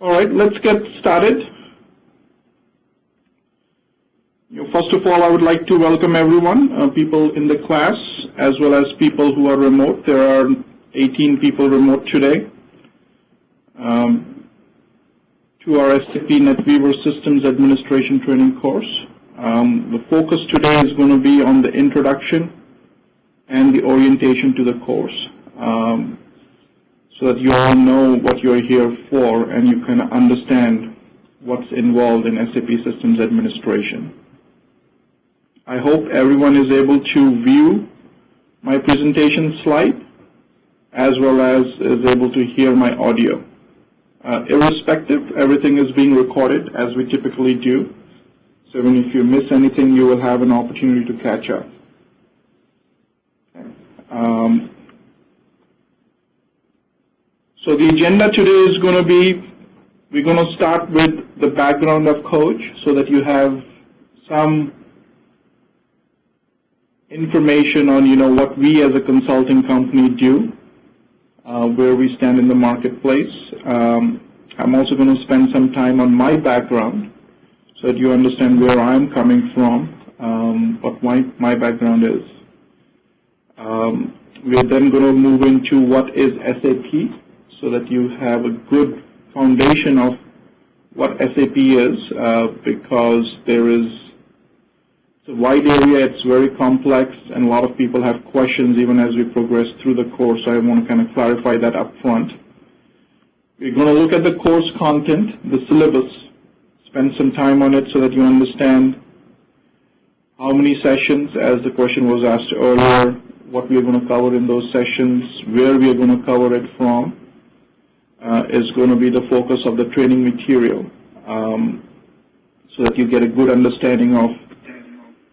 All right, let's get started. First of all, I would like to welcome everyone, people in the class, as well as people who are remote. There are 18 people remote today. To our SAP NetWeaver Systems Administration Training course. The focus today is going to be on the introduction and the orientation to the course, so that you all know what you're here for and you can understand what's involved in SAP Systems Administration. I hope everyone is able to view my presentation slide as well as is able to hear my audio. Irrespective, everything is being recorded as we typically do. So even if you miss anything, you will have an opportunity to catch up. Okay. So the agenda today is going to be, we're going to start with the background of Coach so that you have some information on, what we as a consulting company do, where we stand in the marketplace. I'm also going to spend some time on my background so that you understand where I'm coming from, what my background is. We're then going to move into what is SAP so that you have a good foundation of what SAP is, because it's a wide area, it's very complex, and a lot of people have questions even as we progress through the course, so I want to kind of clarify that up front. We're going to look at the course content, the syllabus, spend some time on it so that you understand how many sessions, as the question was asked earlier, what we're going to cover in those sessions, where we're going to cover it from, is going to be the focus of the training material, so that you get a good understanding of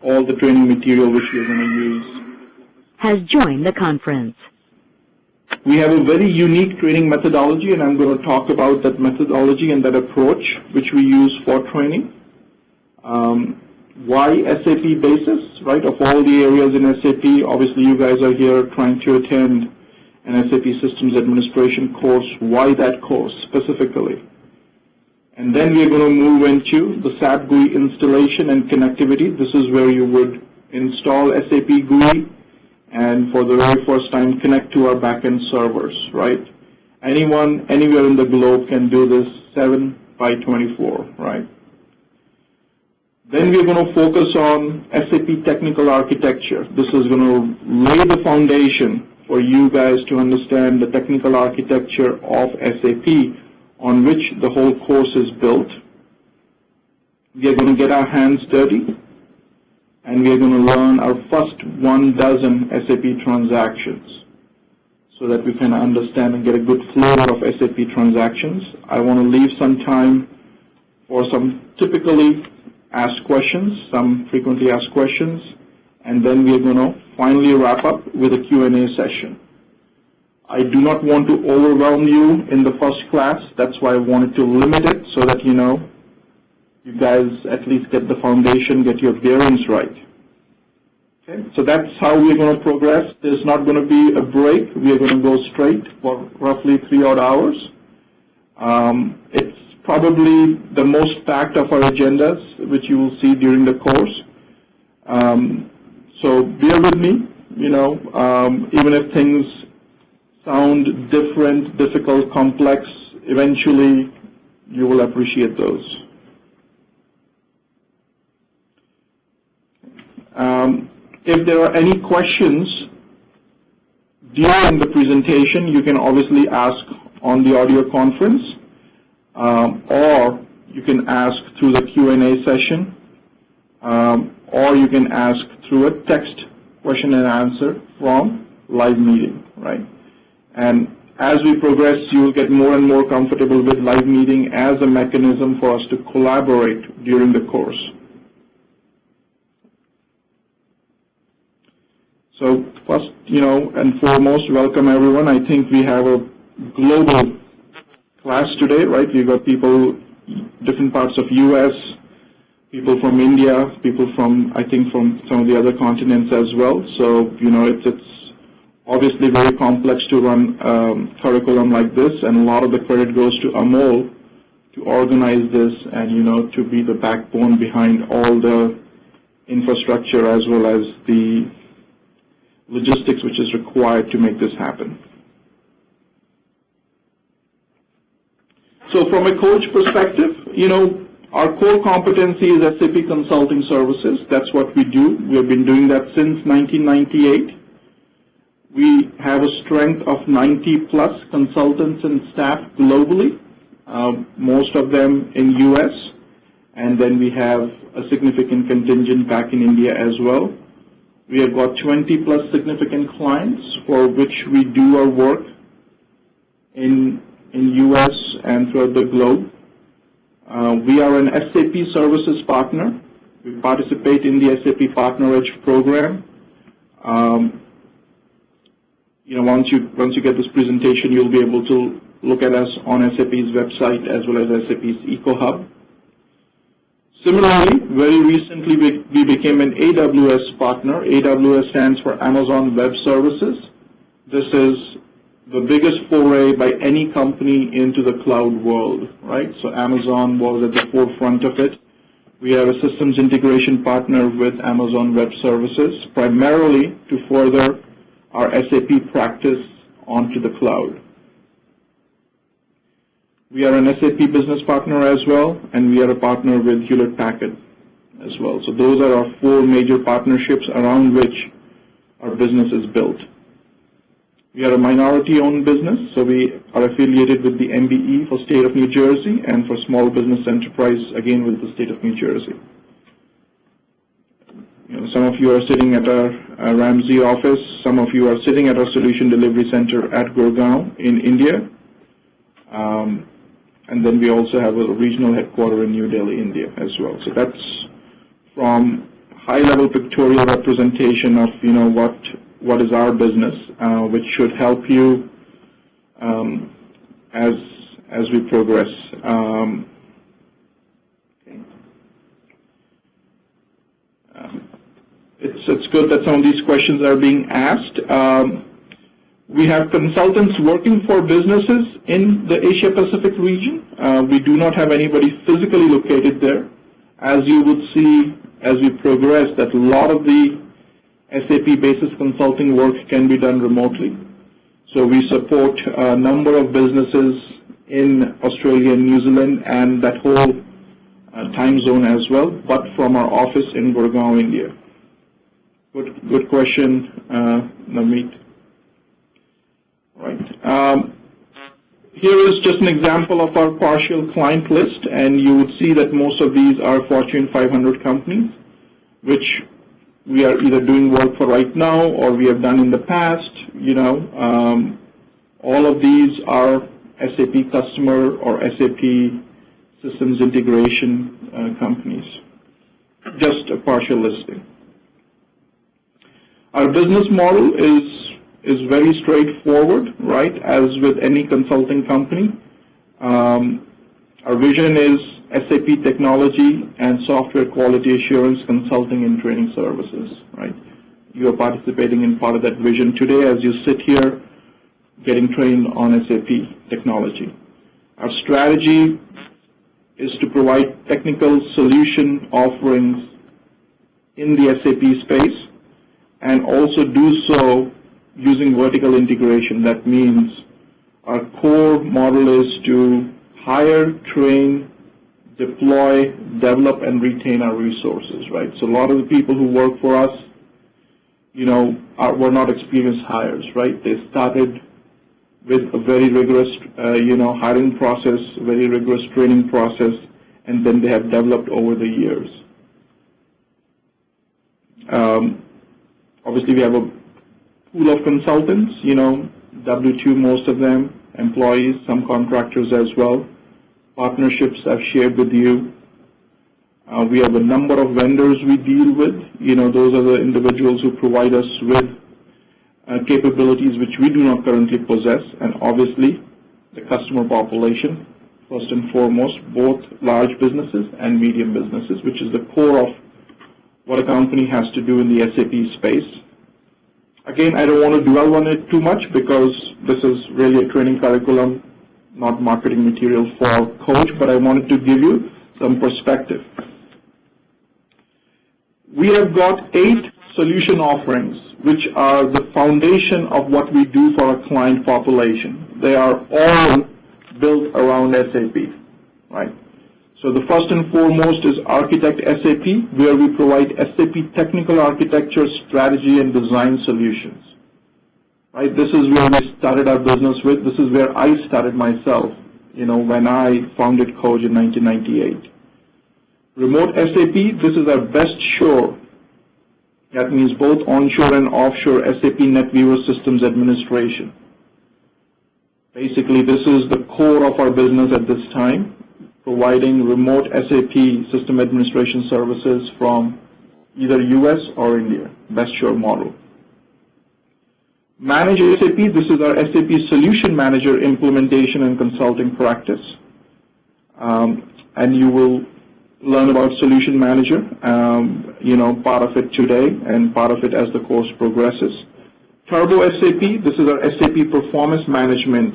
all the training material which we're going to use. Has joined the conference. We have a very unique training methodology, and I'm going to talk about that methodology and that approach which we use for training. Why SAP Basis, right? Of all the areas in SAP, obviously you guys are here trying to attend an SAP Systems Administration course. Why that course specifically? And then we're going to move into the SAP GUI installation and connectivity. This is where you would install SAP GUI and for the very first time connect to our backend servers, right? Anyone, anywhere in the globe can do this 7/24, right? Then we're going to focus on SAP technical architecture. This is going to lay the foundation for you guys to understand the technical architecture of SAP on which the whole course is built. We are going to get our hands dirty, and we are going to learn our first 12 SAP transactions so that we can understand and get a good flavor of SAP transactions. I want to leave some time for some typically asked questions, some frequently asked questions, and then we are going to finally wrap up with a Q&A session. I do not want to overwhelm you in the first class. That's why I wanted to limit it so that you guys at least get the foundation, get your bearings right. Okay, so that's how we're going to progress. There's not going to be a break. We are going to go straight for roughly 3 odd hours. It's probably the most packed of our agendas, which you will see during the course. So bear with me, even if things sound different, difficult, complex, eventually you will appreciate those. If there are any questions during the presentation, you can obviously ask on the audio conference, or you can ask through the Q&A session, or you can ask through a text question and answer from live meeting, right? And as we progress, you will get more and more comfortable with live meeting as a mechanism for us to collaborate during the course. So first, and foremost, welcome everyone. I think we have a global class today, right? We've got people, different parts of US, people from India, people from, I think, from some of the other continents as well. So, it's obviously very complex to run curriculum like this, and a lot of the credit goes to Amol to organize this and, to be the backbone behind all the infrastructure as well as the logistics which is required to make this happen. So from a coach perspective, our core competency is SAP Consulting Services. That's what we do. We have been doing that since 1998. We have a strength of 90-plus consultants and staff globally, most of them in U.S., and then we have a significant contingent back in India as well. We have got 20-plus significant clients for which we do our work in U.S. and throughout the globe. We are an SAP services partner. We participate in the SAP Partner Edge program. Once you get this presentation, you'll be able to look at us on SAP's website as well as SAP's EcoHub. Similarly, very recently we became an AWS partner. AWS stands for Amazon Web Services. This is the biggest foray by any company into the cloud world, right? So Amazon was at the forefront of it. We are a systems integration partner with Amazon Web Services, primarily to further our SAP practice onto the cloud. We are an SAP business partner as well, and we are a partner with Hewlett-Packard as well. So those are our 4 major partnerships around which our business is built. We are a minority-owned business, so we are affiliated with the MBE for State of New Jersey and for Small Business Enterprise, again with the State of New Jersey. Some of you are sitting at our Ramsey office. Some of you are sitting at our Solution Delivery Center at Gurgaon in India. And then we also have a regional headquarters in New Delhi, India as well. So that's from high-level pictorial representation of, what is our business, which should help you as we progress. It's good that some of these questions are being asked. We have consultants working for businesses in the Asia-Pacific region. We do not have anybody physically located there. As you would see as we progress, that a lot of the SAP basis consulting work can be done remotely. So we support a number of businesses in Australia and New Zealand and that whole time zone as well, but from our office in Gurgaon, India. Good question, Namit. Right. Here is just an example of our partial client list, and you would see that most of these are Fortune 500 companies, which we are either doing work for right now or we have done in the past. All of these are SAP customer or SAP systems integration companies. Just a partial listing. Our business model is very straightforward, right? As with any consulting company, our vision is SAP technology and software quality assurance consulting and training services, right? You are participating in part of that vision today as you sit here getting trained on SAP technology. Our strategy is to provide technical solution offerings in the SAP space and also do so using vertical integration. That means our core model is to hire, train, deploy, develop, and retain our resources, right? So a lot of the people who work for us, were not experienced hires, right? They started with a very rigorous, hiring process, very rigorous training process, and then they have developed over the years. Obviously, we have a pool of consultants, W-2, most of them, employees, some contractors as well. Partnerships I've shared with you. We have a number of vendors we deal with. Those are the individuals who provide us with capabilities which we do not currently possess, and obviously the customer population, first and foremost, both large businesses and medium businesses, which is the core of what a company has to do in the SAP space. Again, I don't want to dwell on it too much because this is really a training curriculum not marketing material for Coach, but I wanted to give you some perspective. We have got 8 solution offerings, which are the foundation of what we do for our client population. They are all built around SAP, right? So the first and foremost is Architect SAP, where we provide SAP technical architecture, strategy, and design solutions. Right? This is where we started our business with. This is where I started myself, when I founded Coach in 1998. Remote SAP, this is our best shore. That means both onshore and offshore SAP NetWeaver systems administration. Basically, this is the core of our business at this time, providing remote SAP system administration services from either US or India, best shore model. Manage SAP, this is our SAP Solution Manager implementation and consulting practice. And you will learn about Solution Manager, part of it today and part of it as the course progresses. Turbo SAP, this is our SAP Performance Management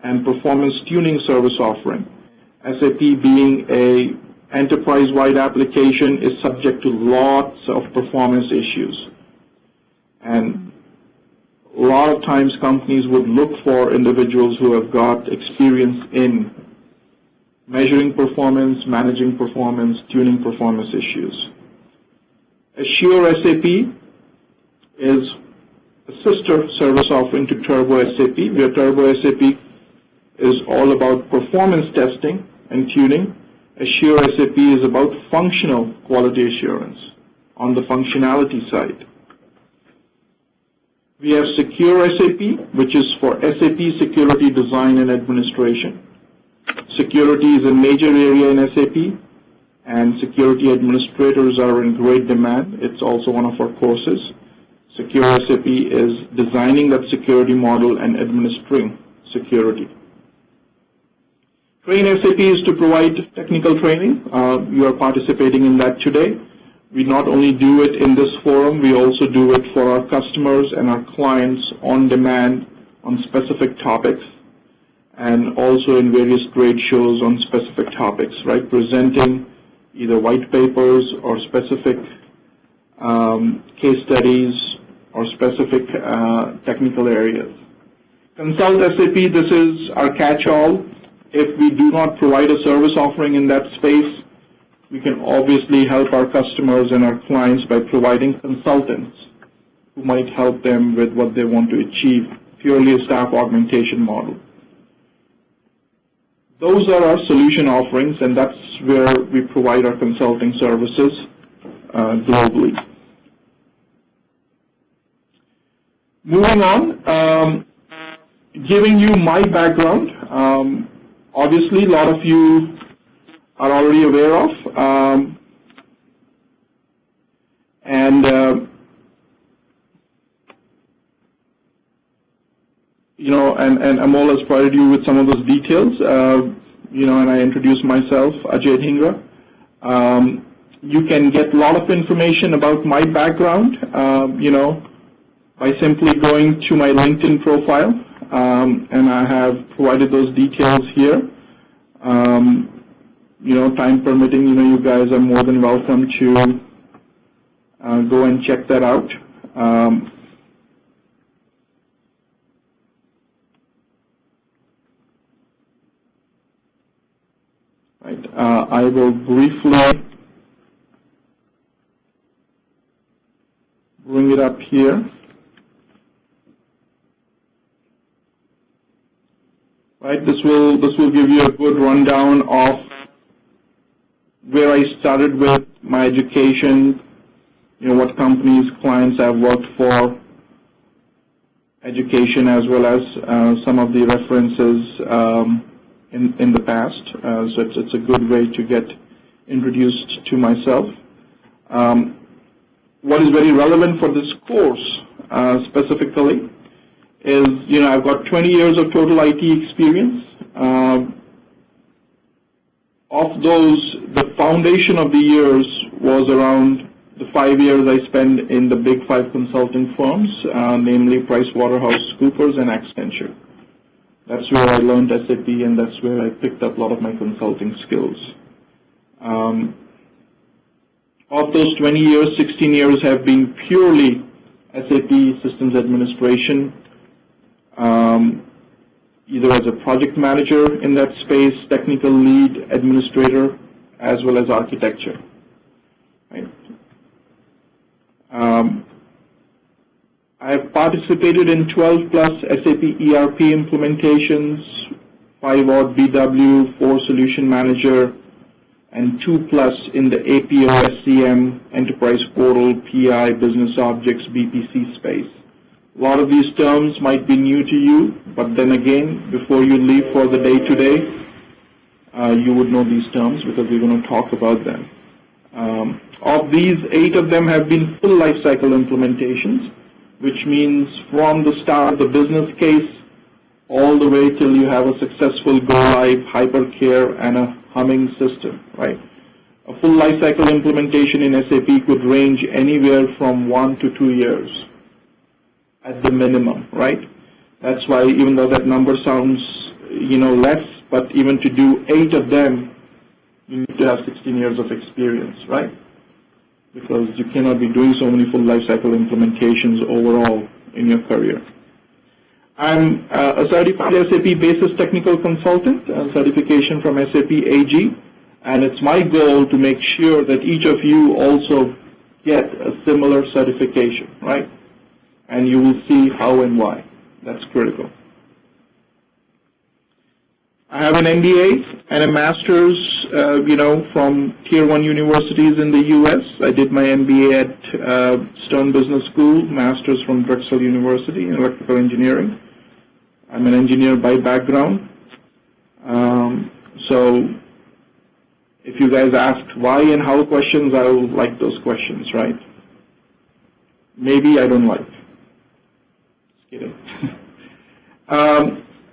and Performance Tuning service offering. SAP being a enterprise-wide application is subject to lots of performance issues. And a lot of times companies would look for individuals who have got experience in measuring performance, managing performance, tuning performance issues. Assure SAP is a sister service offering to Turbo SAP, where Turbo SAP is all about performance testing and tuning. Assure SAP is about functional quality assurance on the functionality side. We have Secure SAP, which is for SAP security design and administration. Security is a major area in SAP, and security administrators are in great demand. It's also one of our courses. Secure SAP is designing that security model and administering security. Train SAP is to provide technical training. You are participating in that today. We not only do it in this forum, we also do it for our customers and our clients on demand on specific topics, and also in various trade shows on specific topics, right? Presenting either white papers or specific case studies or specific technical areas. Consult SAP, this is our catch-all. If we do not provide a service offering in that space, we can obviously help our customers and our clients by providing consultants who might help them with what they want to achieve, purely a staff augmentation model. Those are our solution offerings, and that's where we provide our consulting services globally. Moving on, giving you my background. Obviously, a lot of you are already aware of, and I'm always provided you with some of those details. And I introduce myself, Ajay Dhingra. You can get a lot of information about my background, by simply going to my LinkedIn profile, and I have provided those details here. Time permitting, you guys are more than welcome to go and check that out. Right. I will briefly bring it up here. Right. This will give you a good rundown of where I started with my education, what companies, clients I've worked for, education, as well as some of the references in the past. So it's a good way to get introduced to myself. What is very relevant for this course specifically is, I've got 20 years of total IT experience. Of those, the foundation of the years was around the 5 years I spent in the big 5 consulting firms, namely PricewaterhouseCoopers and Accenture. That's where I learned SAP, and that's where I picked up a lot of my consulting skills. Of those 20 years, 16 years have been purely SAP systems administration, either as a project manager in that space, technical lead, administrator, as well as architecture. Right? I have participated in 12 plus SAP ERP implementations, 5 odd BW, 4 solution manager, and 2 plus in the APO, SCM, enterprise portal, PI, business objects, BPC space. A lot of these terms might be new to you, but then again, before you leave for the day today, you would know these terms because we're going to talk about them. Of these, 8 of them have been full life cycle implementations, which means from the start of the business case all the way till you have a successful go-live, hypercare, and a humming system, right? A full life cycle implementation in SAP could range anywhere from 1 to 2 years at the minimum, right? That's why even though that number sounds, less, but even to do 8 of them, you need to have 16 years of experience, right? Because you cannot be doing so many full life cycle implementations overall in your career. I'm a certified SAP Basis Technical Consultant, a certification from SAP-AG, and it's my goal to make sure that each of you also get a similar certification, right? And you will see how and why. That's critical. I have an MBA and a master's, from Tier 1 universities in the U.S. I did my MBA at Stern Business School, master's from Drexel University in electrical engineering. I'm an engineer by background. So if you guys ask why and how questions, I will like those questions, right? Maybe I don't like. Just kidding.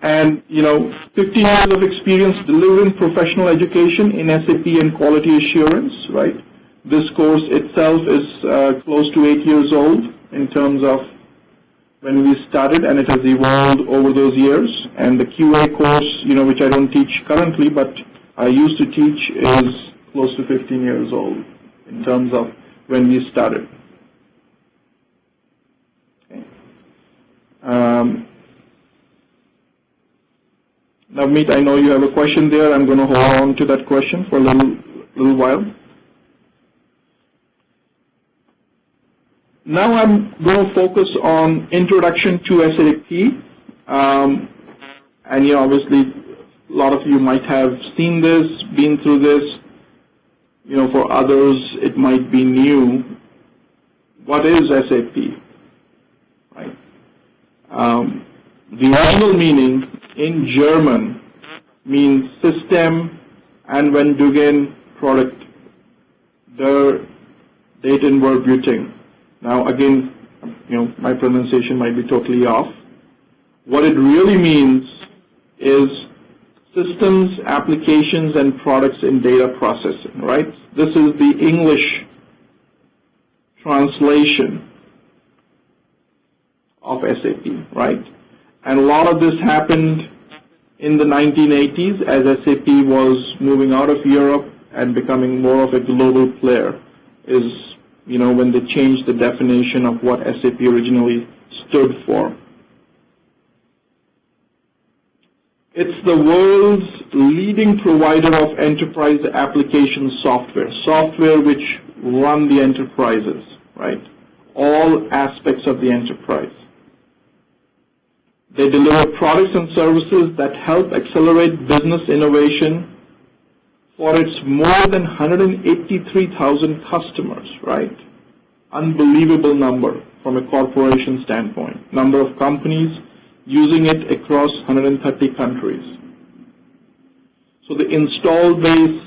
And 15 years of experience delivering professional education in SAP and quality assurance, right? This course itself is close to 8 years old in terms of when we started, and it has evolved over those years. And the QA course, which I don't teach currently, but I used to teach, is close to 15 years old in terms of when we started. Okay. Navmeet, I know you have a question there. I'm going to hold on to that question for a little while. Now I'm going to focus on introduction to SAP. And obviously, a lot of you might have seen this, been through this. For others, it might be new. What is SAP? Right? The original meaning in German means System Anwendungen Produkt der Datenverarbeitung. Now again, my pronunciation might be totally off. What it really means is systems, applications, and products in data processing, right? This is the English translation of SAP, right? And a lot of this happened in the 1980s as SAP was moving out of Europe and becoming more of a global player, is when they changed the definition of what SAP originally stood for. It's the world's leading provider of enterprise application software which run the enterprises, right? All aspects of the enterprise. They deliver products and services that help accelerate business innovation for its more than 183,000 customers, right? Unbelievable number from a corporation standpoint. Number of companies using it across 130 countries. So the installed base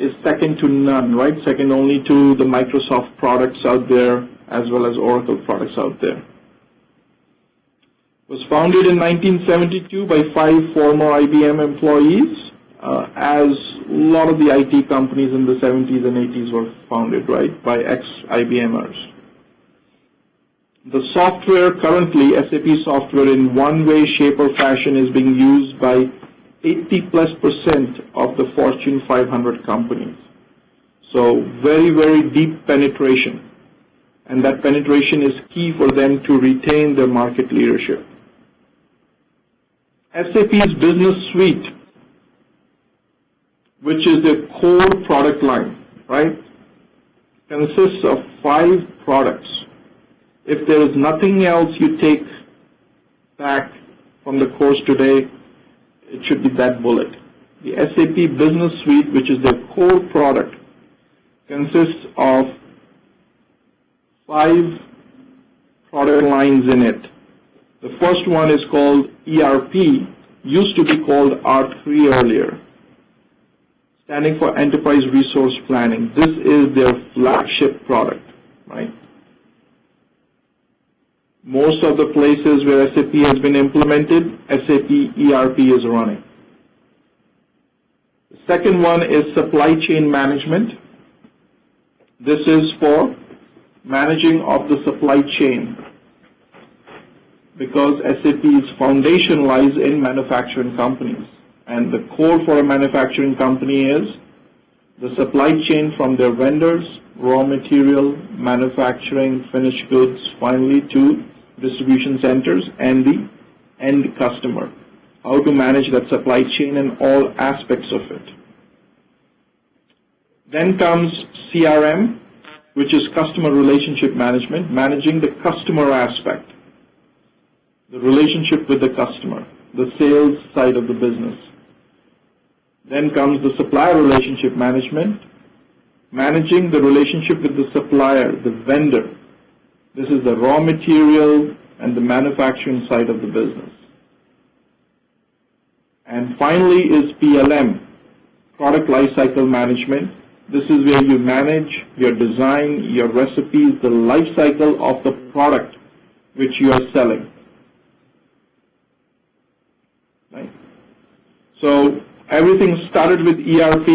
is second to none, right? Second only to the Microsoft products out there as well as Oracle products out there. It was founded in 1972 by 5 former IBM employees, as a lot of the IT companies in the 70s and 80s were founded, right, by ex-IBMers. The software currently, SAP software, in one way, shape, or fashion is being used by 80+% of the Fortune 500 companies. So very, very deep penetration. And that penetration is key for them to retain their market leadership. SAP's Business Suite, which is the core product line, right, consists of 5 products. If there is nothing else you take back from the course today, it should be that bullet. The SAP Business Suite, which is their core product, consists of 5 product lines in it. The first one is called ERP, used to be called R3 earlier, standing for Enterprise Resource Planning. This is their flagship product, right? Most of the places where SAP has been implemented, SAP ERP is running. The second one is Supply Chain Management. This is for managing of the supply chain, because SAP's foundation lies in manufacturing companies. And the core for a manufacturing company is the supply chain from their vendors, raw material, manufacturing, finished goods, finally to distribution centers and the end customer. How to manage that supply chain and all aspects of it. Then comes CRM, which is Customer Relationship Management, managing the customer aspect, the relationship with the customer, the sales side of the business. Then comes the Supplier Relationship Management, managing the relationship with the supplier, the vendor. This is the raw material and the manufacturing side of the business. And finally is PLM, Product Lifecycle Management. This is where you manage your design, your recipes, the life cycle of the product which you are selling. Right? So everything started with ERP,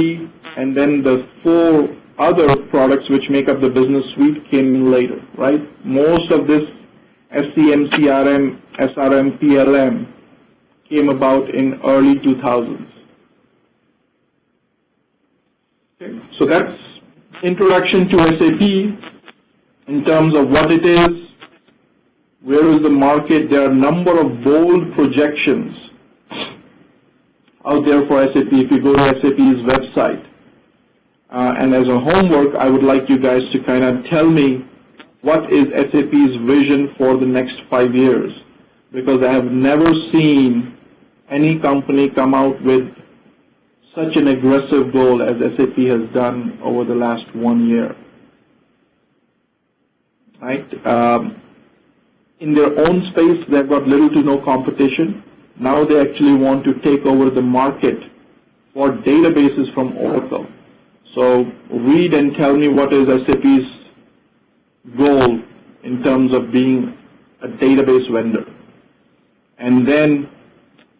and then the 4 other products which make up the business suite came in later, right? Most of this SCM, CRM, SRM, PLM came about in early 2000s. Okay. So that's introduction to SAP in terms of what it is, where is the market. There are a number of bold projections out there for SAP. If you go to SAP's website, and as a homework, I would like you guys to kind of tell me what is SAP's vision for the next 5 years, because I have never seen any company come out with such an aggressive goal as SAP has done over the last 1 year. Right? In their own space, they've got little to no competition. Now they actually want to take over the market for databases from Oracle. So read and tell me what is SAP's goal in terms of being a database vendor. And then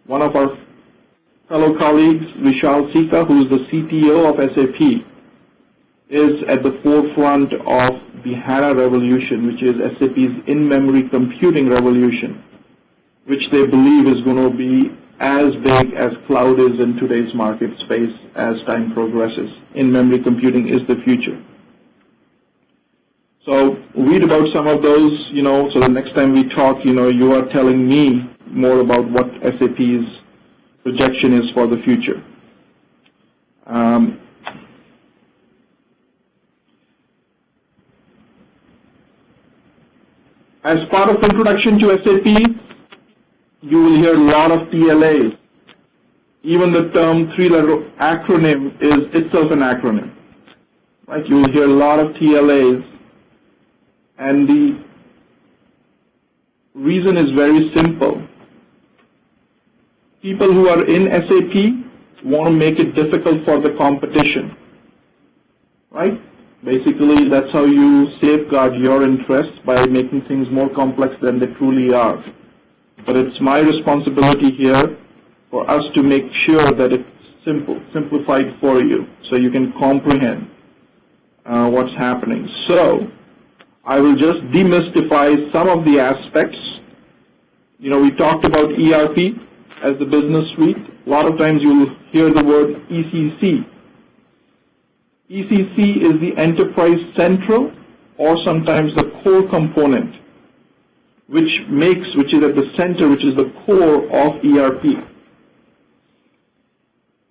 one of our fellow colleagues, Vishal Sika, who is the CTO of SAP, is at the forefront of the HANA revolution, which is SAP's in-memory computing revolution, which they believe is going to be as big as cloud is in today's market space as time progresses. In-memory computing is the future. So read about some of those, so the next time we talk, you are telling me more about what SAP's projection is for the future. As part of introduction to SAP, you will hear a lot of TLAs. Even the term 3-letter acronym is itself an acronym. Right? You will hear a lot of TLAs, and the reason is very simple. People who are in SAP want to make it difficult for the competition, right? Basically, that's how you safeguard your interests, by making things more complex than they truly are. But it's my responsibility here for us to make sure that it's simplified for you, so you can comprehend what's happening. So I will just demystify some of the aspects. We talked about ERP as the business suite. A lot of times you will hear the word ECC. ECC is the enterprise central, or sometimes the core component, which is at the center, which is the core of ERP.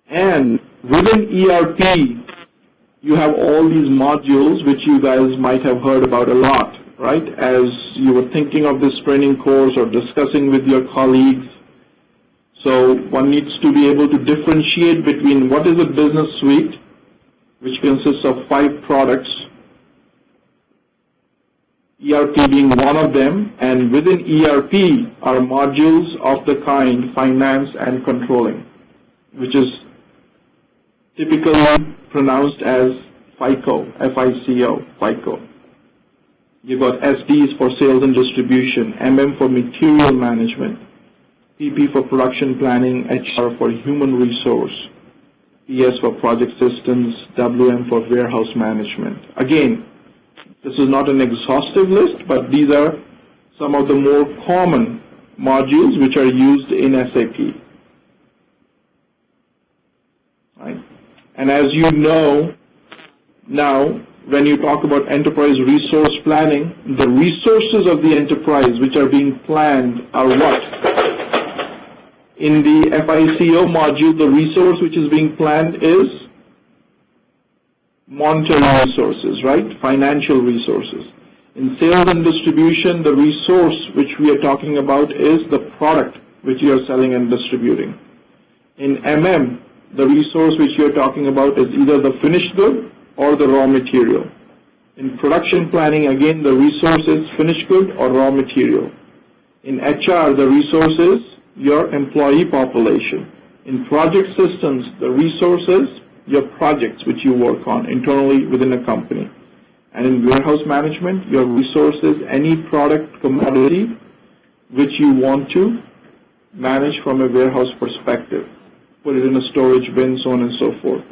And within ERP, you have all these modules, which you guys might have heard about a lot, right? As you were thinking of this training course or discussing with your colleagues. So one needs to be able to differentiate between what is a business suite, which consists of 5 products, ERP being one of them, and within ERP are modules of the kind finance and controlling, which is typically pronounced as FICO, F-I-C-O, FICO. You've got SDs for sales and distribution, MM for material management, PP for production planning, HR for human resource, PS for project systems, WM for warehouse management. Again, this is not an exhaustive list, but these are some of the more common modules which are used in SAP. Right? And as you know, now when you talk about enterprise resource planning, the resources of the enterprise which are being planned are what? In the FICO module, the resource which is being planned is monetary resources, right? Financial resources. In sales and distribution, the resource which we are talking about is the product which you are selling and distributing. In MM, the resource which you are talking about is either the finished good or the raw material. In production planning, again, the resource is finished good or raw material. In HR, the resource is your employee population. In project systems, the resource is your projects which you work on internally within a company. And in warehouse management, your resource is any product commodity which you want to manage from a warehouse perspective. Put it in a storage bin, so on and so forth.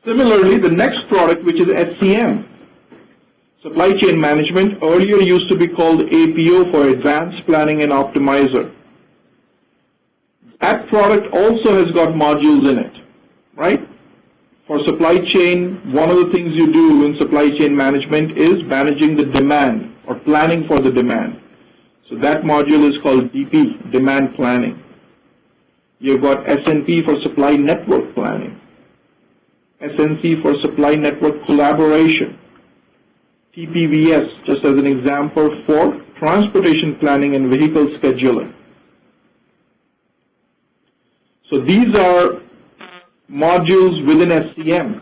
Similarly, the next product, which is SCM, supply chain management, earlier used to be called APO for Advanced Planning and Optimizer. That product also has got modules in it, right? For supply chain, one of the things you do in supply chain management is managing the demand or planning for the demand. So that module is called DP, demand planning. You've got SNP for supply network planning, SNC for supply network collaboration, TPVS, just as an example, for transportation planning and vehicle scheduling. So these are modules within SCM.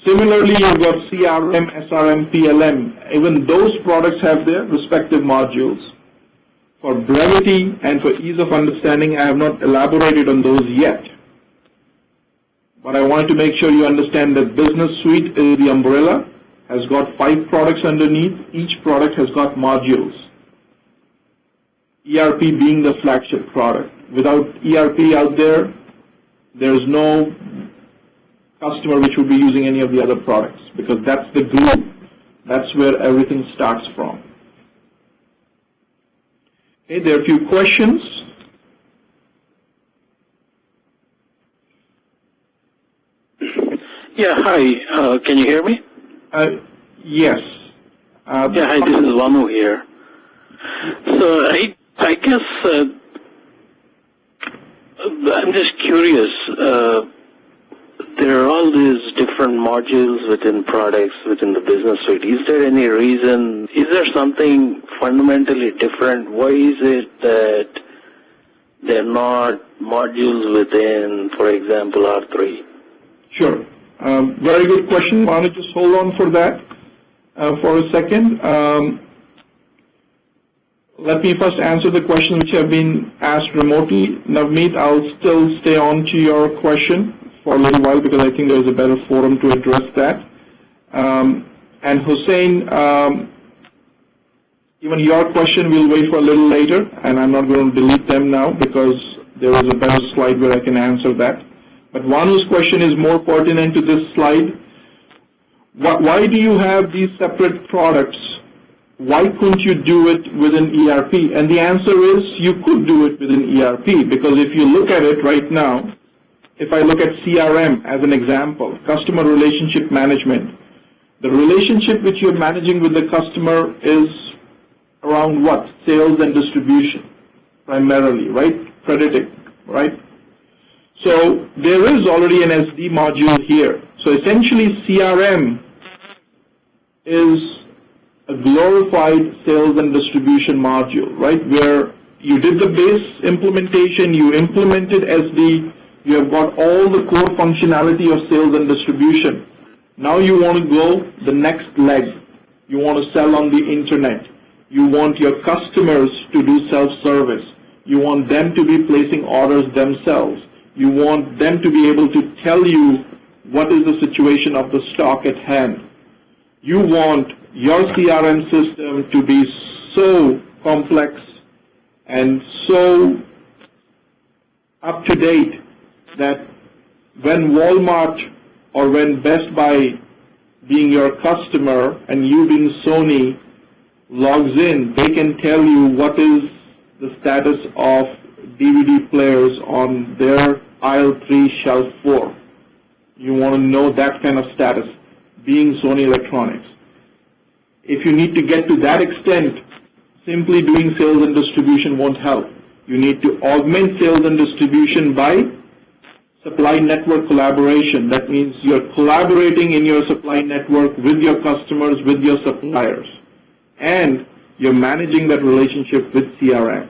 Similarly, you've got CRM, SRM, PLM. Even those products have their respective modules. For brevity and for ease of understanding, I have not elaborated on those yet. But I wanted to make sure you understand that Business Suite is the umbrella, has got 5 products underneath. Each product has got modules. ERP being the flagship product. Without ERP out there, there's no customer which would be using any of the other products, because that's the glue. That's where everything starts from. Okay, there are a few questions. Yeah, hi. Can you hear me? Yes. Yeah, hi, this is Vanu here. So I guess I'm just curious. There are all these different modules within products within the business suite. Is there any reason? Is there something fundamentally different? Why is it that they're not modules within, for example, R3? Sure. Very good question. Why don't you just hold on for that for a second. Let me first answer the questions which have been asked remotely. Navneet, I'll still stay on to your question for a little while because I think there's a better forum to address that. And Hussein, even your question we'll wait for a little later, and I'm not going to delete them now because there is a better slide where I can answer that. But Vanu's question is more pertinent to this slide. Why do you have these separate products? Why couldn't you do it within ERP? And the answer is you could do it within ERP, because if you look at it right now, if I look at CRM as an example, customer relationship management, the relationship which you're managing with the customer is around what? Sales and distribution, primarily, right? Crediting, right? So there is already an SD module here. So essentially CRM is a glorified sales and distribution module, right? Where you did the base implementation, you implemented SD, you have got all the core functionality of sales and distribution. Now you want to go the next leg. You want to sell on the internet. You want your customers to do self-service. You want them to be placing orders themselves. You want them to be able to tell you what is the situation of the stock at hand. You want your CRM system to be so complex and so up to date that when Walmart or when Best Buy, being your customer and you being Sony, logs in, they can tell you what is the status of DVD players on their aisle 3, shelf 4. You want to know that kind of status, being Sony Electronics. If you need to get to that extent, simply doing sales and distribution won't help. You need to augment sales and distribution by supply network collaboration. That means you're collaborating in your supply network with your customers, with your suppliers, and you're managing that relationship with CRM.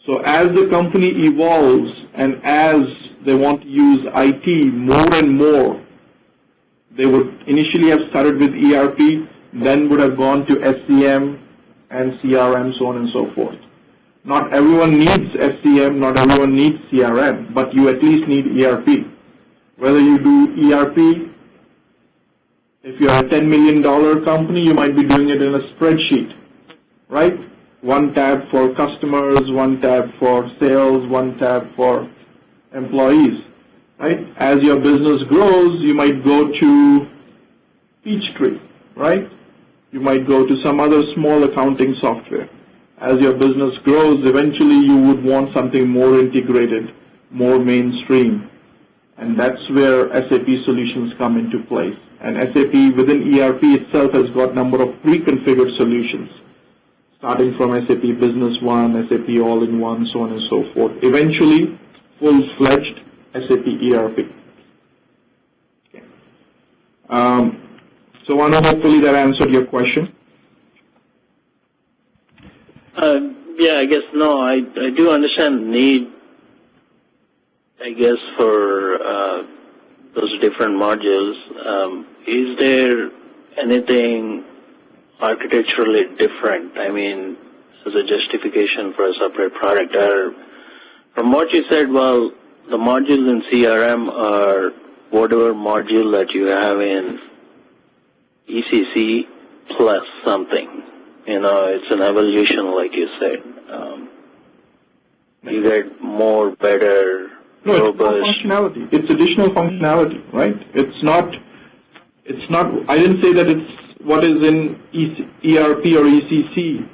So as the company evolves and as they want to use IT more and more, they would initially have started with ERP, then would have gone to SCM and CRM, so on and so forth. Not everyone needs SCM, not everyone needs CRM, but you at least need ERP. Whether you do ERP, if you're a $10 million company, you might be doing it in a spreadsheet, right? One tab for customers, one tab for sales, one tab for employees, right? As your business grows, you might go to Peachtree, right? You might go to some other small accounting software. As your business grows, eventually you would want something more integrated, more mainstream. And that's where SAP solutions come into place. And SAP within ERP itself has got a number of pre-configured solutions, starting from SAP Business One, SAP All-in-One, so on and so forth. Eventually, full-fledged SAP ERP. Okay. So Anu, hopefully that answered your question. Yeah, I guess no. I do understand the need, I guess, for those different modules. Is there anything architecturally different? I mean, as a justification for a separate product? Or from what you said, well, the modules in CRM are whatever module that you have in ECC plus something. You know, it's an evolution, like you said. You get more, better, robust. It's functionality. It's additional functionality, right? It's not, I didn't say that it's what is in ERP or ECC.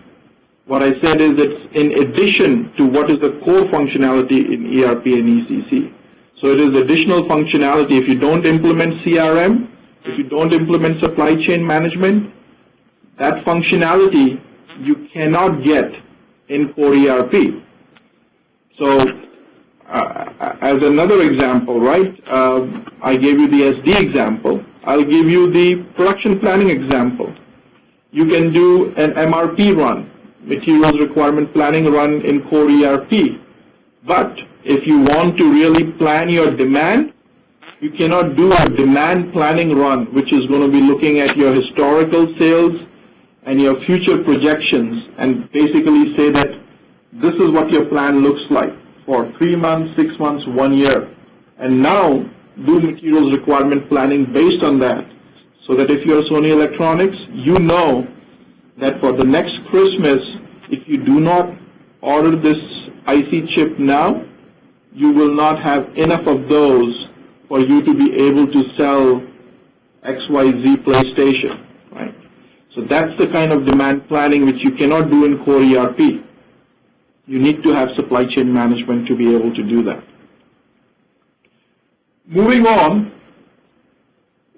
What I said is it's in addition to what is the core functionality in ERP and ECC. So it is additional functionality. If you don't implement CRM, if you don't implement supply chain management, that functionality you cannot get in core ERP. So as another example, right, I gave you the SD example. I'll give you the production planning example. You can do an MRP run, materials requirement planning run in core ERP. But if you want to really plan your demand, you cannot do a demand planning run, which is going to be looking at your historical sales and your future projections and basically say that this is what your plan looks like for 3 months, 6 months, 1 year. And now do materials requirement planning based on that, so that if you're Sony Electronics, you know that for the next Christmas, if you do not order this IC chip now, you will not have enough of those for you to be able to sell XYZ PlayStation, right? So that's the kind of demand planning which you cannot do in core ERP. You need to have supply chain management to be able to do that. Moving on,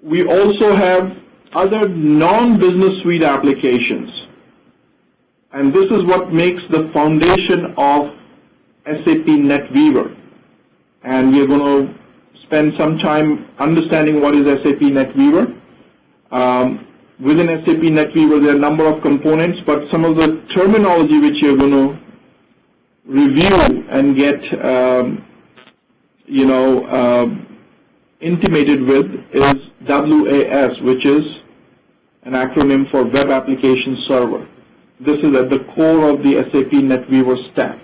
we also have other non-business suite applications. And this is what makes the foundation of SAP NetWeaver. And we're going to spend some time understanding what is SAP NetWeaver. Within SAP NetWeaver, there are a number of components, but some of the terminology which you're going to review and get, intimated with is WAS, which is an acronym for Web Application Server. This is at the core of the SAP NetWeaver stack,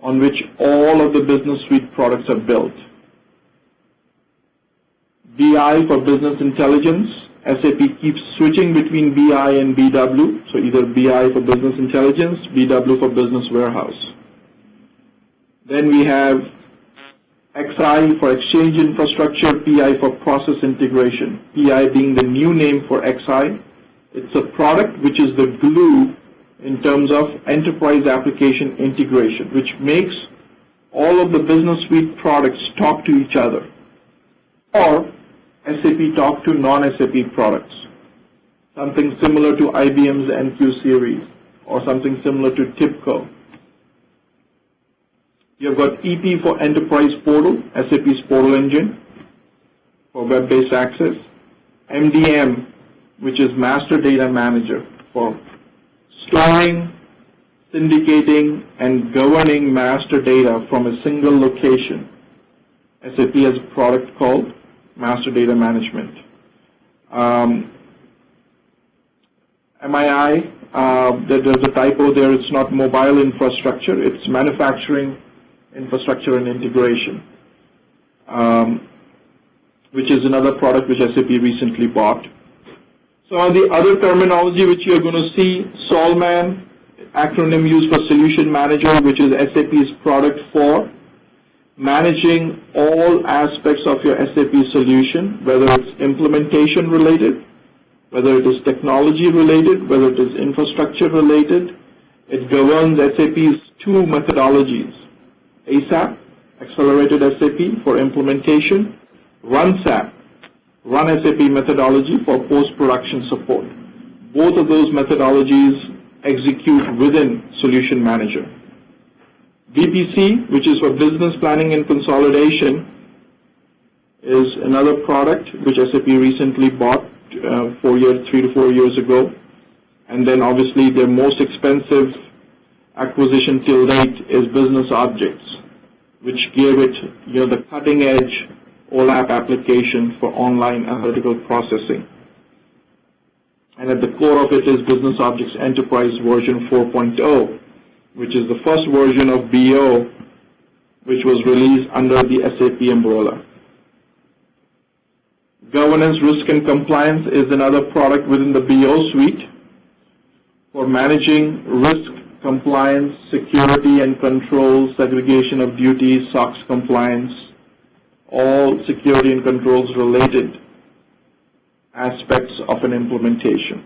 on which all of the business suite products are built. BI for business intelligence. SAP keeps switching between BI and BW, so either BI for business intelligence, BW for business warehouse. Then we have XI for exchange infrastructure, PI for process integration. PI being the new name for XI. It's a product which is the glue in terms of enterprise application integration, which makes all of the business suite products talk to each other, or SAP talk to non-SAP products. Something similar to IBM's NQ series, or something similar to TIBCO. You've got EP for Enterprise Portal, SAP's portal engine for web-based access. MDM, which is Master Data Manager for storing, syndicating, and governing master data from a single location. SAP has a product called Master Data Management. MII, there's a typo there, it's not mobile infrastructure, it's manufacturing infrastructure and integration, which is another product which SAP recently bought. So on the other terminology which you're going to see, Solman, acronym used for Solution Manager, which is SAP's product for managing all aspects of your SAP solution, whether it's implementation related, whether it is technology related, whether it is infrastructure related. It governs SAP's two methodologies, ASAP, Accelerated SAP for implementation, RunSAP, Run SAP methodology for post-production support. Both of those methodologies execute within Solution Manager. BPC, which is for Business Planning and Consolidation, is another product which SAP recently bought 3 to 4 years ago. And then obviously their most expensive acquisition till date is Business Objects, which gave it the cutting edge OLAP application for online analytical processing. And at the core of it is Business Objects Enterprise version 4.0, which is the first version of BO, which was released under the SAP umbrella. Governance, Risk, and Compliance is another product within the BO suite for managing risk, compliance, security and controls, segregation of duties, SOX compliance, all security and controls related aspects of an implementation.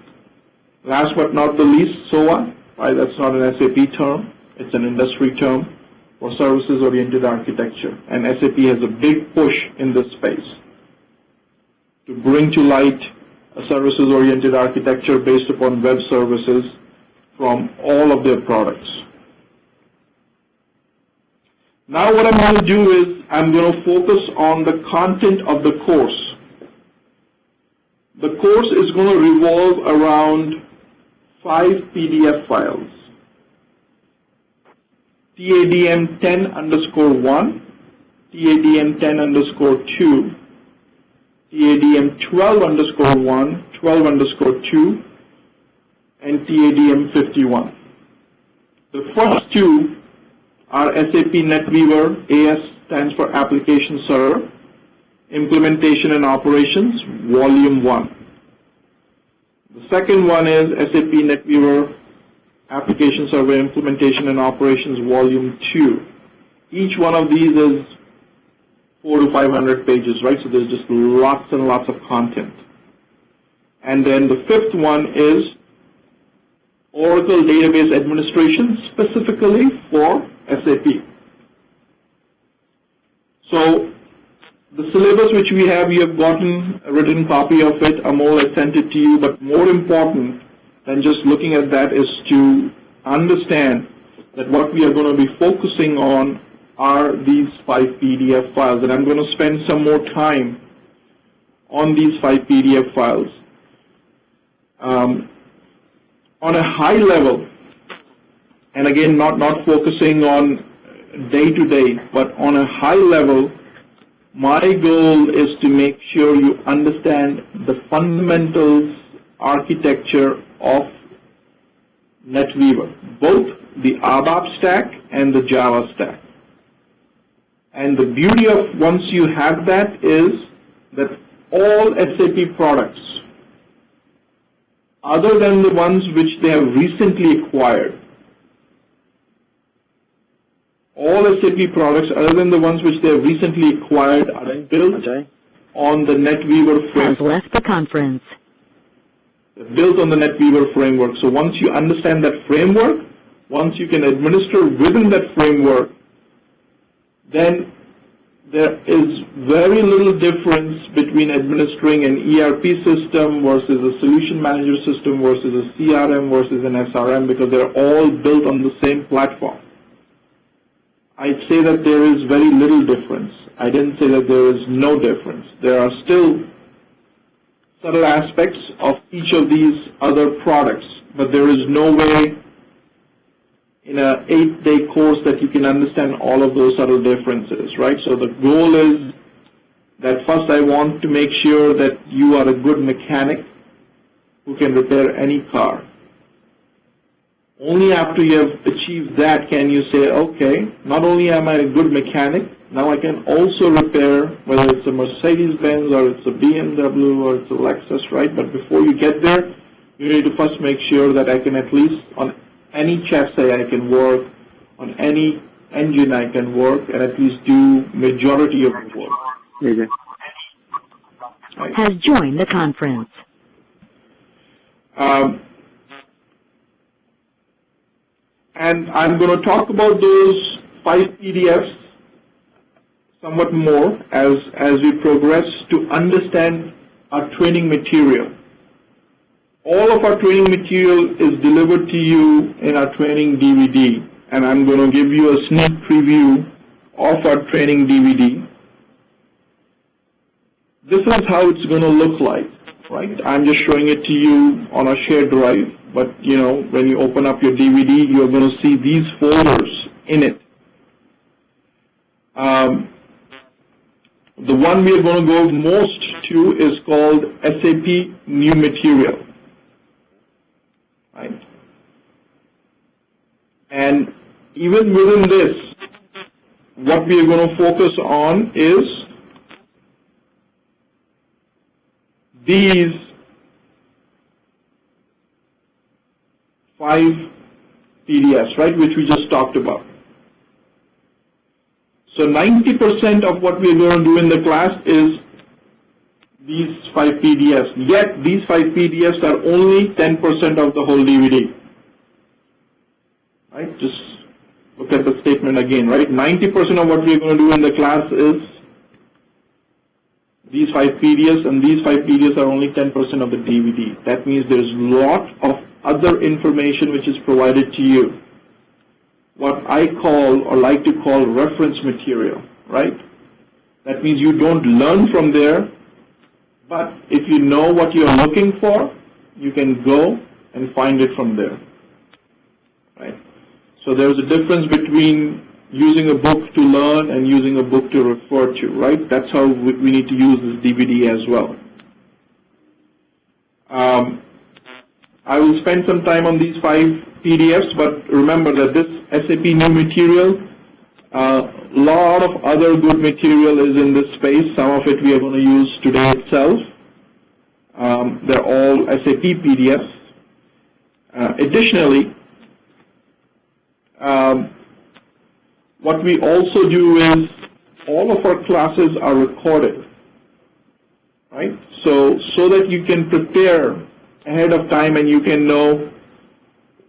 Last but not the least, SOA. Right, that's not an SAP term, it's an industry term for services-oriented architecture. And SAP has a big push in this space to bring to light a services-oriented architecture based upon web services from all of their products. Now what I'm going to do is I'm going to focus on the content of the course. The course is going to revolve around 5 PDF files. TADM 10_1, TADM 10_2, TADM 12_1, 12_2, and TADM 51. The first two are SAP NetWeaver, AS stands for Application Server, Implementation and Operations, Volume 1. The second one is SAP NetWeaver Application Server Implementation and Operations Volume 2. Each one of these is 400 to 500 pages, right? So there's just lots and lots of content. And then the fifth one is Oracle Database Administration, specifically for SAP. So the syllabus which we have, you have gotten a written copy of it. Amol has sent it to you, but more important than just looking at that is to understand that what we are going to be focusing on are these 5 PDF files, and I'm going to spend some more time on these 5 PDF files. On a high level, and again, not focusing on day-to-day, but on a high level, my goal is to make sure you understand the fundamentals architecture of NetWeaver, both the ABAP stack and the Java stack. And the beauty of once you have that is that all SAP products, other than the ones which they have recently acquired, all SAP products other than the ones which they have recently acquired are built on the NetWeaver framework. Has left the conference. Built on the NetWeaver framework. So once you understand that framework, once you can administer within that framework, then there is very little difference between administering an ERP system versus a solution manager system versus a CRM versus an SRM, because they're all built on the same platform. I'd say that there is very little difference. I didn't say that there is no difference. There are still subtle aspects of each of these other products, but there is no way in an 8-day course that you can understand all of those subtle differences, right? So the goal is that first I want to make sure that you are a good mechanic who can repair any car. Only after you have achieved that can you say, okay, not only am I a good mechanic, now I can also repair, whether it's a Mercedes-Benz or it's a BMW or it's a Lexus, right? But before you get there, you need to first make sure that I can at least, on any chassis I can work, on any engine I can work, and at least do majority of the work. Right. Has joined the conference. And I'm going to talk about those 5 PDFs somewhat more as we progress to understand our training material. All of our training material is delivered to you in our training DVD, and I'm going to give you a sneak preview of our training DVD. This is how it's going to look like, right? I'm just showing it to you on a shared drive, but you know, when you open up your DVD, you're going to see these folders in it. The one we are going to go most to is called SAP New Material. Right? And even within this, what we are going to focus on is these 5 PDFs, right, which we just talked about. So 90% of what we are going to do in the class is these 5 PDFs. Yet these 5 PDFs are only 10% of the whole DVD. Right? Just look at the statement again, right? 90% of what we are going to do in the class is these 5 PDFs, and these 5 PDFs are only 10% of the DVD. That means there's a lot of other information which is provided to you, what I call or like to call reference material, right? That means you don't learn from there, but if you know what you're looking for, you can go and find it from there, right? So there's a difference between using a book to learn and using a book to refer to, right? That's how we need to use this DVD as well. I will spend some time on these 5 PDFs, but remember that this SAP New Material, a lot of other good material is in this space. Some of it we are going to use today itself. They're all SAP PDFs. Additionally, what we also do is all of our classes are recorded. right? So that you can prepare ahead of time and you can know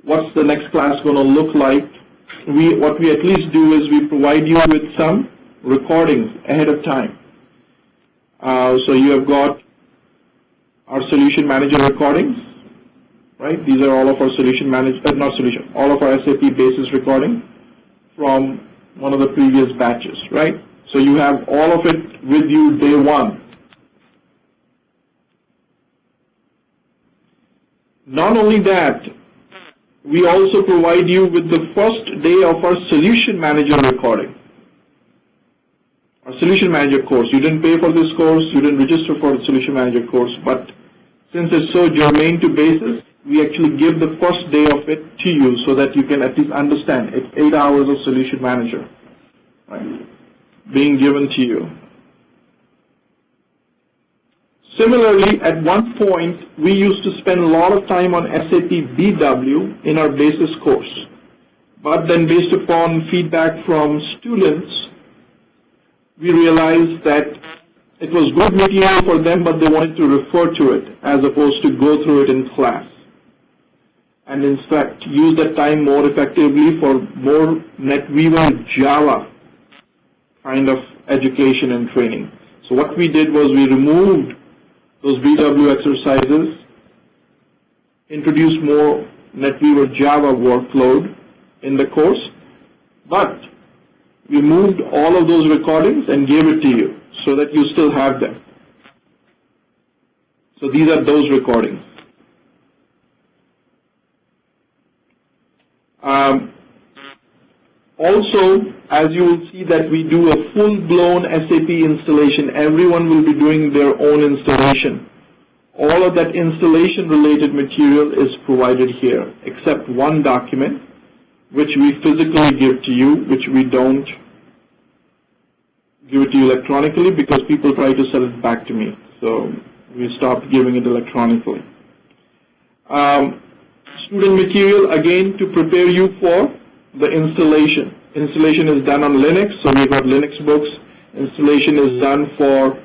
what's the next class going to look like. What we at least do is we provide you with some recordings ahead of time. So you have got our Solution Manager recordings, right? These are all of our all of our SAP BASIS recording from one of the previous batches, right? So you have all of it with you day one. Not only that, we also provide you with the first day of our Solution Manager recording. Our Solution Manager course. You didn't pay for this course, you didn't register for the Solution Manager course, but since it's so germane to BASIS, we actually give the first day of it to you so that you can at least understand. It's 8 hours of Solution Manager, right, being given to you. Similarly, at one point, we used to spend a lot of time on SAP BW in our BASIS course. But then based upon feedback from students, we realized that it was good material for them, but they wanted to refer to it as opposed to go through it in class. And in fact, use that time more effectively for more NetWeaver Java kind of education and training. So what we did was we removed those BW exercises, introduced more NetWeaver Java workload in the course, but we moved all of those recordings and gave it to you so that you still have them. So these are those recordings. Also, as you will see that we do a full-blown SAP installation. Everyone will be doing their own installation. All of that installation-related material is provided here, except one document, which we physically give to you, which we don't give it to you electronically because people try to sell it back to me. So we stopped giving it electronically. Student material, again, to prepare you for the installation. Installation is done on Linux, so we've got Linux books. Installation is done for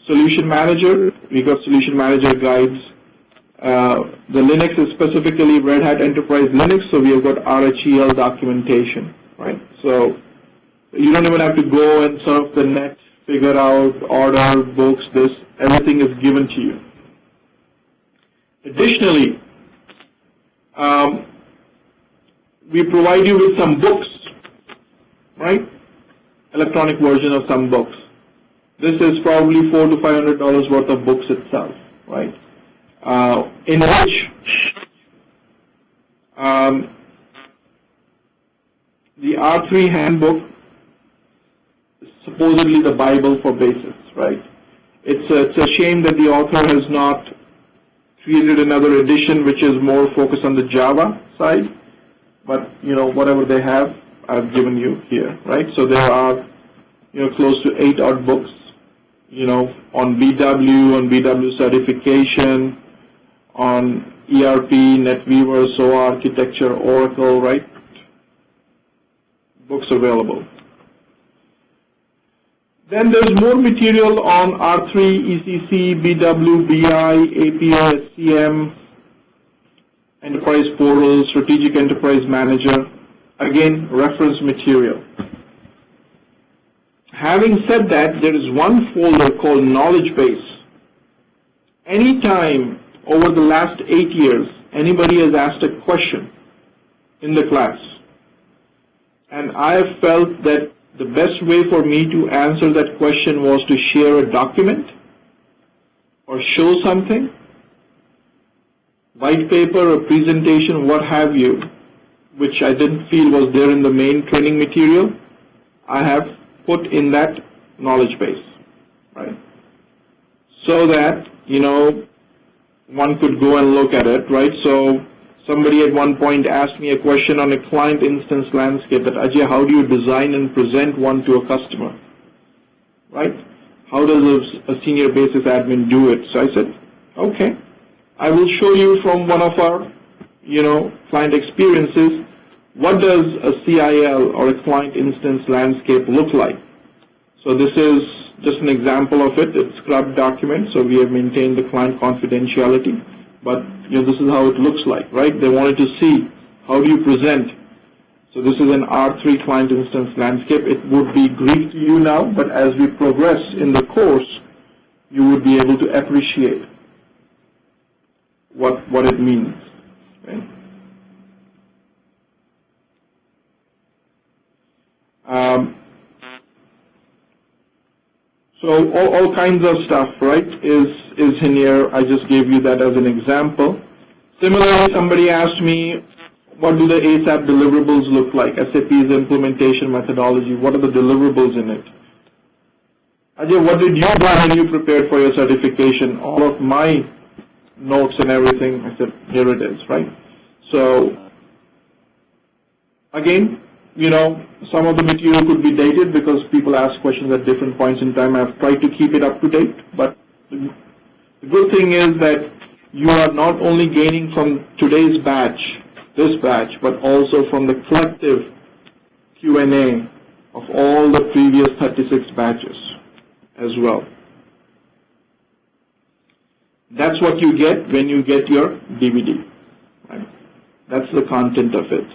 Solution Manager. We got Solution Manager guides. The Linux is specifically Red Hat Enterprise Linux, so we have got RHEL documentation, right? So you don't even have to go and surf the net, figure out, order, books, this, everything is given to you. Additionally, we provide you with some books, right? Electronic version of some books. This is probably $400 to $500 worth of books itself, right? In which the R3 handbook is supposedly the Bible for BASIS, right? It's a shame that the author has not created another edition which is more focused on the Java side, but whatever they have, I've given you here, right? So there are close to 8 odd books, on BW certification, on ERP, NetWeaver, SOA architecture, Oracle, right? Books available. Then there's more material on R3, ECC, BW, BI, APO, SCM, Enterprise Portal, Strategic Enterprise Manager. Again, reference material. Having said that, there is one folder called Knowledge Base. Anytime over the last 8 years, anybody has asked a question in the class, and I have felt that the best way for me to answer that question was to share a document or show something, white paper, a presentation, what have you, which I didn't feel was there in the main training material, I have put in that knowledge base, right? So that, one could go and look at it, right? So somebody at one point asked me a question on a client instance landscape that, Ajay, how do you design and present one to a customer, right? How does a senior basis admin do it? So I said, okay, I will show you from one of our, client experiences, what does a CIL or a client instance landscape look like? So this is just an example of it. It's scrubbed document, so we have maintained the client confidentiality. But this is how it looks like, right? They wanted to see how do you present. So this is an R3 client instance landscape. It would be Greek to you now, but as we progress in the course, you would be able to appreciate what it means. Okay? So all kinds of stuff, right, is in here. I just gave you that as an example. Similarly, somebody asked me, what do the ASAP deliverables look like? SAP's implementation methodology, what are the deliverables in it? Ajay, what did you do when you prepared for your certification? All of my notes and everything, I said, here it is, right? So, again, some of the material could be dated because people ask questions at different points in time. I've tried to keep it up to date, but the good thing is that you are not only gaining from today's batch, this batch, but also from the collective Q&A of all the previous 36 batches as well. That's what you get when you get your DVD. Right? That's the content of it.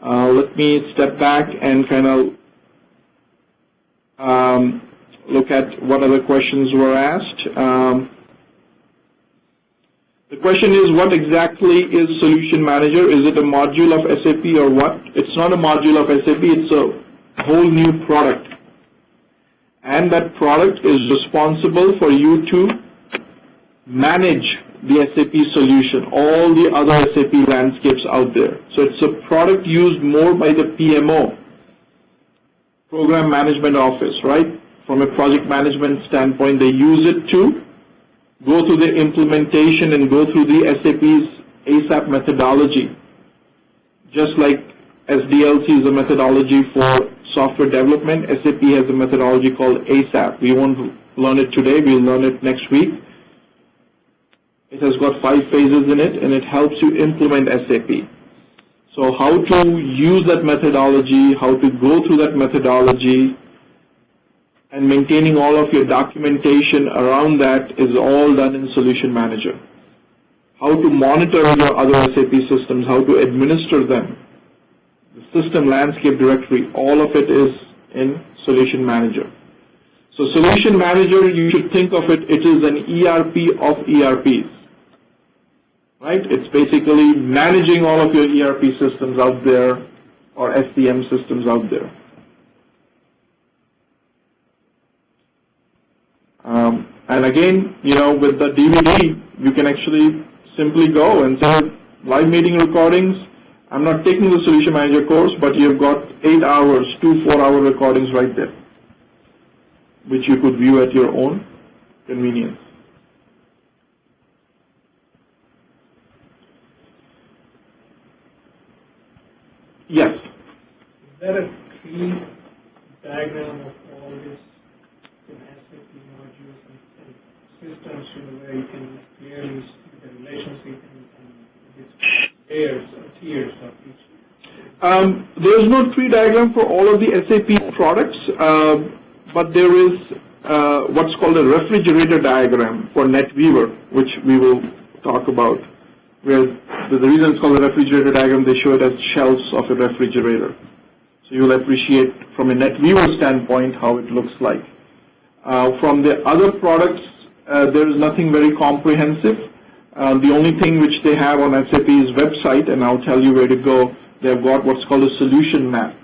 Let me step back and kind of look at what other questions were asked. The question is, what exactly is Solution Manager? Is it a module of SAP or what? It's not a module of SAP, it's a whole new product. And that product is responsible for you to manage the SAP solution, all the other SAP landscapes out there. So it's a product used more by the PMO, Program Management Office, right? From a project management standpoint, they use it to go through the implementation and go through the SAP's ASAP methodology. Just like SDLC is a methodology for software development, SAP has a methodology called ASAP. We won't learn it today, we'll learn it next week. It has got 5 phases in it, and it helps you implement SAP. So how to use that methodology, how to go through that methodology, and maintaining all of your documentation around that is all done in Solution Manager. How to monitor your other SAP systems, how to administer them, the system landscape directory, all of it is in Solution Manager. So Solution Manager, you should think of it, it is an ERP of ERPs. Right? It's basically managing all of your ERP systems out there or SCM systems out there. And again, with the DVD, you can actually simply go and say, live meeting recordings, I'm not taking the Solution Manager course, but you've got 8 hours, 2 4-hour recordings right there, which you could view at your own convenience. Yes? Is there a tree diagram of all this in SAP modules and systems where you can clearly see the relationship and these layers or tiers of each? There is no tree diagram for all of the SAP products, but there is what's called a refrigerator diagram for NetWeaver, which we will talk about. Where the reason it's called a refrigerator diagram, they show it as shelves of a refrigerator. So you'll appreciate from a NetWeaver standpoint how it looks like. From the other products, there is nothing very comprehensive. The only thing which they have on SAP's website, and I'll tell you where to go, they've got what's called a solution map,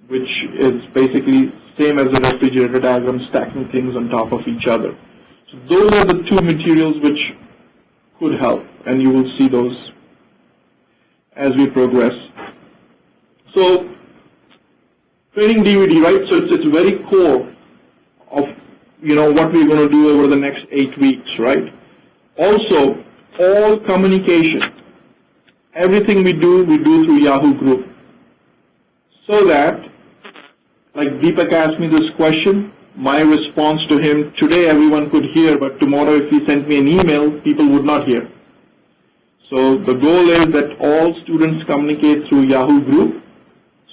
which is basically same as a refrigerator diagram, stacking things on top of each other. So those are the 2 materials which could help, and you will see those as we progress. So, training DVD, right? So it's very core of what we're going to do over the next 8 weeks, right? Also, all communication, everything we do through Yahoo Group, so that, like Deepak asked me this question, my response to him, today everyone could hear, but tomorrow if he sent me an email, people would not hear. So the goal is that all students communicate through Yahoo Group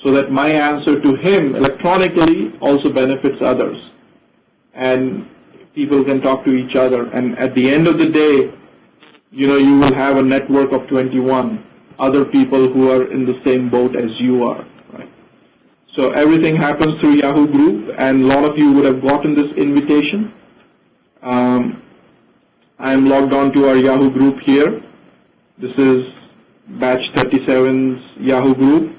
so that my answer to him electronically also benefits others. And people can talk to each other. And at the end of the day, you will have a network of 21 other people who are in the same boat as you are. Right? So everything happens through Yahoo Group, and a lot of you would have gotten this invitation. I'm logged on to our Yahoo Group here. This is batch 37's Yahoo Group.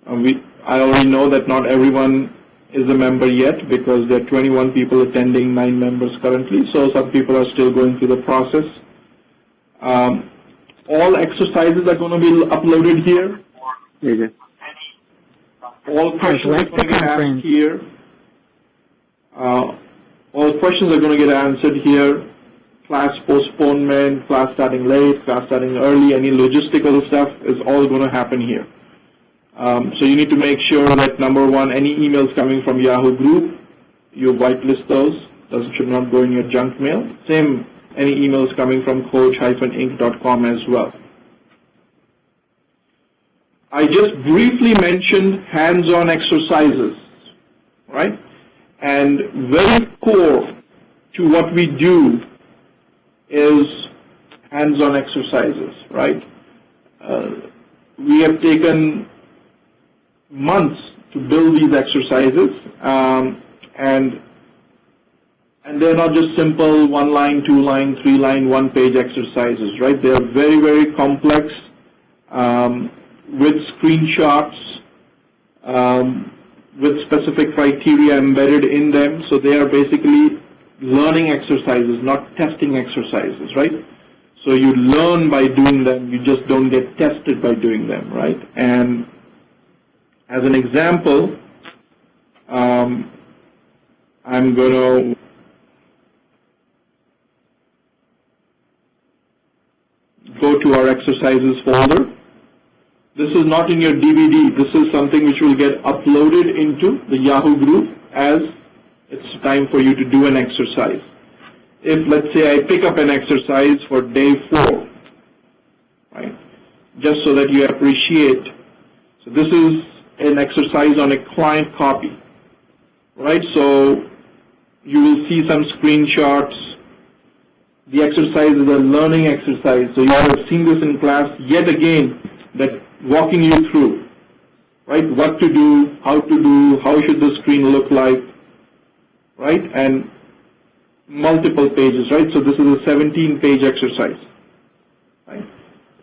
I already know that not everyone is a member yet because there are 21 people attending, 9 members currently, so some people are still going through the process. All exercises are going to be uploaded here. All questions are going to get asked here. All questions are going to get answered here. Class postponement, class starting late, class starting early, any logistical stuff is all going to happen here. So you need to make sure that, number one, any emails coming from Yahoo Group, you whitelist those. Those should not go in your junk mail. Same, any emails coming from coach-inc.com as well. I just briefly mentioned hands-on exercises, right? And very core to what we do is hands-on exercises, right? We have taken months to build these exercises, and they're not just simple 1-line, 2-line, 3-line, 1-page exercises, right? They're very, very complex with screenshots, with specific criteria embedded in them. So they are basically learning exercises, not testing exercises, right? So you learn by doing them, you just don't get tested by doing them, right? And as an example, I'm going to go to our exercises folder. This is not in your DVD. This is something which will get uploaded into the Yahoo Group as it's time for you to do an exercise. If, let's say, I pick up an exercise for day 4, right, just so that you appreciate. So this is an exercise on a client copy, right? So you will see some screenshots. The exercise is a learning exercise. So you have seen this in class yet again, that walking you through, right? What to do, how should the screen look like, right? And multiple pages, right? So this is a 17-page exercise, right?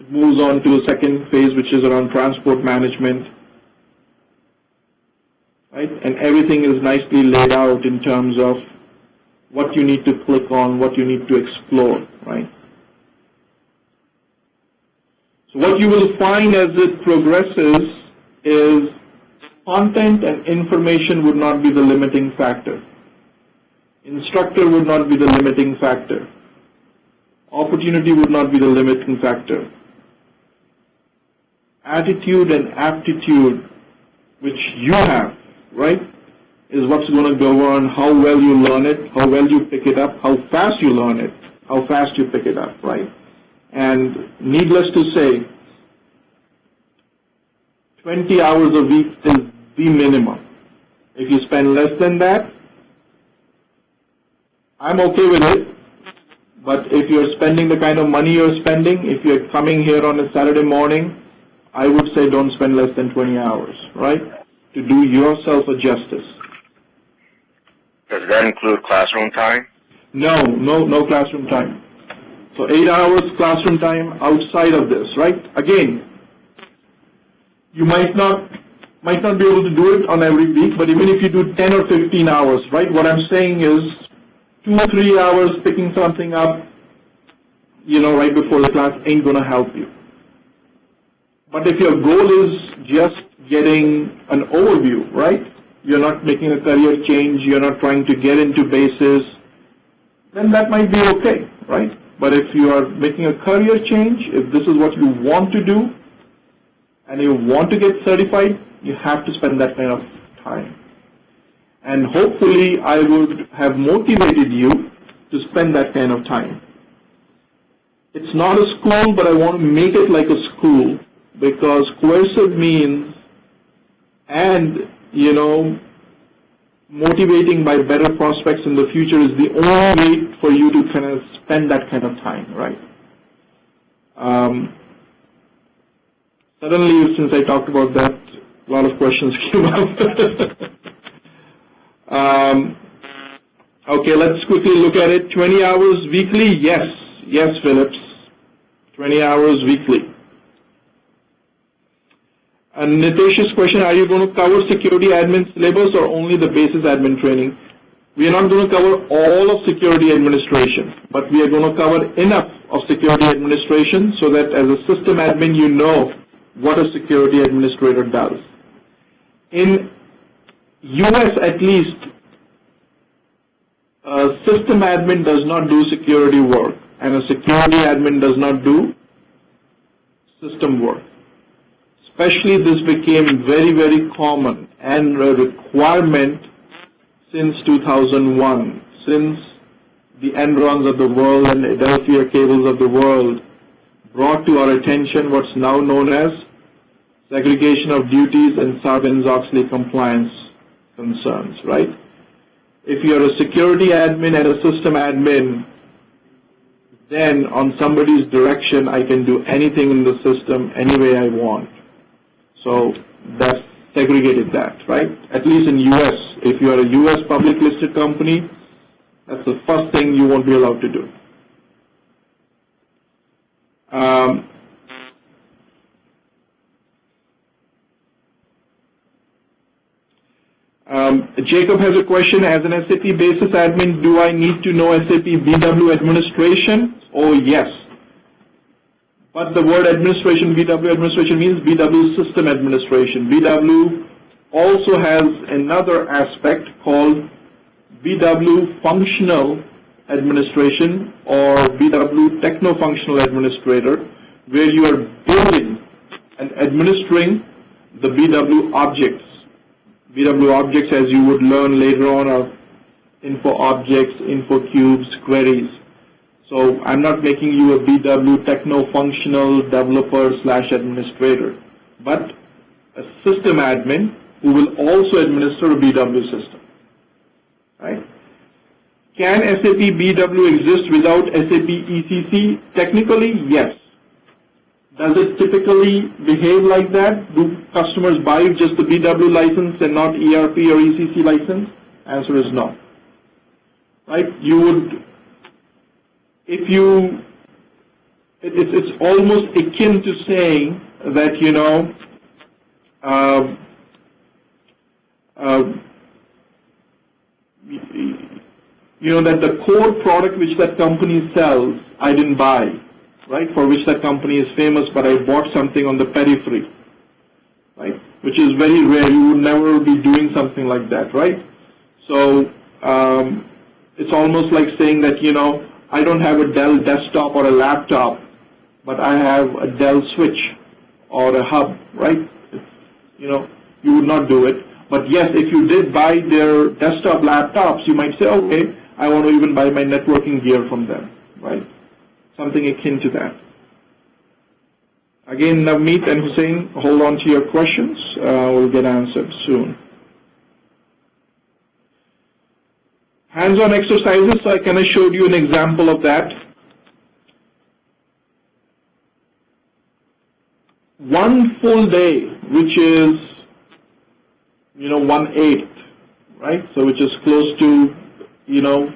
It moves on to the second phase, which is around transport management, right? And everything is nicely laid out in terms of what you need to click on, what you need to explore, right? So what you will find as it progresses is content and information would not be the limiting factor. Instructor would not be the limiting factor. Opportunity would not be the limiting factor. Attitude and aptitude, which you have, right, is what's going to go on how well you learn it, how well you pick it up, how fast you learn it, how fast you pick it up, right? And needless to say, 20 hours a week is the minimum. If you spend less than that, I'm okay with it. But if you're spending the kind of money you're spending, if you're coming here on a Saturday morning, I would say don't spend less than 20 hours, right, to do yourself a justice. Does that include classroom time? No classroom time. So 8 hours classroom time outside of this, right? Again, you might not be able to do it on every week, but even if you do 10 or 15 hours, right? What I'm saying is 2 or 3 hours picking something up, right before the class ain't going to help you. But if your goal is just getting an overview, right? You're not making a career change, you're not trying to get into basis, then that might be okay, right? But if you are making a career change, if this is what you want to do, and you want to get certified, you have to spend that kind of time. And hopefully I would have motivated you to spend that kind of time. It's not a school, but I want to make it like a school, because coercive means and, you know, motivating by better prospects in the future is the only way for you to kind of spend that kind of time, right? Suddenly, since I talked about that, a lot of questions came up. Okay, let's quickly look at it. 20 hours weekly? Yes. Yes, Phillips. 20 hours weekly. And Nitesh's question, are you going to cover security admin syllabus or only the basis admin training? We are not going to cover all of security administration, but we are going to cover enough of security administration so that as a system admin, you know what a security administrator does. In US at least, a system admin does not do security work, and a security admin does not do system work. Especially this became very, very common and a requirement since 2001, since the Enrons of the world and Adelphia cables of the world brought to our attention what's now known as segregation of duties and Sarbanes-Oxley compliance concerns, right? If you're a security admin and a system admin, then on somebody's direction, I can do anything in the system any way I want. So that's segregated that, right? At least in US, if you are a US public listed company, that's the first thing you won't be allowed to do. Jacob has a question. As an SAP basis admin, do I need to know SAP BW administration? Oh, yes. But the word administration, BW administration, means BW system administration. BW also has another aspect called BW functional administration or BW techno-functional administrator, where you are building and administering the BW objects. BW objects, as you would learn later on, are info objects, info cubes, queries. So I'm not making you a BW techno-functional developer / administrator, but a system admin who will also administer a BW system, right? Can SAP BW exist without SAP ECC? Technically, yes. Does it typically behave like that? Do customers buy just the BW license and not ERP or ECC license? Answer is no. Right? You would, if you, it's almost akin to saying that, you know, that the core product which that company sells, I didn't buy, right, for which that company is famous, but I bought something on the periphery, right, which is very rare. You would never be doing something like that, right? So it's almost like saying that, you know, I don't have a Dell desktop or a laptop, but I have a Dell switch or a hub, right? You know, you would not do it. But yes, if you did buy their desktop laptops, you might say, okay, I want to even buy my networking gear from them, right? Something akin to that. Again, Navneet and Hussein, hold on to your questions. Will get answered soon. Hands-on exercises, so I kind of showed you an example of that. One full day, which is, you know, 1/8, right? So which is close to, you know,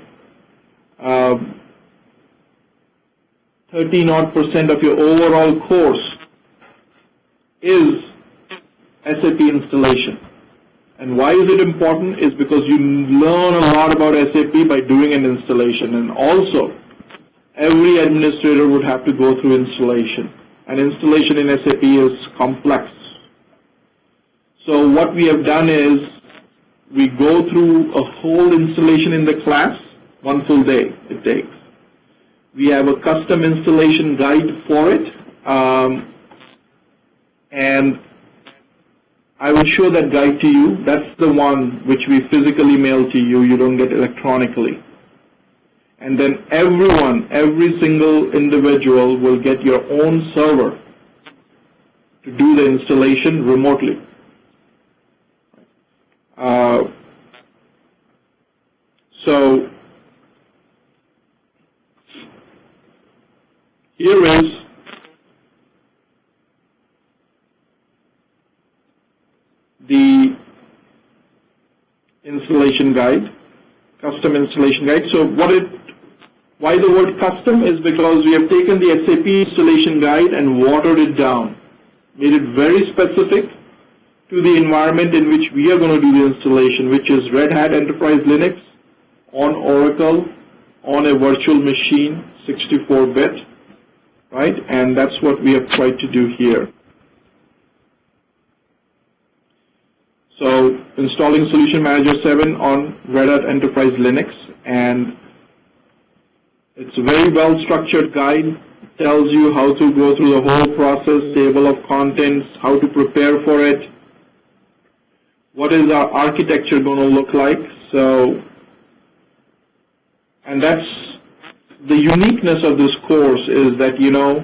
30% of your overall course is SAP installation. And why is it important? Is because you learn a lot about SAP by doing an installation. And also, every administrator would have to go through installation. And installation in SAP is complex. So what we have done is we go through a whole installation in the class, one full day it takes. We have a custom installation guide for it, and I will show that guide to you. That's the one which we physically mail to you. You don't get electronically. And then everyone, every single individual will get your own server to do the installation remotely. the installation guide, custom installation guide. So why the word custom is because we have taken the SAP installation guide and watered it down, made it very specific to the environment in which we are going to do the installation, which is Red Hat Enterprise Linux on Oracle on a virtual machine, 64-bit, right? And that's what we have tried to do here. So installing Solution Manager 7 on Red Hat Enterprise Linux, and it's a very well-structured guide. It tells you how to go through the whole process, table of contents, how to prepare for it, what is our architecture going to look like. So, and that's the uniqueness of this course, is that, you know,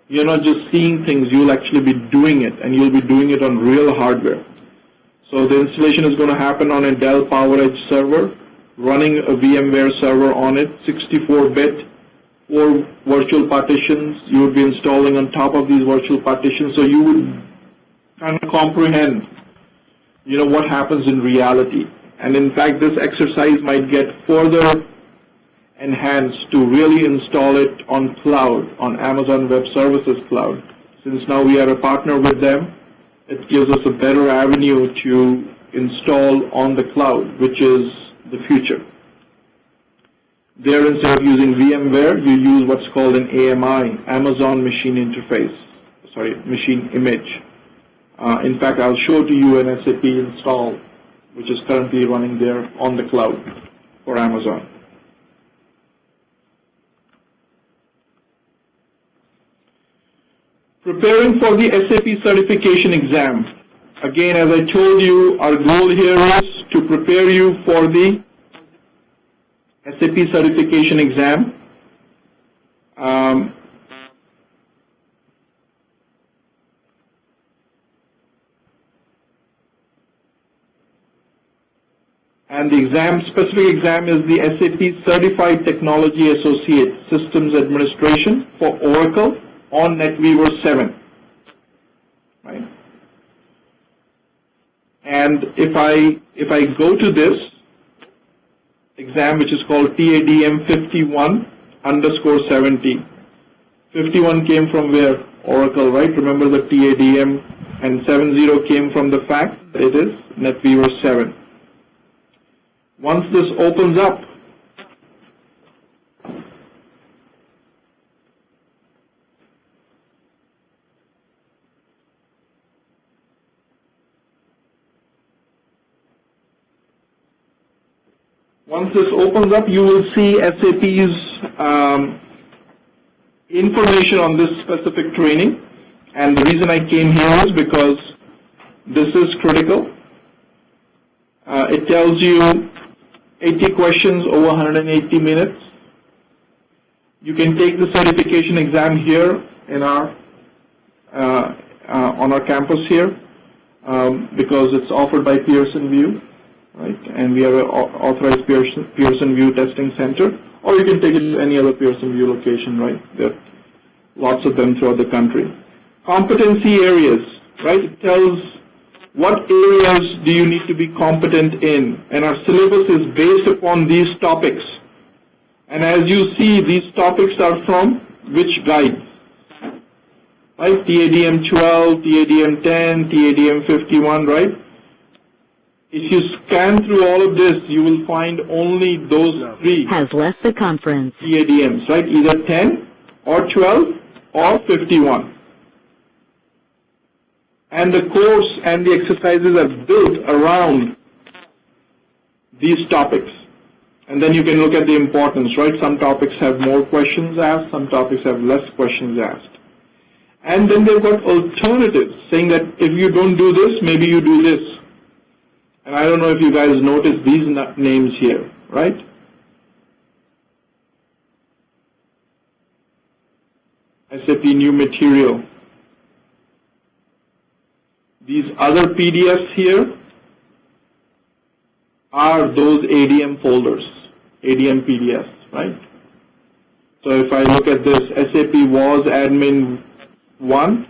you're not just seeing things, you'll actually be doing it, and you'll be doing it on real hardware. So the installation is going to happen on a Dell PowerEdge server, running a VMware server on it, 64-bit, 4 virtual partitions. You would be installing on top of these virtual partitions, so you would kind of comprehend, you know, what happens in reality. And in fact, this exercise might get further enhanced to really install it on cloud, on Amazon Web Services Cloud. Since now we are a partner with them, it gives us a better avenue to install on the cloud, which is the future. There, instead of using VMware, you use what's called an AMI, Amazon Machine Interface, machine image. In fact, I'll show to you an SAP install, which is currently running there on the cloud for Amazon. Preparing for the SAP certification exam. Again, as I told you, our goal here is to prepare you for the SAP certification exam. And the exam, specific exam, is the SAP Certified Technology Associate Systems Administration for Oracle on NetWeaver 7, right? And if I go to this exam, which is called TADM 51_70, 51 came from where? Oracle, right? Remember the TADM, and 70 came from the fact that it is NetWeaver 7. Once this opens up, you will see SAP's information on this specific training. And the reason I came here is because this is critical. It tells you 80 questions over 180 minutes. You can take the certification exam here in our on our campus here because it's offered by Pearson VUE, right? And we have an authorized Pearson VUE testing center, or you can take it to any other Pearson VUE location, right? There are lots of them throughout the country. Competency areas, right? It tells what areas do you need to be competent in, and our syllabus is based upon these topics. And as you see, these topics are from which guide? Right? TADM 12, TADM 10, TADM 51, right? If you scan through all of this, you will find only those 3 has left the conference. TADMs, right? Either 10 or 12 or 51. And the course and the exercises are built around these topics. And then you can look at the importance, right? Some topics have more questions asked, some topics have less questions asked. And then they've got alternatives, saying that if you don't do this, maybe you do this. And I don't know if you guys noticed these names here, right? SAP New Material. These other PDFs here are those ADM folders, ADM PDFs, right? So if I look at this, SAP WAS Admin 1,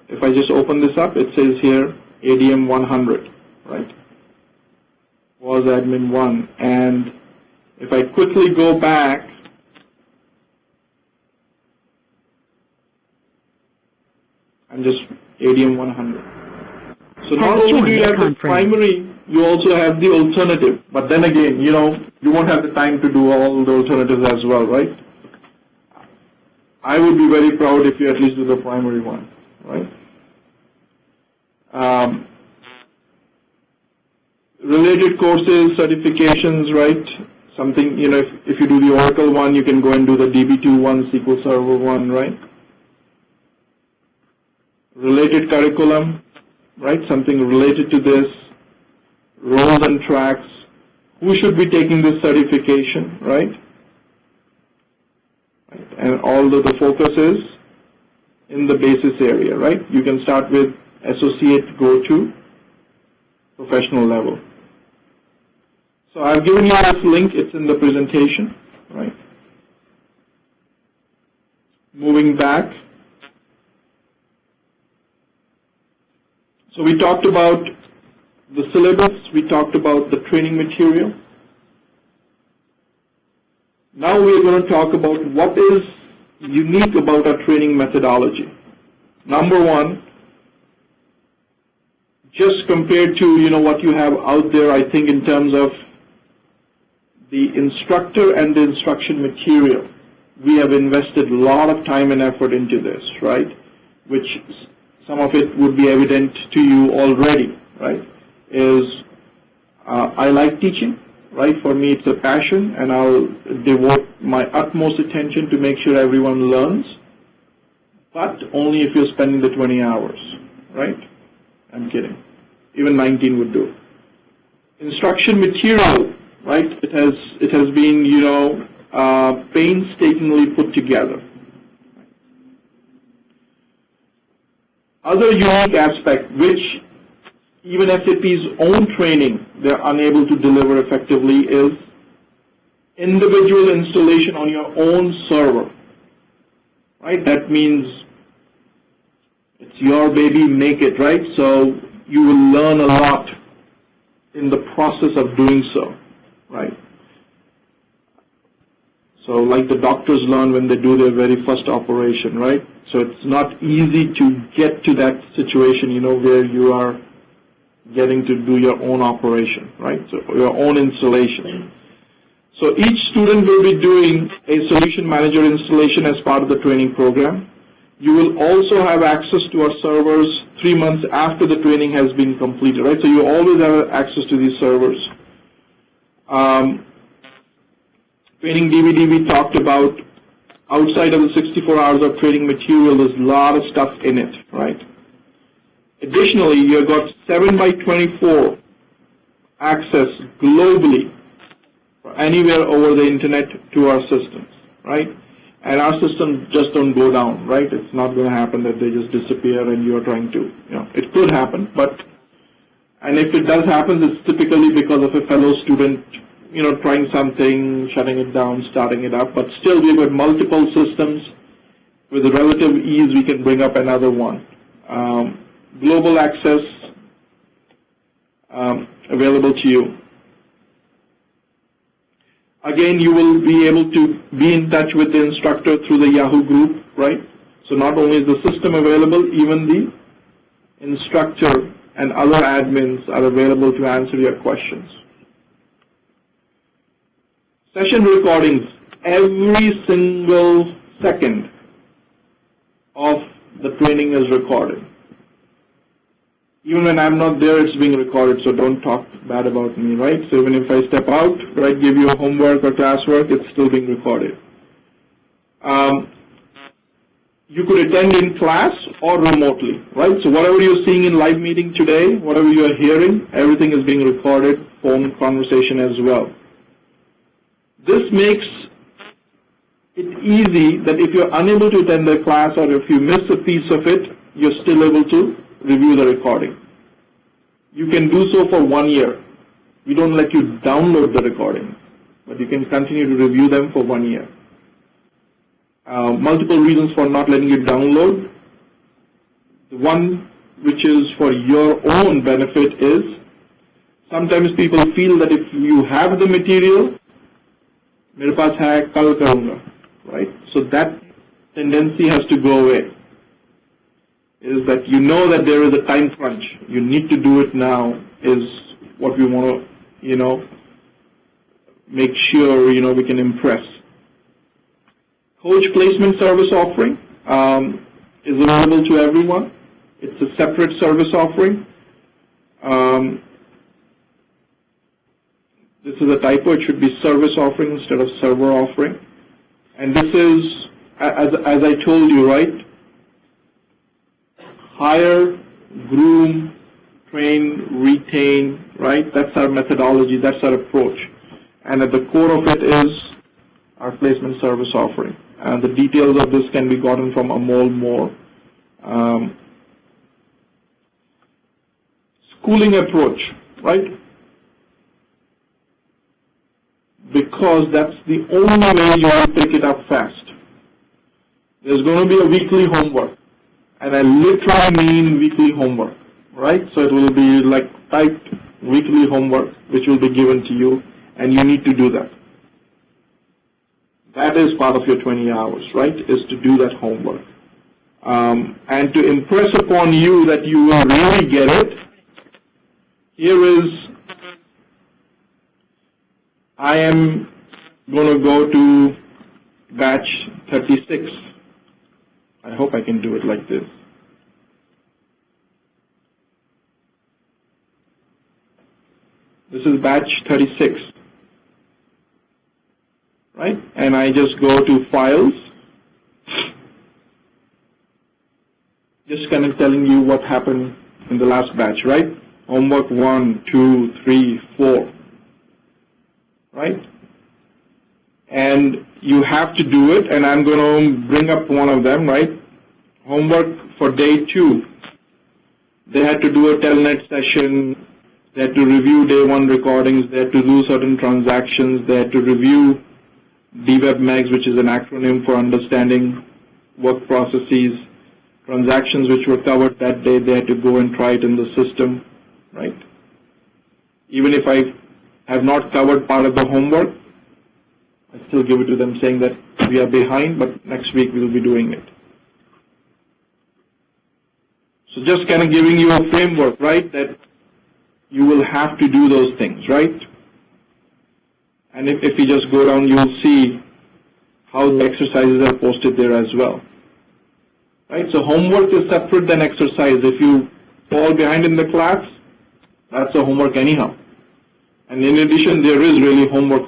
If I just open this up, it says here ADM 100, right? Was admin 1. And if I quickly go back, I'm just ADM 100. So not only do you have the primary, you also have the alternative. But then again, you won't have the time to do all the alternatives as well, right? I would be very proud if you at least do the primary one, right? Related courses, certifications, right? Something, if you do the Oracle one, you can go and do the DB2 one, SQL Server one, right? Related curriculum, right? Something related to this, roles and tracks. Who should be taking this certification, right? And all the focus is in the basis area, right? You can start with associate, go to professional level. So I've given you this link. It's in the presentation, right? Moving back. So we talked about the syllabus. We talked about the training material. Now we're going to talk about what is unique about our training methodology. Number one, just compared to what you have out there, I think in terms of the instructor and the instruction material, we have invested a lot of time and effort into this, right? Which some of it would be evident to you already, right? I like teaching, right? For me, it's a passion, and I'll devote my utmost attention to make sure everyone learns, but only if you're spending the 20 hours, right? I'm kidding. Even 19 would do. Instruction material, right? It has been, painstakingly put together. Other unique aspect, which even SAP's own training they're unable to deliver effectively, is individual installation on your own server, right? That means it's your baby, make it, right? So you will learn a lot in the process of doing so, right? So like the doctors learn when they do their very first operation, right? So it's not easy to get to that situation, where you are getting to do your own operation, right? So your own installation. So each student will be doing a solution manager installation as part of the training program. You will also have access to our servers 3 months after the training has been completed, right? So you always have access to these servers. Training DVD we talked about. Outside of the 64 hours of training material, there's a lot of stuff in it, right? Additionally, you've got 7x24 access globally anywhere over the internet to our systems, right? And our systems just don't go down, right? It's not going to happen that they just disappear and you're trying to, it could happen, and if it does happen, it's typically because of a fellow student, trying something, shutting it down, starting it up, but still we've got multiple systems. With relative ease, we can bring up another one. Global access available to you. Again, you will be able to be in touch with the instructor through the Yahoo group, right? So not only is the system available, even the instructor and other admins are available to answer your questions. Session recordings, every single second of the training is recorded. Even when I'm not there, it's being recorded, so don't talk bad about me, right? So even if I step out, right, give you a homework or classwork, it's still being recorded. You could attend in class or remotely, right? So whatever you're seeing in live meeting today, whatever you are hearing, everything is being recorded, phone conversation as well. This makes it easy that if you're unable to attend the class or if you miss a piece of it, you're still able to review the recording. You can do so for 1 year. We don't let you download the recording, but you can continue to review them for 1 year. Multiple reasons for not letting you download. The one which is for your own benefit is, sometimes people feel that if you have the material, मेरे पास है कल करूँगा, right? So that tendency has to go away. Is that you know that there is a time crunch. You need to do it now is what we want to, make sure, we can impress. Coach placement service offering is available to everyone. It's a separate service offering. This is a typo. It should be service offering instead of server offering. And this is, as I told you, right? Hire, groom, train, retain, right? That's our methodology. That's our approach. And at the core of it is our placement service offering. And the details of this can be gotten from Amol Moore. Schooling approach, right? Because that's the only way you will pick it up fast. There's going to be a weekly homework. And I literally mean weekly homework, right? So it will be like typed weekly homework, which will be given to you, and you need to do that. That is part of your 20 hours, right, is to do that homework. And to impress upon you that you will really get it, here is, I am going to go to batch 36. I hope I can do it like this. This is batch 36, right? And I just go to files, just kind of telling you what happened in the last batch, right? Homework 1, 2, 3, 4, right? And you have to do it, and I'm going to bring up one of them, right? Homework for day 2. They had to do a telnet session. They had to review day 1 recordings. They had to do certain transactions. They had to review DWebMegs, which is an acronym for understanding work processes. Transactions which were covered that day, they had to go and try it in the system, right? Even if I have not covered part of the homework, I still give it to them saying that we are behind, but next week we will be doing it. So just kind of giving you a framework, right, that you will have to do those things, right? And if you just go down, you will see how the exercises are posted there as well. Right? So homework is separate than exercise. If you fall behind in the class, that's a homework anyhow. And in addition, there is really homework.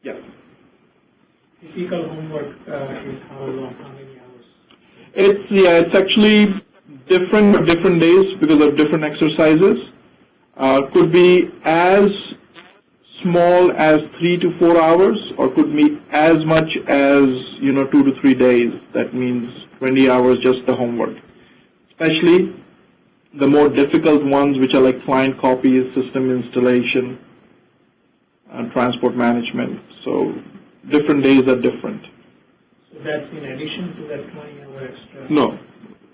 Yeah. Physical homework is how long, how many hours? It's actually different for different days because of different exercises. Could be as small as 3 to 4 hours, or could be as much as 2 to 3 days. That means 20 hours just the homework. Especially the more difficult ones, which are like client copies, system installation, transport management. So different days are different. So that's in addition to that 20-hour extra? No,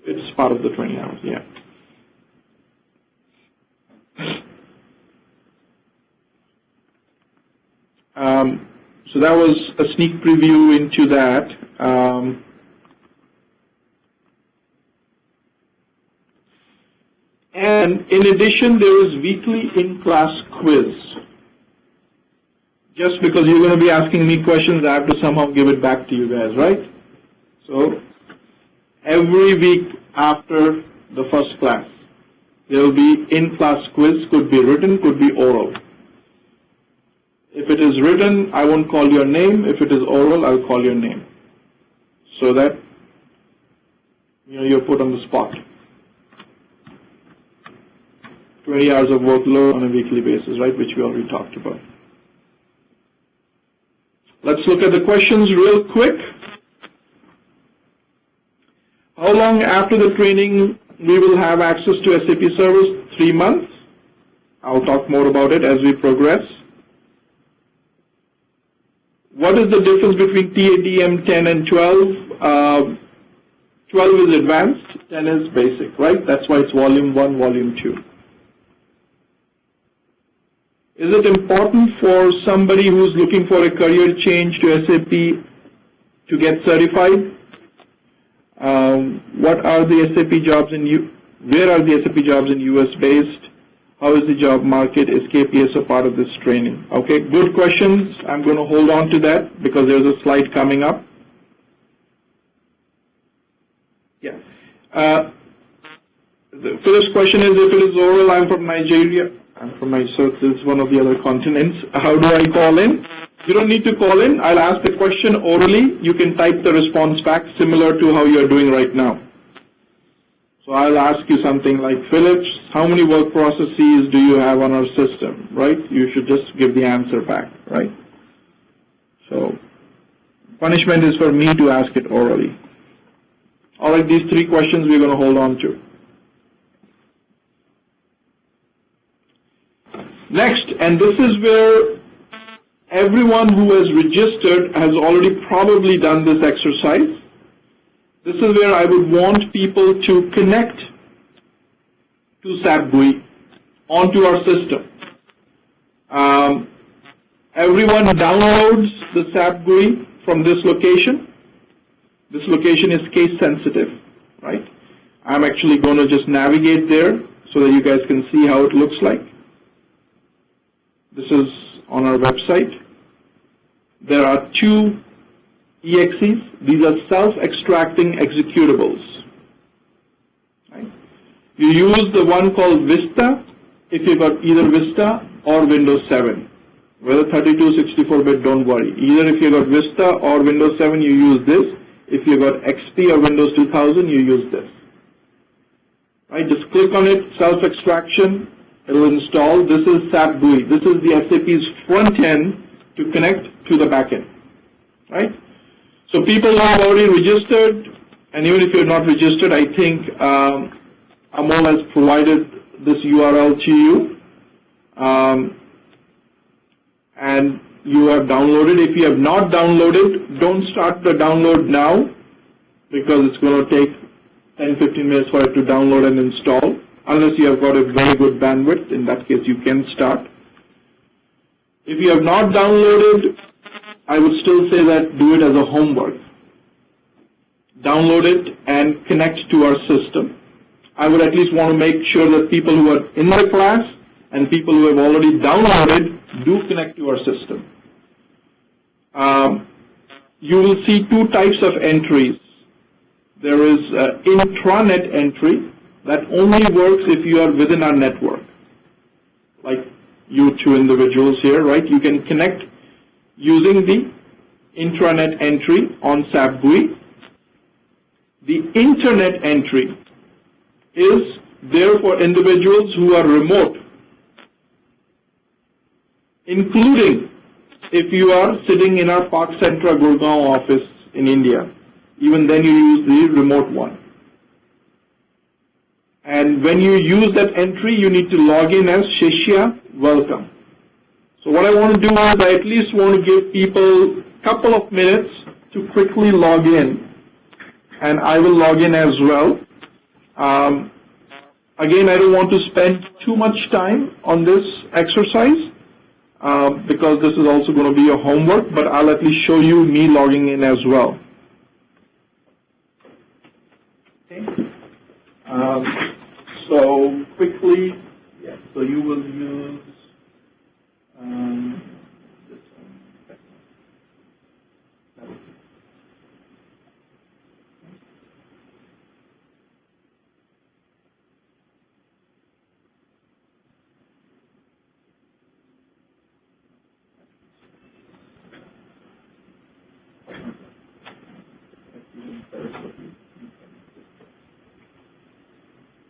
it's part of the 20 hours, yeah. So that was a sneak preview into that. And in addition, there is weekly in-class quiz. Just because you're going to be asking me questions, I have to somehow give it back to you guys, right? So every week after the first class, there will be in-class quiz, could be written, could be oral. If it is written, I won't call your name. If it is oral, I'll call your name. So that you're put on the spot. 20 hours of workload on a weekly basis, right, which we already talked about. Let's look at the questions real quick. How long after the training we will have access to SAP service? 3 months. I'll talk more about it as we progress. What is the difference between TATM 10 and 12? 12 is advanced, 10 is basic, right? That's why it's volume 1, volume 2. Is it important for somebody who's looking for a career change to SAP to get certified? What are the SAP jobs where are the SAP jobs in US based? How is the job market? Is KPS a part of this training? Okay, good questions. I'm going to hold on to that because there's a slide coming up. Yeah. The first question is, if it is oral, I'm from Nigeria. I'm from Nigeria, this is one of the other continents. How do I call in? You don't need to call in. I'll ask the question orally. You can type the response back similar to how you're doing right now. So I'll ask you something like, Phillips, how many work processes do you have on our system, right? You should just give the answer back, right? So punishment is for me to ask it orally. All right, these 3 questions we're going to hold on to. Next, and this is where everyone who has registered has already probably done this exercise. This is where I would want people to connect to SAP GUI onto our system. Everyone downloads the SAP GUI from this location. This location is case sensitive, right? I'm actually going to just navigate there so that you guys can see how it looks like. This is on our website. There are 2 EXEs. These are self-extracting executables. Right? You use the one called Vista if you've got either Vista or Windows 7. Whether 32, 64-bit, don't worry. Either if you've got Vista or Windows 7, you use this. If you've got XP or Windows 2000, you use this. Right? Just click on it, self-extraction. It will install. This is SAP GUI. This is the SAP's front end to connect to the back end. Right? So people who have already registered, and even if you're not registered, I think Amol has provided this URL to you. And you have downloaded. If you have not downloaded, don't start the download now because it's going to take 10-15 minutes for it to download and install. Unless you have got a very good bandwidth, in that case you can start. If you have not downloaded, I would still say that do it as a homework. Download it and connect to our system. I would at least want to make sure that people who are in the class and people who have already downloaded do connect to our system. You will see 2 types of entries. There is intranet entry that only works if you are within our network, like you 2 individuals here, right? You can connect using the intranet entry on SAP GUI. The internet entry is there for individuals who are remote, including if you are sitting in our Park Centra Gurgaon office in India. Even then you use the remote one. And when you use that entry, you need to log in as Shishya Welcome. So what I want to do is I at least want to give people a couple of minutes to quickly log in. And I will log in as well. Again, I don't want to spend too much time on this exercise because this is also going to be a homework, but I'll at least show you me logging in as well. Okay. So quickly, yeah, so you will use this one.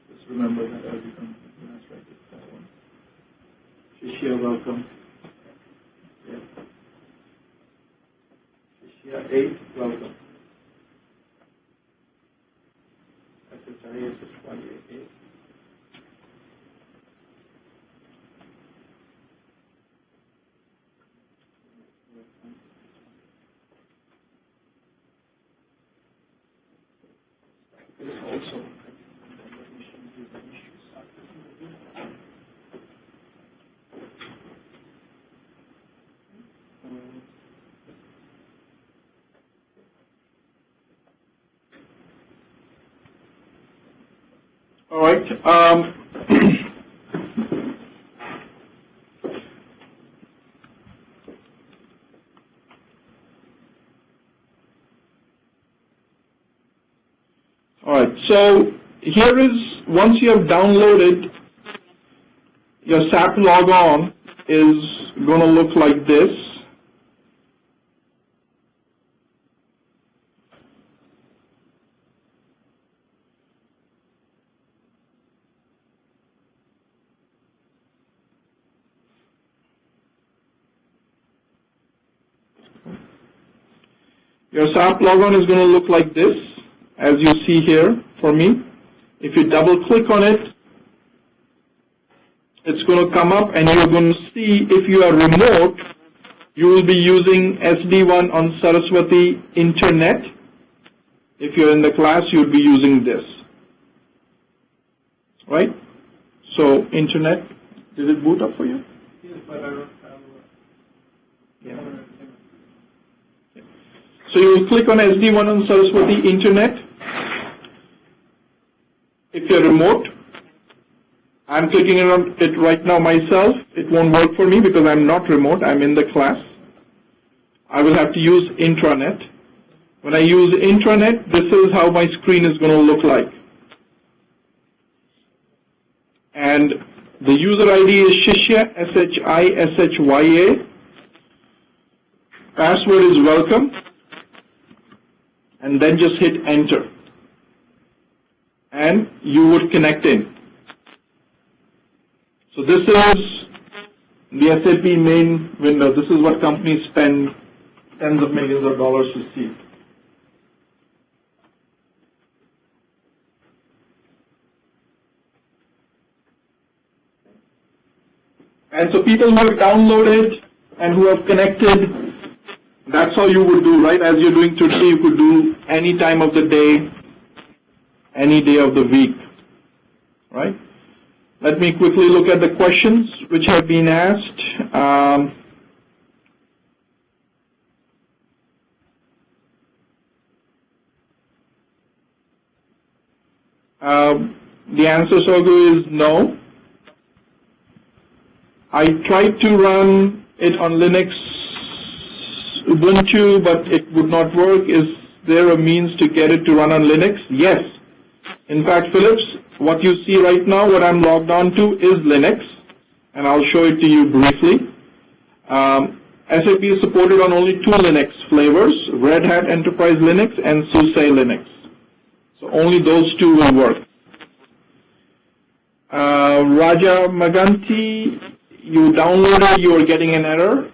Just remember that as you come. That's right. That one. Shishya, welcome. Yeah. Shishya 8, welcome. SHIS is 28. All right. All right. So here is, once you have downloaded, your SAP logon is going to look like this. Your SAP logon is going to look like this, as you see here for me. If you double click on it, it's going to come up and you're going to see, if you are remote, you will be using SD1 on Saraswati Internet. If you're in the class, you'll be using this. Right? So, Internet, did it boot up for you? Yes, but I don't have Yeah. So you will click on SD1 on Saraswati Internet. If you're remote, I'm clicking on it right now myself. It won't work for me because I'm not remote, I'm in the class. I will have to use intranet. When I use intranet, this is how my screen is going to look like. And the user ID is Shishya, SHISHYA. Password is welcome. And then just hit enter. And you would connect in. So this is the SAP main window. This is what companies spend tens of millions of dollars to see. And so people who have downloaded and who have connected, that's how you would do, right? As you're doing today, you could do any time of the day, any day of the week, right? Let me quickly look at the questions which have been asked. The answer, Sogu, is no. I tried to run it on Linux, Ubuntu, but it would not work. Is there a means to get it to run on Linux? Yes. In fact, Phillips, what you see right now, what I'm logged on to, is Linux, and I'll show it to you briefly. SAP is supported on only 2 Linux flavors, Red Hat Enterprise Linux and SUSE Linux. So only those 2 will work. Raja Maganti, you downloaded, you are getting an error.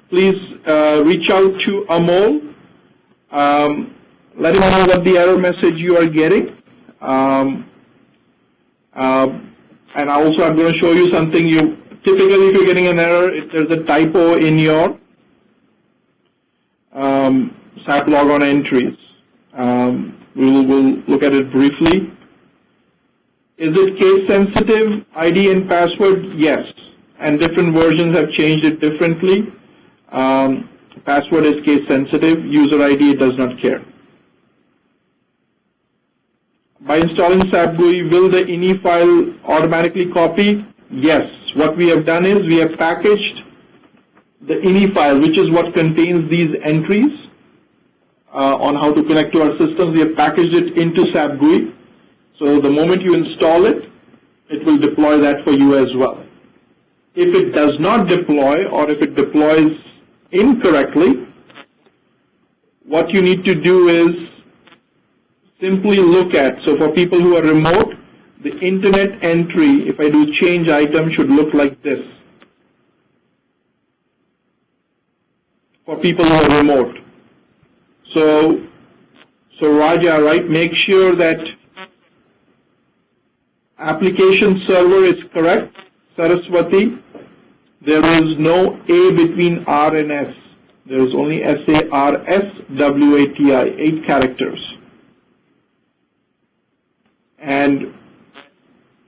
Please reach out to Amol. Let him know what the error message you are getting. And also I'm going to show you something. Typically, if you're getting an error, if there's a typo in your SAP logon entries. We'll look at it briefly. Is it case sensitive? ID and password? Yes. And different versions have changed it differently. Password is case sensitive. User ID does not care. By installing SAP GUI, will the INI file automatically copy? Yes. What we have done is we have packaged the INI file, which is what contains these entries on how to connect to our systems. We have packaged it into SAP GUI. So the moment you install it, it will deploy that for you as well. If it does not deploy, or if it deploys incorrectly, what you need to do is simply look at, so for people who are remote, the internet entry, if I do change item, should look like this. For people who are remote. So Raja, right, make sure that application server is correct, Saraswati. There is no A between R and S. There is only SARSWATI, 8 characters. and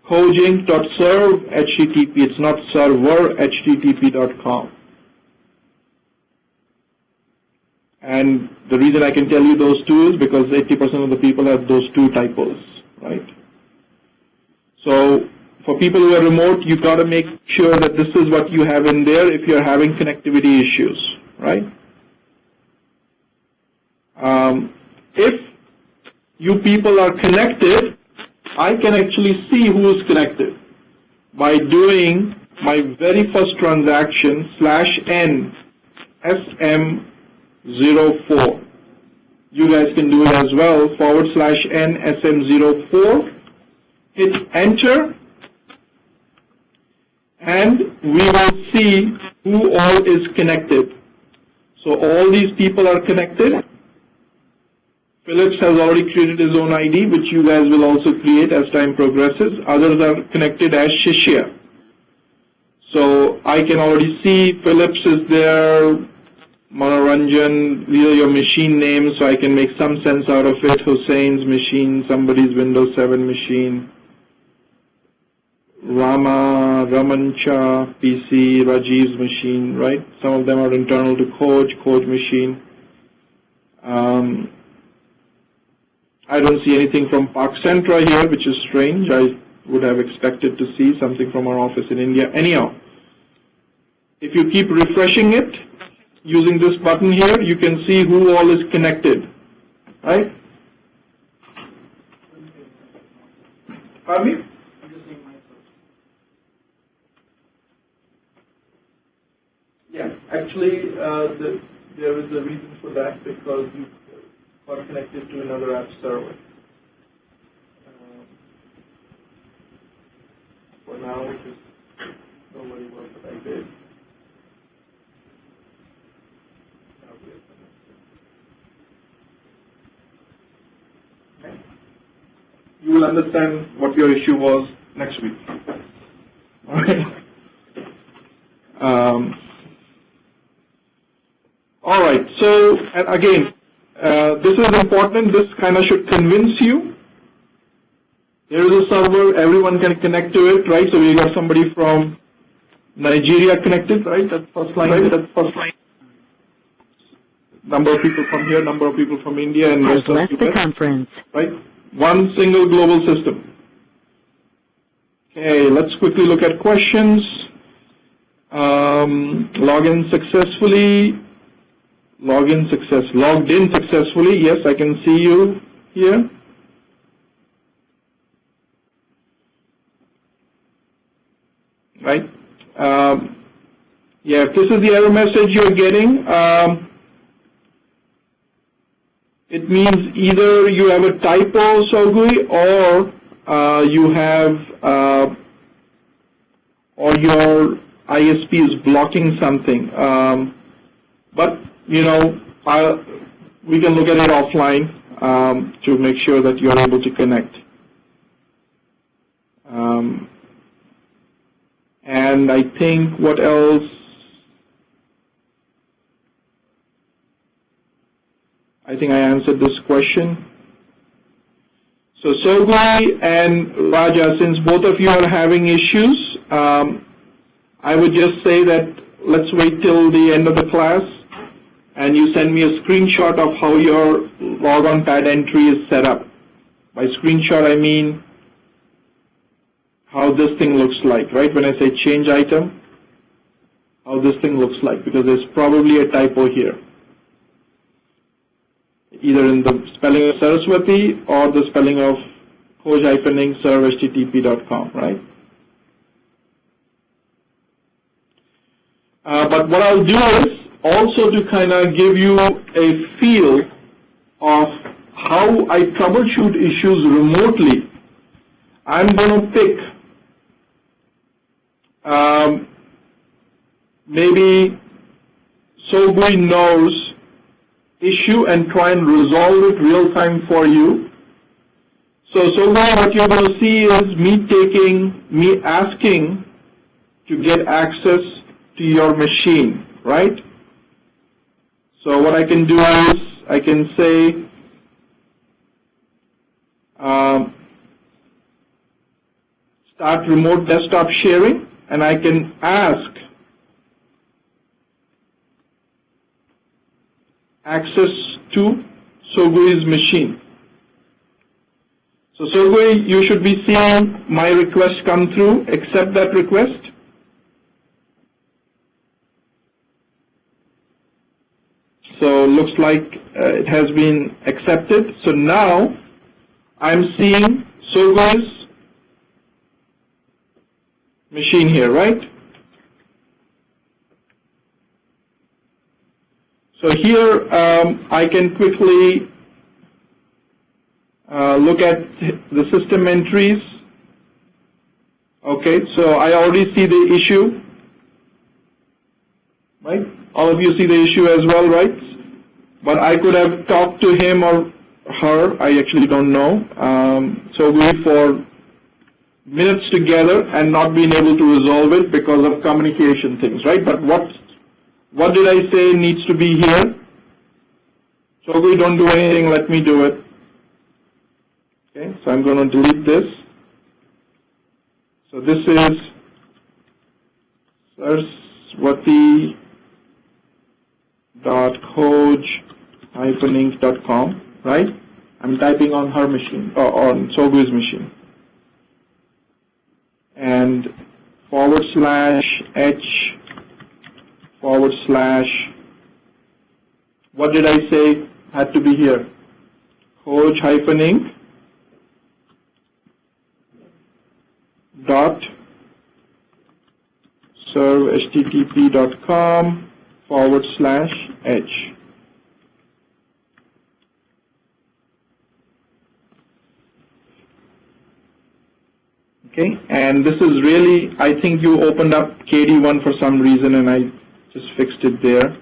coding.serve HTTP. It's not server HTTP.com. And the reason I can tell you those two is because 80% of the people have those two typos, right? So for people who are remote, you've got to make sure that this is what you have in there if you're having connectivity issues, right? If you people are connected, I can actually see who is connected by doing my very first transaction /n SM04. You guys can do it as well, /n SM04. Hit enter, and we will see who all is connected. So all these people are connected. Phillips has already created his own ID, which you guys will also create as time progresses. Others are connected as Shishya. So I can already see Phillips is there, Manoranjan, these are your machine names, so I can make some sense out of it. Hussein's machine, somebody's Windows 7 machine. Rama, Ramancha, PC, Rajiv's machine, right? Some of them are internal to Code machine. I don't see anything from Park Centra here, which is strange. I would have expected to see something from our office in India. Anyhow, if you keep refreshing it using this button here, you can see who all is connected, right? Pardon me? Yeah, actually, there is a reason for that because you got connected to another app server. For now, just don't worry about what I did. Okay. You will understand what your issue was next week. All right. All right. So, and again, this is important. This kind of should convince you. There is a server. Everyone can connect to it, right? So we got somebody from Nigeria connected, right? That's first line. Right? That's first line. Number of people from here, number of people from India, and Has most of left the conference. right? One single global system. Okay, let's quickly look at questions. Login successfully. Logged in successfully. Yes, I can see you here. Right? Yeah, if this is the error message you're getting, it means either you have a typo, Sogui, or you have, or your ISP is blocking something. But you know, we can look at it offline to make sure that you're able to connect. And I think what else? I think I answered this question. So Sogui and Raja, since both of you are having issues, I would just say that let's wait till the end of the class and you send me a screenshot of how your logon pad entry is set up. By screenshot, I mean how this thing looks like, right? When I say change item, how this thing looks like, because there's probably a typo here, either in the spelling of Saraswati or the spelling of serve-http.com, right? But what I'll do is also to kind of give you a feel of how I troubleshoot issues remotely. I'm going to pick maybe Sogui knows issue and try and resolve it real time for you. So Sogui, what you're going to see is me asking to get access to your machine, right? So what I can do is I can say start remote desktop sharing, and I can ask access to Sogui's machine. So Sogui, you should be seeing my request come through. Accept that request. So looks like it has been accepted. So now I'm seeing Sogui's machine here, right? So here I can quickly look at the system entries. Okay, so I already see the issue, right? All of you see the issue as well, right? But I could have talked to him or her, I actually don't know, so we for minutes together and not being able to resolve it because of communication things, right? But what did I say needs to be here? So we don't do anything, let me do it. Okay, so I'm going to delete this. So this is saraswati.coach-inc.com, right? I'm typing on her machine, or on Sogui's machine. And /h/ what did I say had to be here? Coach-inc. serve/http.com/h. Okay, and this is really, I think you opened up KD1 for some reason and I just fixed it there.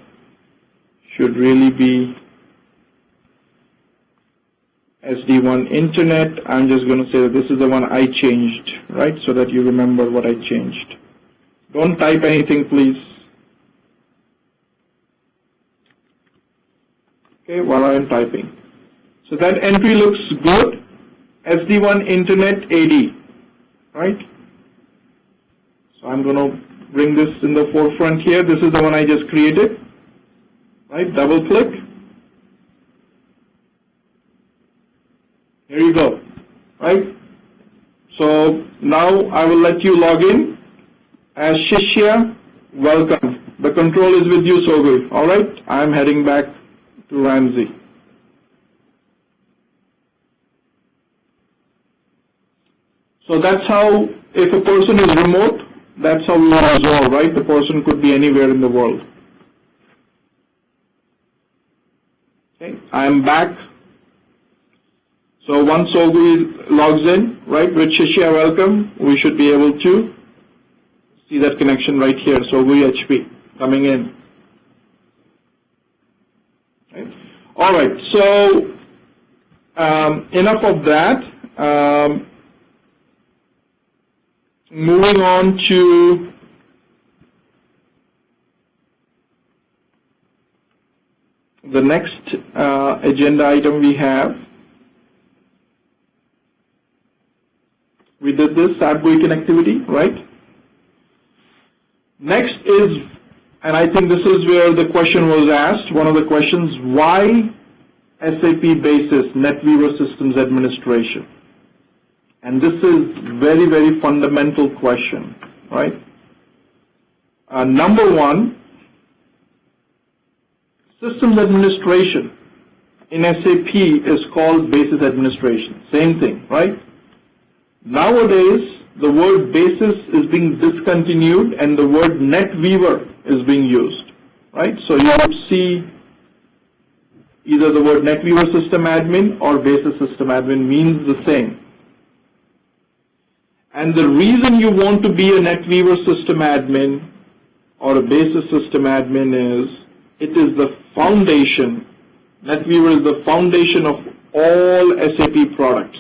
Should really be SD1 Internet. I'm just going to say that this is the one I changed, right, so that you remember what I changed. Don't type anything, please. Okay, while I'm typing. So that entry looks good. SD1 Internet AD, right? So I'm going to bring this in the forefront here. This is the one I just created, right? Double click. Here you go, right? So now I will let you log in as Shishya. Welcome. The control is with you, Sogui. All right, I'm heading back to Ramsey. So that's how, if a person is remote, that's how we resolve, right? The person could be anywhere in the world. Okay, I'm back. So once Sogui logs in, right, with Shishya, welcome, we should be able to see that connection right here, Sogui HP coming in. Right. All right, so enough of that. Moving on to the next agenda item we have. We did this SAP GUI connectivity, right? Next is, and I think this is where the question was asked, one of the questions, why SAP BASIS NetWeaver Systems Administration? And this is very, very fundamental question, right? Number one, systems administration in SAP is called BASIS administration. Same thing, right? Nowadays, the word BASIS is being discontinued and the word NetWeaver is being used, right? So you would see either the word NetWeaver System Admin or BASIS System Admin means the same. And the reason you want to be a NetWeaver System Admin or a BASIS System Admin is it is the foundation. NetWeaver is the foundation of all SAP products.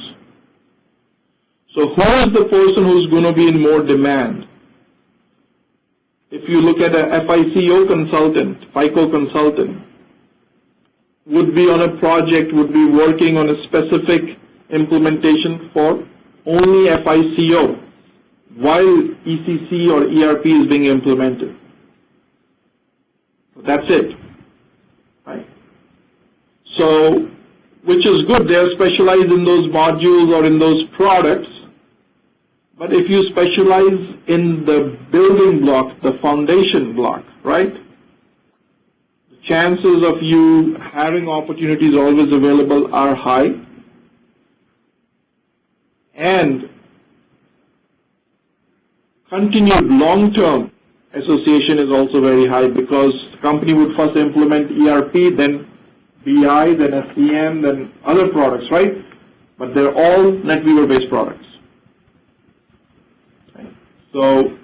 So who is the person who's going to be in more demand? If you look at a FICO consultant, FICO consultant, would be on a project, would be working on a specific implementation for only FICO, while ECC or ERP is being implemented. That's it, right? So, which is good, they are specialized in those modules or in those products, but if you specialize in the building block, the foundation block, right? The chances of you having opportunities always available are high, and continued long-term association is also very high, because the company would first implement ERP, then BI, then SCM, then other products, right? But they're all NetWeaver-based products. Right? So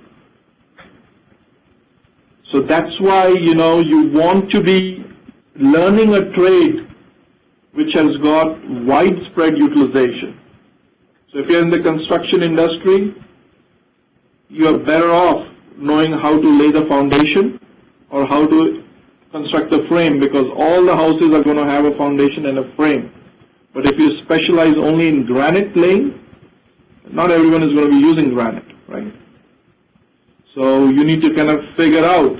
that's why, you want to be learning a trade which has got widespread utilization. So if you're in the construction industry, you are better off knowing how to lay the foundation or how to construct the frame, because all the houses are going to have a foundation and a frame. But if you specialize only in granite laying, not everyone is going to be using granite, right? So you need to kind of figure out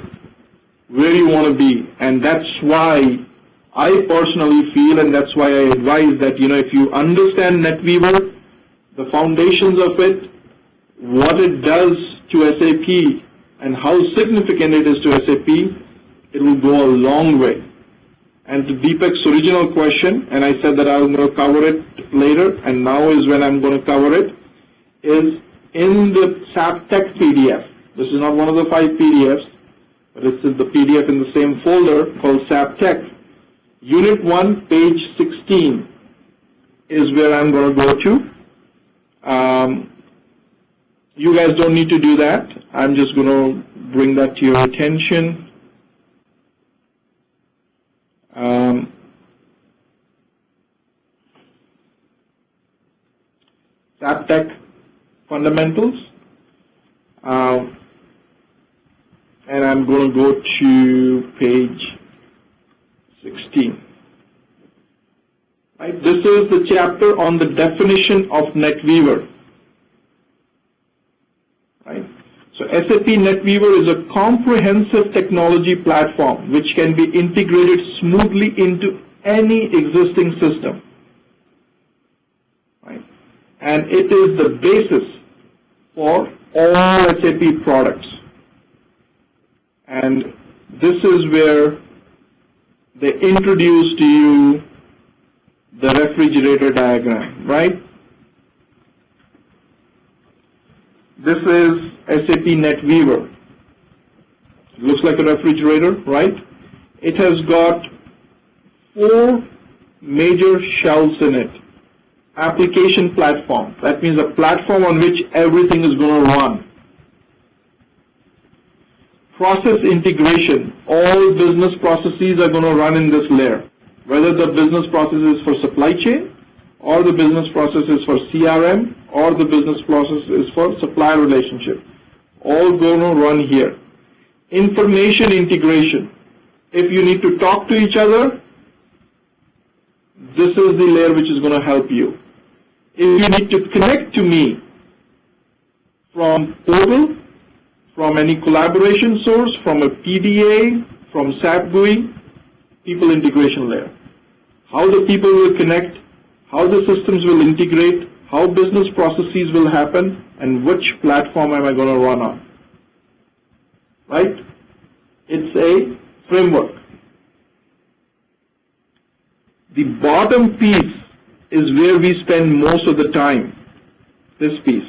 where you want to be, and that's why I personally feel, and that's why I advise that, if you understand NetWeaver, the foundations of it, what it does to SAP, and how significant it is to SAP, it will go a long way. And to Deepak's original question, and I said that I was going to cover it later, and now is when I'm going to cover it, is in the SAP Tech PDF. This is not one of the 5 PDFs, but it's the PDF in the same folder called SAP Tech. Unit 1, page 16 is where I'm going to go to. You guys don't need to do that. I'm just going to bring that to your attention. SAP Tech Fundamentals. And I'm going to go to page 16. Right? This is the chapter on the definition of NetWeaver. Right? So SAP NetWeaver is a comprehensive technology platform which can be integrated smoothly into any existing system. Right? And it is the basis for all SAP products. And this is where they introduce to you the refrigerator diagram, right? This is SAP NetWeaver. It looks like a refrigerator, right? It has got 4 major shelves in it. Application platform. That means a platform on which everything is going to run. Process integration. All business processes are going to run in this layer. Whether the business process is for supply chain, or the business process is for CRM, or the business process is for supplier relationship. All going to run here. Information integration. If you need to talk to each other, this is the layer which is going to help you. If you need to connect to me from portal, from any collaboration source, from a PDA, from SAP GUI, people integration layer. How the people will connect, how the systems will integrate, how business processes will happen, and which platform am I going to run on. Right? It's a framework. The bottom piece is where we spend most of the time, this piece.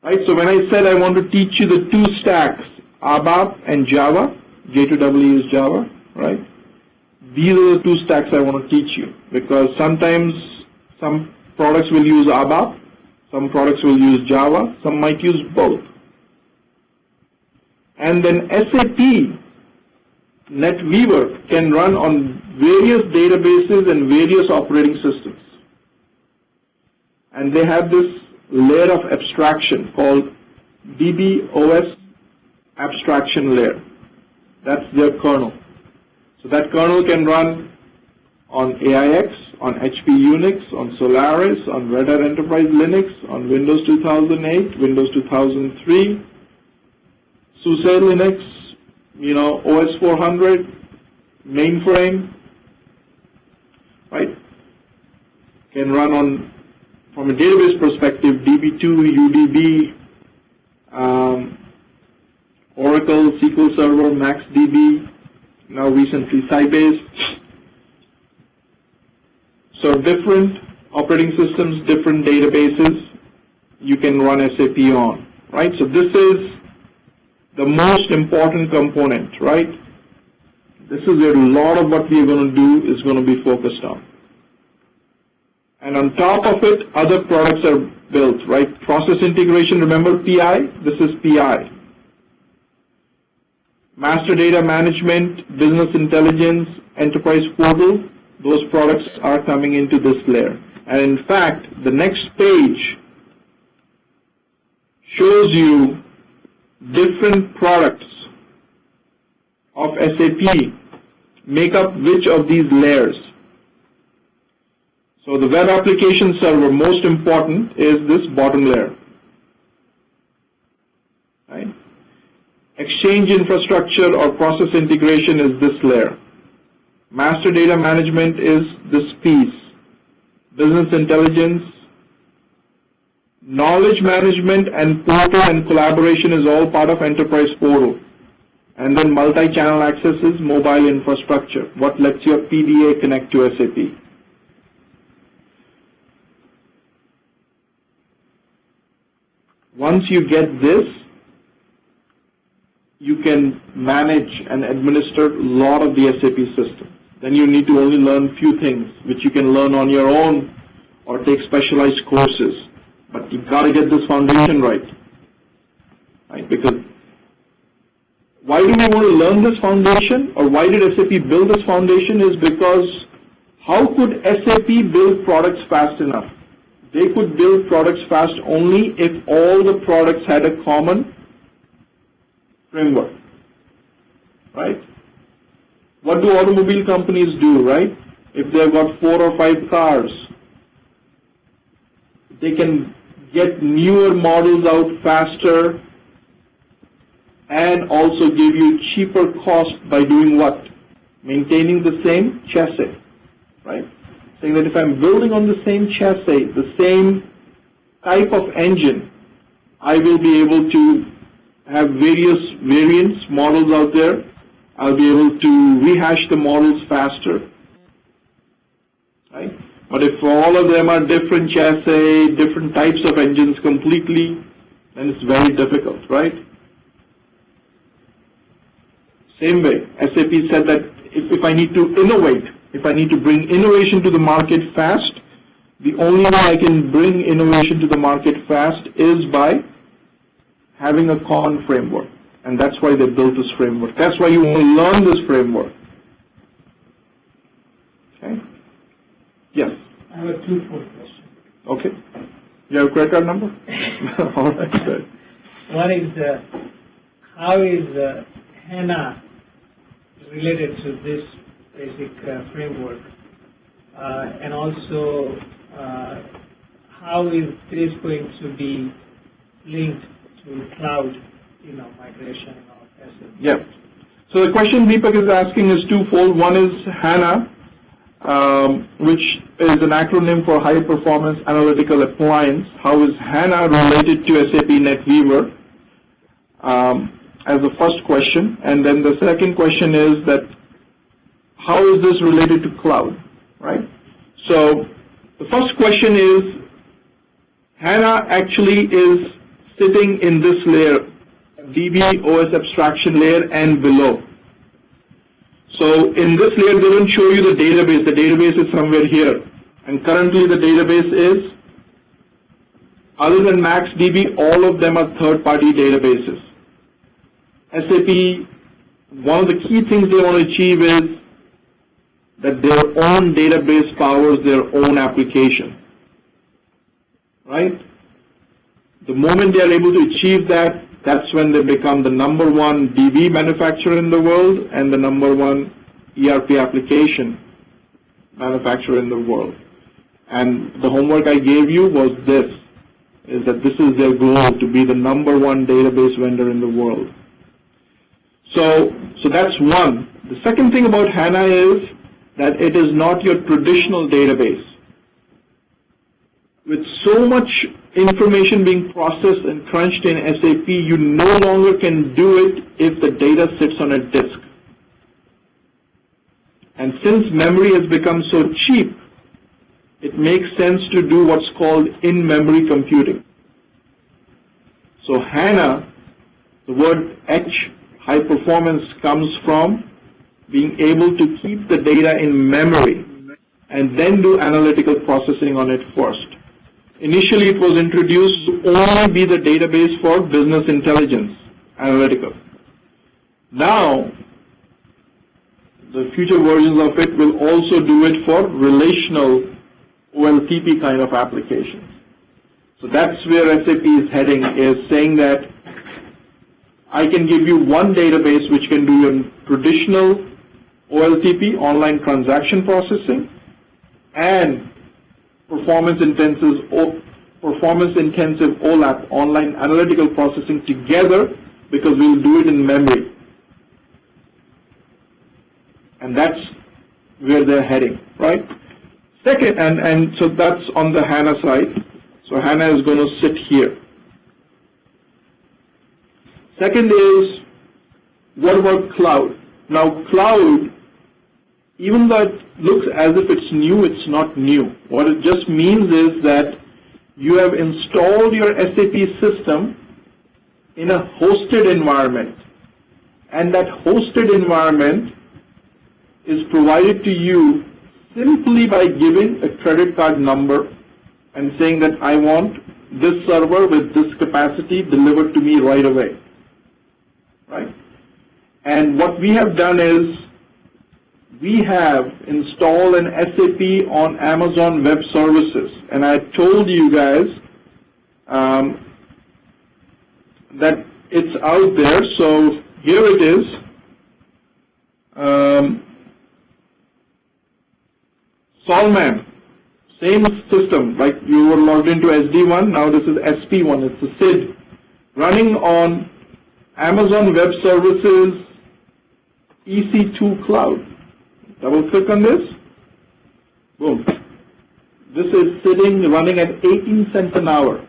Right? So when I said I want to teach you the 2 stacks, ABAP and Java, J2EE is Java, right? These are the 2 stacks I want to teach you, because sometimes some products will use ABAP, some products will use Java, some might use both. And then SAP NetWeaver can run on various databases and various operating systems. And they have this layer of abstraction called DBOS abstraction layer. That's their kernel. So that kernel can run on AIX, on HP Unix, on Solaris, on Red Hat Enterprise Linux, on Windows 2008, Windows 2003, SUSE Linux, OS 400, mainframe, right? Can run on, from a database perspective, DB2, UDB, Oracle, SQL Server, MaxDB, now recently Sybase. So different operating systems, different databases you can run SAP on, right? So this is the most important component, right? This is where a lot of what we are going to do is going to be focused on. And on top of it, other products are built, right? Process integration, remember PI? This is PI. Master data management, business intelligence, enterprise portal, those products are coming into this layer. And in fact, the next page shows you different products of SAP make up which of these layers. So the web application server, most important, is this bottom layer. Right? Exchange infrastructure or process integration is this layer. Master data management is this piece. Business intelligence, knowledge management and portal and collaboration is all part of enterprise portal. And then multi-channel access is mobile infrastructure, what lets your PDA connect to SAP. Once you get this, you can manage and administer a lot of the SAP system. Then you need to only learn few things, which you can learn on your own or take specialized courses. But you've got to get this foundation right. Right? Because why do we want to learn this foundation, or why did SAP build this foundation, is because how could SAP build products fast enough? They could build products fast only if all the products had a common framework, right? What do automobile companies do, right? If they've got 4 or 5 cars, they can get newer models out faster and also give you cheaper cost by doing what? Maintaining the same chassis, right? Saying that if I'm building on the same chassis, the same type of engine, I will be able to have various variants, models out there. I'll be able to rehash the models faster, right? But if all of them are different chassis, different types of engines completely, then it's very difficult, right? Same way, SAP said that if I need to innovate, if I need to bring innovation to the market fast, the only way I can bring innovation to the market fast is by having a common framework. And that's why they built this framework. That's why you want to learn this framework. Okay? Yes? I have a two-fold question. Okay. You have a credit card number? All right, good. One is, how is HANA related to this basic framework? And also, how is this going to be linked to cloud, migration of SAP? Yeah. So the question Deepak is asking is twofold. One is HANA, which is an acronym for High Performance Analytical Appliance. How is HANA related to SAP NetWeaver? As the first question. And then the second question is that how is this related to cloud, right? So the first question is, HANA actually is sitting in this layer, DB OS abstraction layer and below. So in this layer, they don't show you the database. The database is somewhere here. And currently the database is, other than MaxDB, all of them are third-party databases. SAP, one of the key things they want to achieve is that their own database powers their own application, right? The moment they are able to achieve that, that's when they become the #1 DB manufacturer in the world and the #1 ERP application manufacturer in the world. And the homework I gave you was this, is that this is their goal, to be the #1 database vendor in the world. So that's one. The second thing about HANA is that it is not your traditional database. With so much information being processed and crunched in SAP, you no longer can do it if the data sits on a disk. And since memory has become so cheap, it makes sense to do what's called in-memory computing. So HANA, the word H, high performance, comes from being able to keep the data in memory and then do analytical processing on it first. Initially, it was introduced to only be the database for business intelligence, analytical. Now, the future versions of it will also do it for relational OLTP kind of applications. So that's where SAP is heading, is saying that I can give you one database which can do your traditional OLTP, online transaction processing, and performance-intensive OLAP, online analytical processing together, because we'll do it in memory. And that's where they're heading, right? Second, and so that's on the HANA side. So HANA is going to sit here. Second is, what about cloud? Now, cloud, even though it looks as if it's new, it's not new. What it just means is that you have installed your SAP system in a hosted environment, and that hosted environment is provided to you simply by giving a credit card number and saying that I want this server with this capacity delivered to me right away, right? And what we have done is we have installed an SAP on Amazon Web Services, and I told you guys that it's out there. So here it is. Solman, same system, like you were logged into SD1, now this is SP1, it's a SID, running on Amazon Web Services EC2 Cloud. Double click on this, boom. This is sitting, running at 18 cents an hour.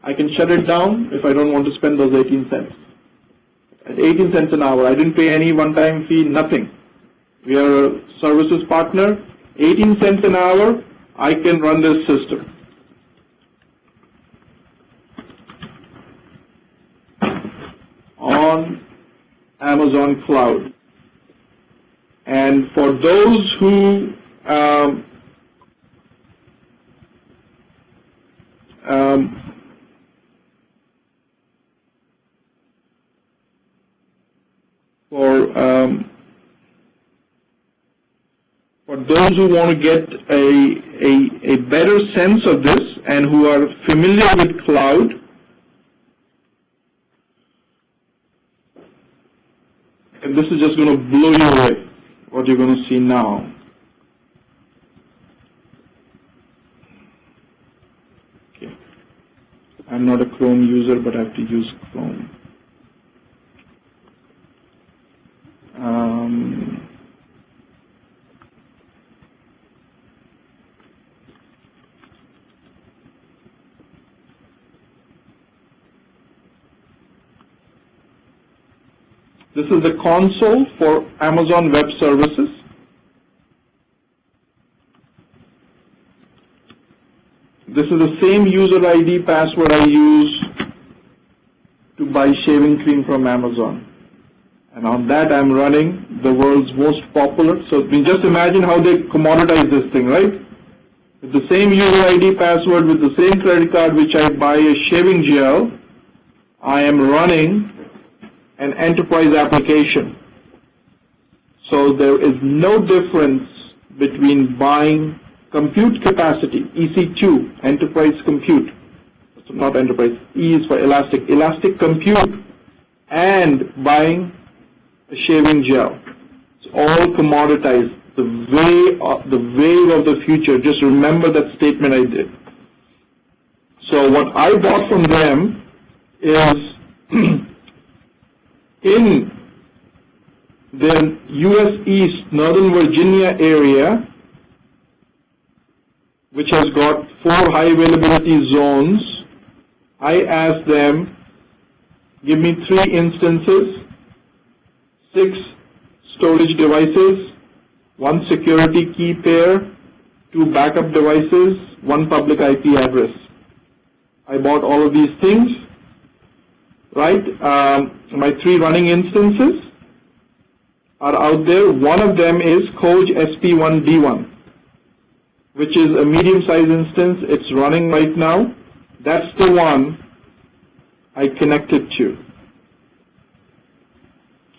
I can shut it down if I don't want to spend those 18 cents. At 18 cents an hour, I didn't pay any one-time fee, nothing. We are a services partner, 18 cents an hour, I can run this system. On Amazon Cloud. And for those who for those who want to get a better sense of this and who are familiar with cloud, and this is just going to blow you away, what you're going to see now. Okay. I'm not a Chrome user, but I have to use Chrome. This is the console for Amazon Web Services. This is the same user ID password I use to buy shaving cream from Amazon. And on that I'm running the world's most popular. So just imagine how they commoditize this thing, right? With the same user ID password, with the same credit card which I buy a shaving gel, I am running an enterprise application. So there is no difference between buying compute capacity, EC2, enterprise compute, so not enterprise, E is for elastic compute, and buying a shaving gel. So all commoditized. The wave of the future. Just remember that statement I did. So what I bought from them is in the U.S. East, Northern Virginia area, which has got 4 high availability zones, I asked them, give me 3 instances, 6 storage devices, 1 security key pair, 2 backup devices, 1 public IP address. I bought all of these things, right? My 3 running instances are out there. One of them is Code SP1D1, which is a medium-sized instance. It's running right now. That's the one I connected to.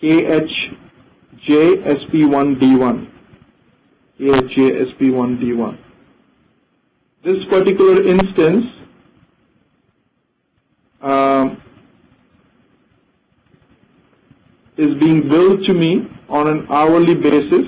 KHJ SP1D1. KHJ SP1D1. This particular instance is being billed to me on an hourly basis.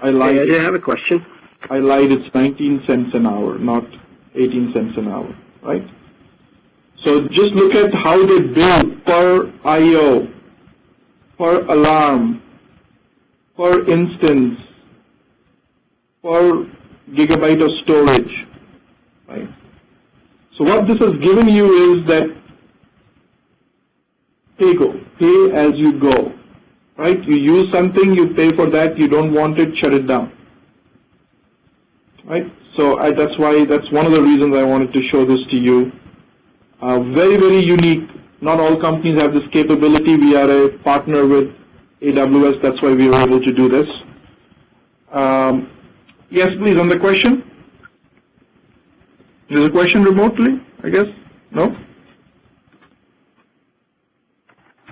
I lied. I have a question. I lied, it's 19 cents an hour, not 18 cents an hour, right? So just look at how they bill per I/O, per alarm, per instance, per gigabyte of storage, right? So what this has given you is that pay as you go, right? You use something, you pay for that, you don't want it, shut it down. Right? So that's one of the reasons I wanted to show this to you. Very, very unique. Not all companies have this capability. We are a partner with AWS. That's why we were able to do this. Yes, please, on the question. There's a question remotely, I guess? No?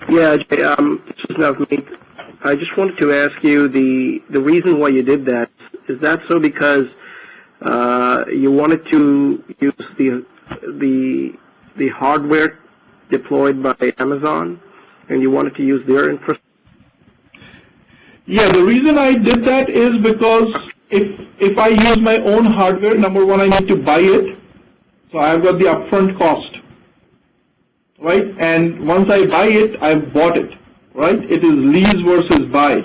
Yeah, Jay, this is Navneet. I just wanted to ask you the reason why you did that. Is that so because you wanted to use the hardware deployed by Amazon, and you wanted to use their infrastructure? Yeah, the reason I did that is because if I use my own hardware, number one, I need to buy it, so I've got the upfront cost, right? And once I buy it, I've bought it, right? It is lease versus buy,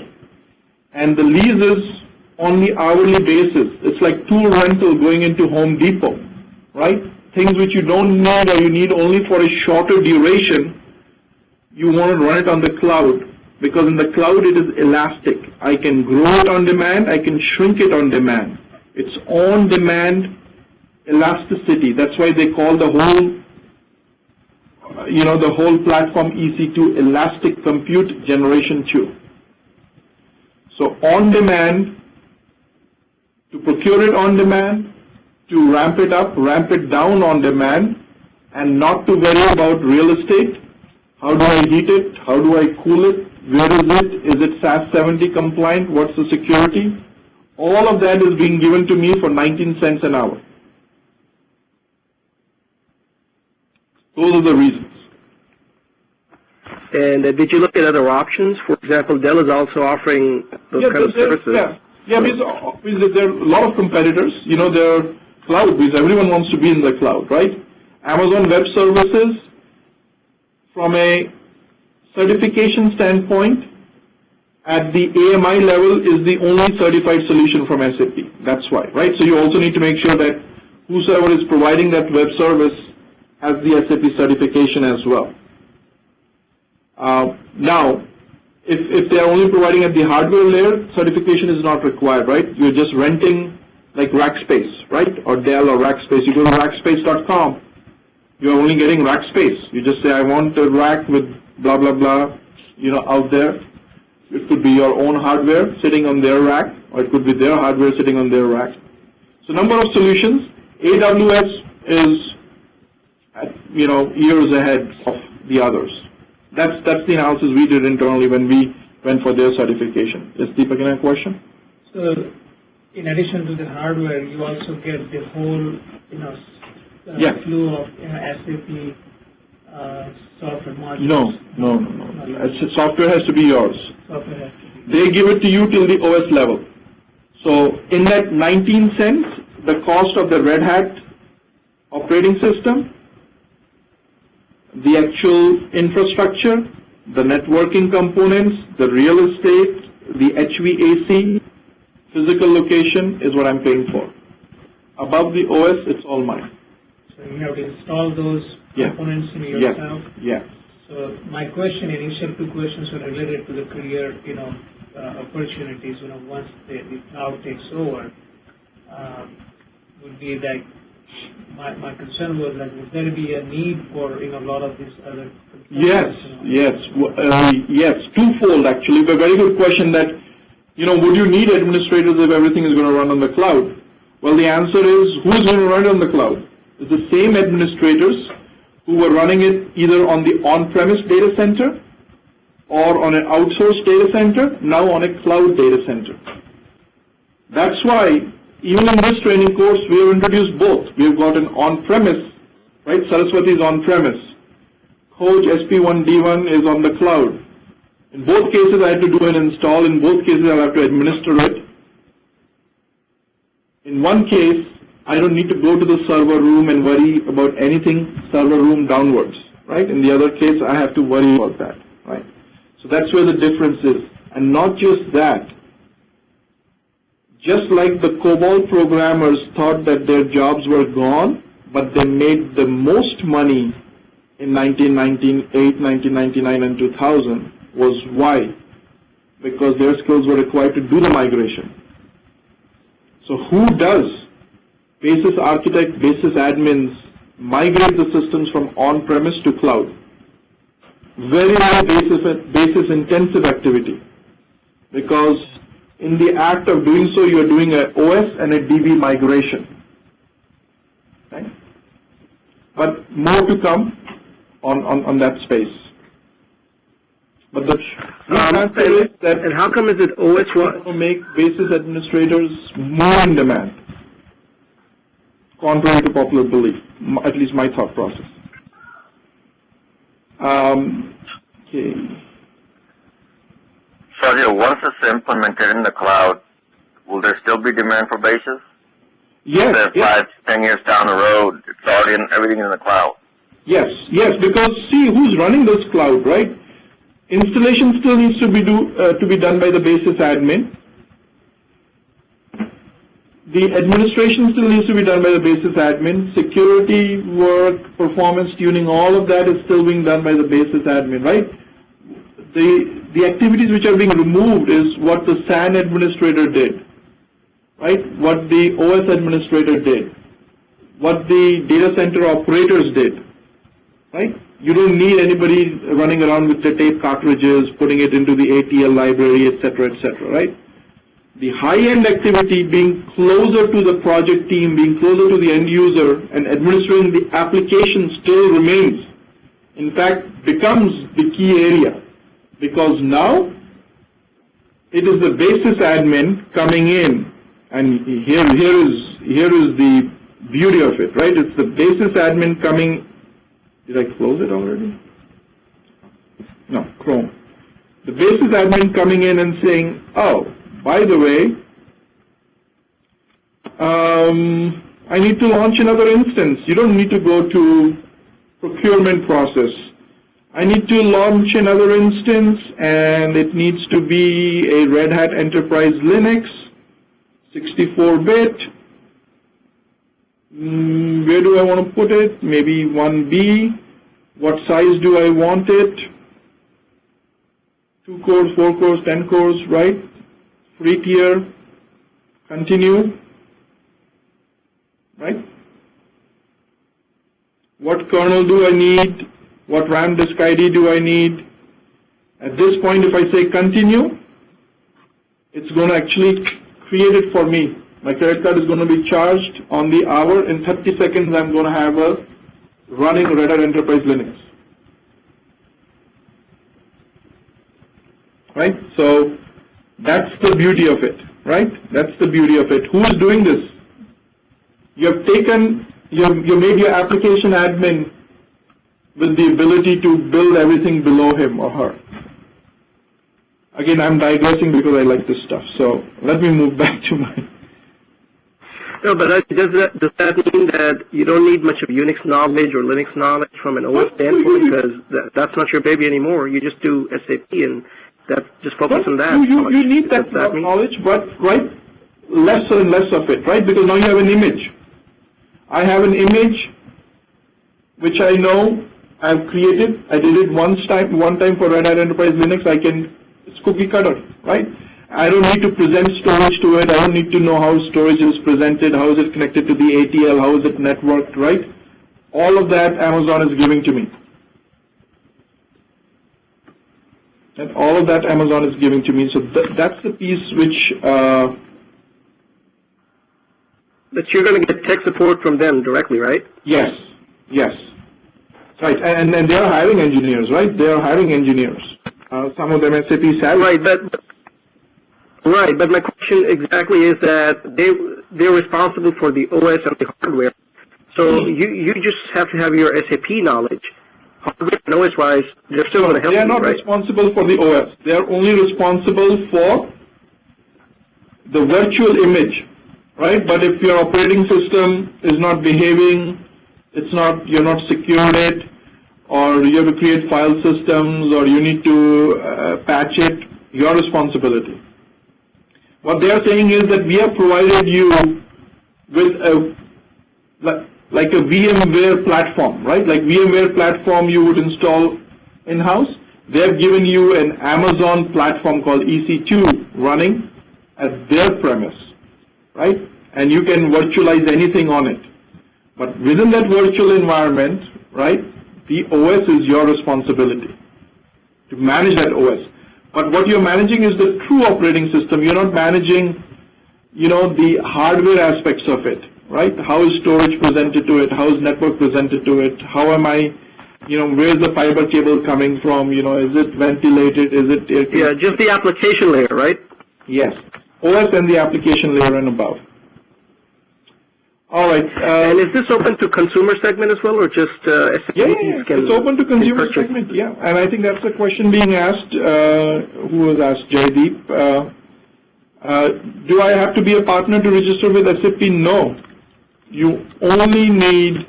and the lease is on the hourly basis. It's like tool rental going into Home Depot, right? Things which you don't need or you need only for a shorter duration, you want to run it on the cloud, because in the cloud it is elastic. I can grow it on demand, I can shrink it on demand. It's on demand elasticity. That's why they call the whole platform EC2 Elastic Compute Generation 2. So on demand, to procure it on demand, to ramp it up, ramp it down on demand, and not to worry about real estate. How do I heat it? How do I cool it? Where is it? Is it SAS 70 compliant? What's the security? All of that is being given to me for 19 cents an hour. Those are the reasons. And did you look at other options? For example, Dell is also offering those kind of services. Yeah, because there are a lot of competitors. You know, they're cloud, because everyone wants to be in the cloud, right? Amazon Web Services, from a certification standpoint, at the AMI level, is the only certified solution from SAP. That's why, right? So you also need to make sure that whosoever is providing that web service has the SAP certification as well. Now, if they are only providing at the hardware layer, certification is not required, right? You're just renting like Rackspace, right? Or Dell or Rackspace. You go to rackspace.com. You're only getting Rackspace. You just say, I want a rack with blah, blah, blah, you know, out there. It could be your own hardware sitting on their rack, or it could be their hardware sitting on their rack. So number of solutions. AWS is, you know, years ahead of the others. That's the analysis we did internally when we went for their certification. Is Deepak, any question? So, in addition to the hardware, you also get the whole, slew of SAP software modules. No. Software has to be yours. Software has to be. They give it to you till the OS level. So in that 19 cents, the cost of the Red Hat operating system, the actual infrastructure, the networking components, the real estate, the HVAC, physical location is what I'm paying for. Above the OS, it's all mine. So you have to install those components in yourself? Yes. So my initial two questions were related to the career, opportunities, once the cloud takes over, would be that my concern was that would there be a need for, a lot of these other components? Yes, twofold actually, but very good question that, would you need administrators if everything is going to run on the cloud? Well, the answer is, who's going to run it on the cloud? It's the same administrators who were running it either on the on-premise data center or on an outsourced data center, now on a cloud data center. That's why, even in this training course, we have introduced both. We have got an on-premise, right? Saraswati is on-premise. Coach SP1D1 is on the cloud. In both cases, I had to do an install. In both cases, I have to administer it. In one case, I don't need to go to the server room and worry about anything server room downwards, right? In the other case, I have to worry about that, right? So that's where the difference is. And not just that, just like the COBOL programmers thought that their jobs were gone, but they made the most money in 1998, 1999, and 2000 was why? Because their skills were required to do the migration. So who does? Basis architect, basis admins migrate the systems from on-premise to cloud. Very, very basis intensive activity, because in the act of doing so, you are doing an OS and a DB migration. Okay? But more to come on that space. But the answer is that, and how come is it OS to make basis administrators more in demand, contrary to popular belief, at least my thought process. Okay. So, once it's implemented in the cloud, will there still be demand for basis? Yes. So 5, 10 years down the road, it's already everything in the cloud. Yes, because see who's running this cloud, right? Installation still needs to be done by the basis admin. The administration still needs to be done by the basis admin. Security work, performance tuning, all of that is still being done by the basis admin, right? The activities which are being removed is what the SAN administrator did, right? What the OS administrator did, what the data center operators did, right? You don't need anybody running around with the tape cartridges, putting it into the ATL library, etc., right? The high-end activity, being closer to the project team, being closer to the end user, and administering the application still remains. In fact, becomes the key area, because now it is the basis admin coming in, and here is the beauty of it, right? It's the basis admin coming. Did I close it already? No, Chrome. The basis admin coming in and saying, oh, by the way, I need to launch another instance. You don't need to go to procurement process. I need to launch another instance, and it needs to be a Red Hat Enterprise Linux, 64-bit. Where do I want to put it? Maybe 1B. What size do I want it? 2 cores, 4 cores, 10 cores, right? Free tier. Continue. Right? What kernel do I need? What RAM disk ID do I need? At this point, if I say continue, it's going to actually create it for me. My credit card is going to be charged on the hour. In 30 seconds, I'm going to have a running Red Hat Enterprise Linux. right? So that's the beauty of it, right? That's the beauty of it. Who is doing this? You have taken, you made your application admin with the ability to build everything below him or her. Again, I'm digressing because I like this stuff. So let me move back to my... No, but does that mean that you don't need much of Unix knowledge or Linux knowledge from an OS standpoint, because that's not your baby anymore? You just do SAP and just focus on that. You need that knowledge, but right, less and less of it, right? Because now you have an image. I have an image which I know I've created. I did it one time for Red Hat Enterprise Linux. It's cookie cutter, right? I don't need to present storage to it. I don't need to know how storage is presented, how is it connected to the ATL, how is it networked, right? All of that Amazon is giving to me. And all of that Amazon is giving to me. So that's the piece which... But you're going to get tech support from them directly, right? Yes, yes. Right, and they are hiring engineers, right? They are hiring engineers. Some of them SAP savvy. Right, but my question exactly is that they're responsible for the OS and the hardware. So you just have to have your SAP knowledge. Hardware and OS-wise, they're still going to help you, right? They are not responsible for the OS. They are only responsible for the virtual image, right? But if your operating system is not behaving, you're not secured it, or you have to create file systems, or you need to patch it, your responsibility. What they are saying is that we have provided you with like a VMware platform, right? Like VMware platform you would install in-house. They have given you an Amazon platform called EC2 running at their premise, right? And you can virtualize anything on it. But within that virtual environment, right, the OS is your responsibility to manage that OS. But what you're managing is the true operating system. You're not managing, the hardware aspects of it, right? How is storage presented to it? How is network presented to it? How am I, where's the fiber cable coming from? Is it ventilated? Is it air? Yeah, just the application layer, right? Yes, OS and the application layer and above. All right. And is this open to consumer segment as well, or just SAP? Yeah, it's open to consumer segment, yeah. And I think that's the question being asked, who was asked, Jaydeep. Do I have to be a partner to register with SAP? No. You only need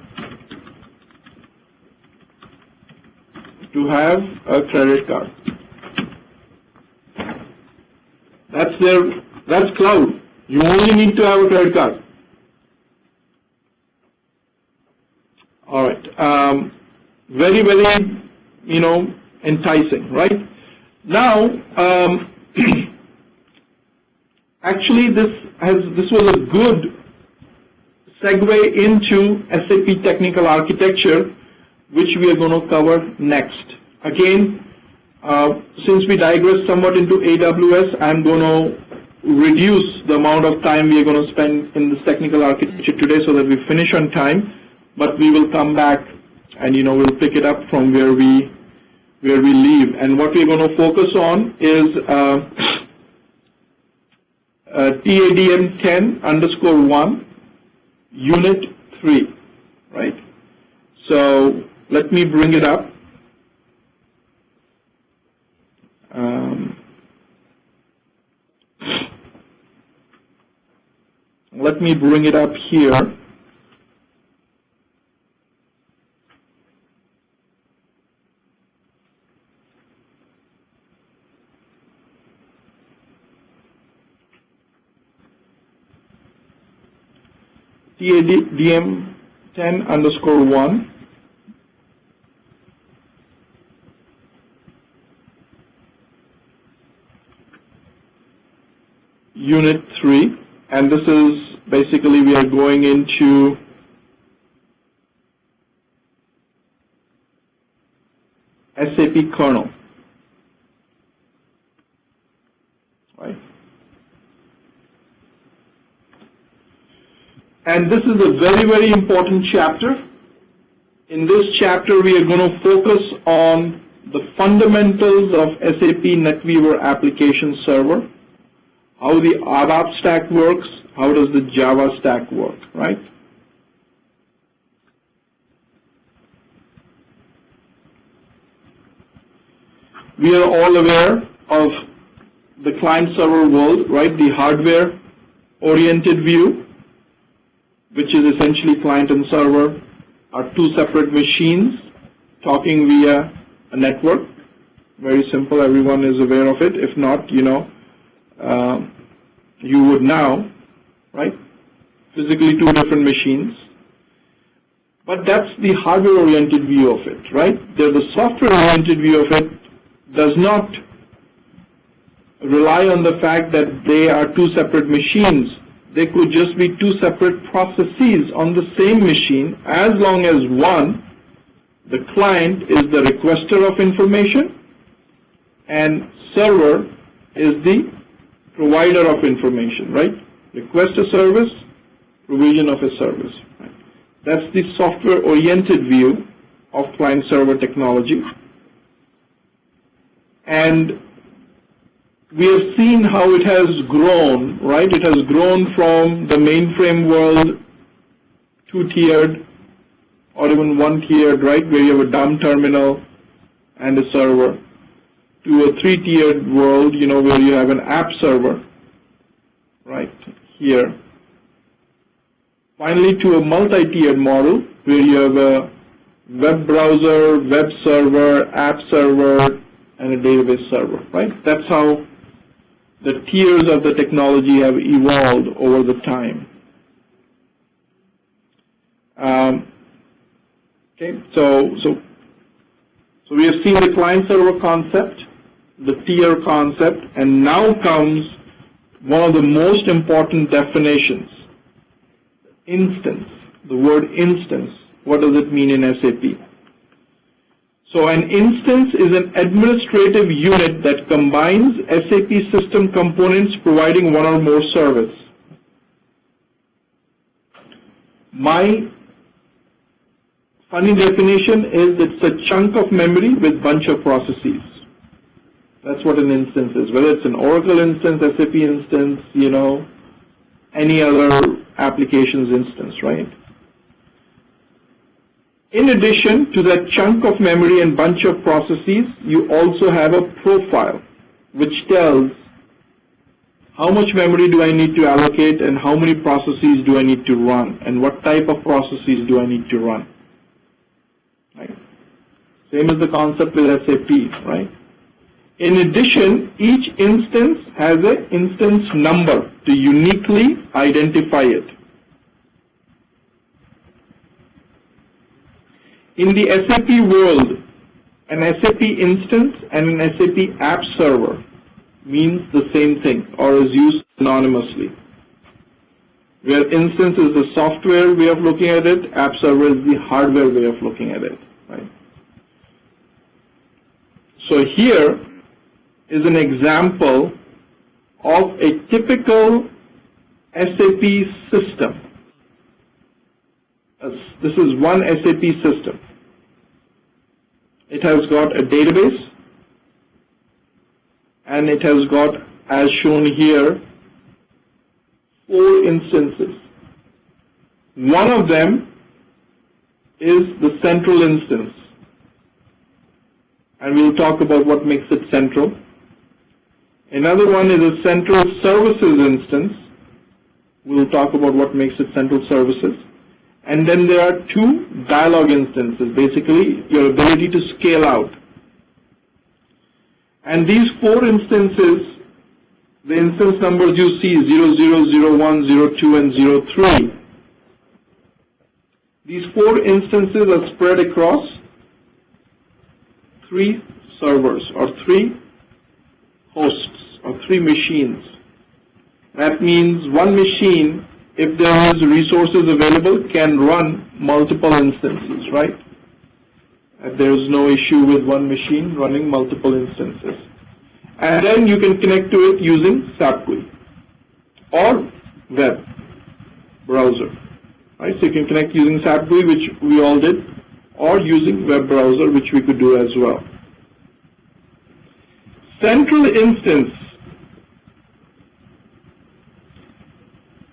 to have a credit card. That's cloud. You only need to have a credit card. All right. Very, very, enticing, right? Now, actually, this was a good segue into SAP technical architecture, which we are going to cover next. Again, since we digressed somewhat into AWS, I'm going to reduce the amount of time we are going to spend in this technical architecture today so that we finish on time. But we will come back and we'll pick it up from where we leave. And what we're going to focus on is TADM 10_1 Unit 3, right? So let me bring it up. Let me bring it up here. TADM 10_1 Unit 3, and this is basically we are going into SAP kernel, right? And this is a very, very important chapter. In this chapter, we are going to focus on the fundamentals of SAP NetWeaver application server, how the ABAP stack works, how does the Java stack work, right? We are all aware of the client-server world, right? The hardware-oriented view, which is essentially client and server, are two separate machines talking via a network. Very simple, everyone is aware of it. If not, you would now, right? Physically two different machines. But that's the hardware-oriented view of it, right? There's the software-oriented view of it does not rely on the fact that they are two separate machines. They could just be two separate processes on the same machine, as long as one, the client, is the requester of information and server is the provider of information, right? Request a service, provision of a service. Right? That's the software-oriented view of client-server technology. And we have seen how it has grown, right? It has grown from the mainframe world, two-tiered, or even one-tiered, right, where you have a dumb terminal and a server, to a three-tiered world, where you have an app server, right, here. Finally, to a multi-tiered model, where you have a web browser, web server, app server, and a database server, right? That's how the tiers of the technology have evolved over the time. Okay, so we have seen the client-server concept, the tier concept, and now comes one of the most important definitions, instance. The word instance, what does it mean in SAP? So an instance is an administrative unit that combines SAP system components providing one or more service. My funny definition is it's a chunk of memory with bunch of processes. That's what an instance is. Whether it's an Oracle instance, SAP instance, any other applications instance, right? In addition to that chunk of memory and bunch of processes, you also have a profile, which tells how much memory do I need to allocate and how many processes do I need to run and what type of processes do I need to run. Right? Same as the concept with SAP, right? In addition, each instance has an instance number to uniquely identify it. In the SAP world, an SAP instance and an SAP app server means the same thing or is used synonymously. Where instance is the software way of looking at it, app server is the hardware way of looking at it. Right? So here is an example of a typical SAP system. This is one SAP system. It has got a database, and it has got, as shown here, 4 instances. One of them is the central instance, and we'll talk about what makes it central. Another one is a central services instance. We'll talk about what makes it central services. And then there are 2 dialog instances, basically your ability to scale out. And these 4 instances, the instance numbers you see, 00, 01, 02, and 03. These 4 instances are spread across 3 servers or 3 hosts or 3 machines. That means one machine, if there is resources available, can run multiple instances, right? There is no issue with one machine running multiple instances. And then you can connect to it using SAP GUI or web browser. Right? So you can connect using SAP GUI, which we all did, or using web browser, which we could do as well. central instance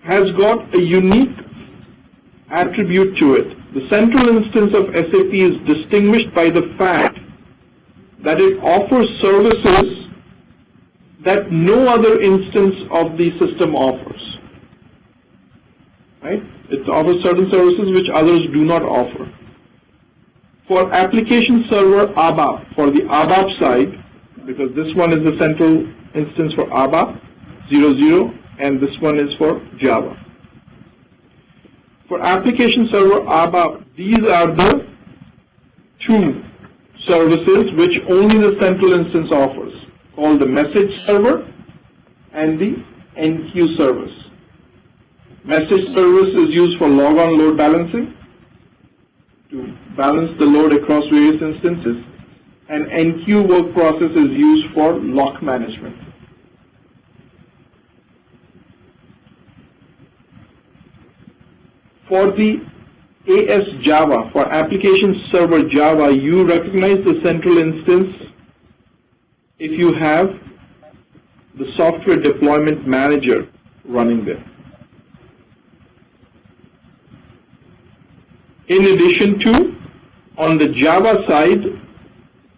has got a unique attribute to it. The central instance of SAP is distinguished by the fact that it offers services that no other instance of the system offers. Right? It offers certain services which others do not offer. For application server ABAP, for the ABAP side, because this one is the central instance for ABAP 00, and this one is for Java. For application server ABAP, these are the two services which only the central instance offers, called the message server and the NQ service. Message service is used for log-on load balancing, to balance the load across various instances, and NQ work process is used for lock management. For the AS Java, for application server Java, you recognize the central instance if you have the software deployment manager running there. In addition to, on the Java side,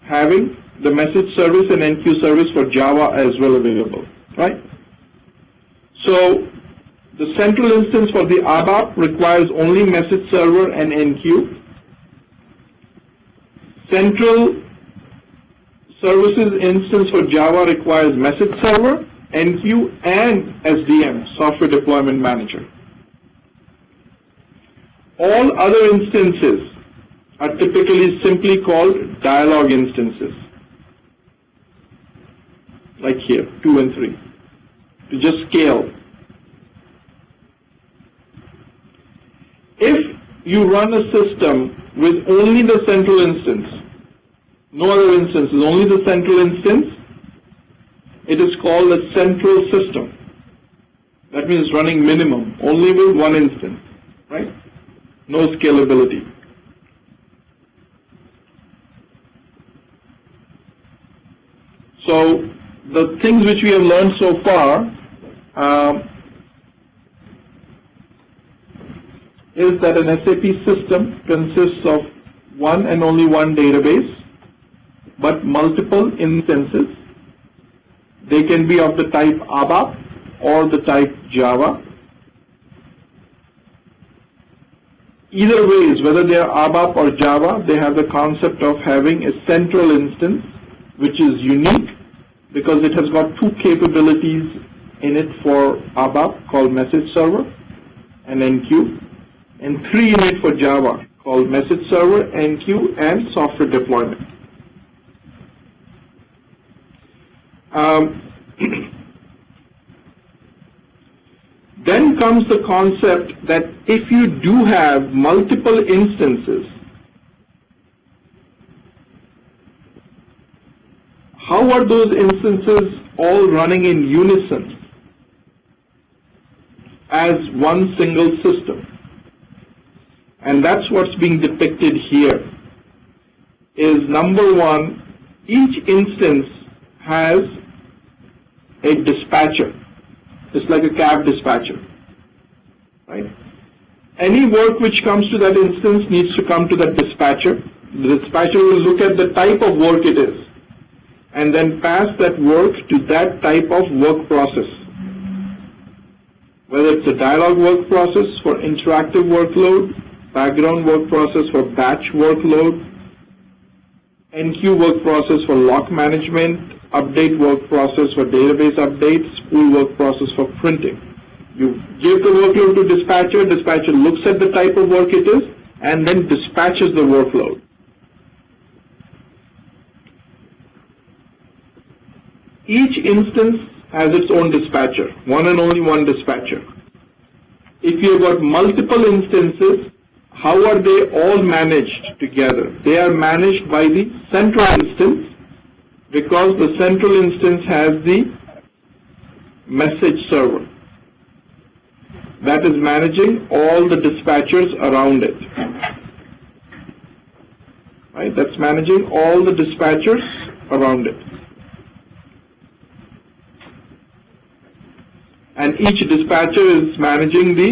having the message service and NQ service for Java as well available, right? So, the central instance for the ABAP requires only message server and NQ. Central services instance for Java requires message server, NQ, and SDM, software deployment manager. All other instances are typically simply called dialog instances, like here, 2 and 3, to just scale. If you run a system with only the central instance, no other instances, only the central instance, it is called a central system. That means running minimum, only with one instance, right? No scalability. So the things which we have learned so far is that an SAP system consists of one and only one database, but multiple instances. They can be of the type ABAP or the type Java. Either ways, whether they are ABAP or Java, they have the concept of having a central instance, which is unique because it has got two capabilities in it for ABAP called message server and NQ, and 3 in it for Java called message server, NQ, and software deployment. Then comes the concept that if you do have multiple instances, how are those instances all running in unison as one single system? And that's what's being depicted here. Is number one, each instance has a dispatcher. It's like a cab dispatcher, right? Any work which comes to that instance needs to come to that dispatcher. The dispatcher will look at the type of work it is and then pass that work to that type of work process. Whether it's a dialogue work process for interactive workload, background work process for batch workload, NQ work process for lock management, update work process for database updates, spool work process for printing. You give the workload to dispatcher, dispatcher looks at the type of work it is, and then dispatches the workload. Each instance has its own dispatcher, one and only one dispatcher. If you've got multiple instances, how are they all managed together? They are managed by the central instance, because the central instance has the message server that is managing all the dispatchers around it. Right? That's managing all the dispatchers around it. and each dispatcher is managing the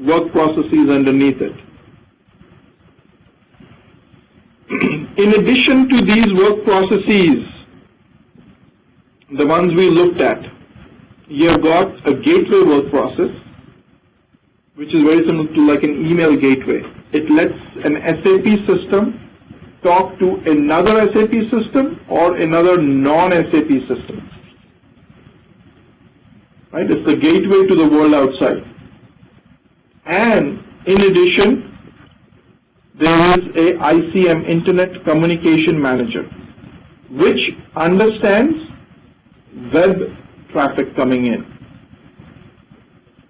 work processes underneath it. In addition to these work processes, the ones we looked at, you have got a gateway work process, which is very similar to like an email gateway. It lets an SAP system talk to another SAP system or another non-SAP system. Right? It's the gateway to the world outside. And in addition, there is a ICM, Internet Communication Manager, which understands web traffic coming in.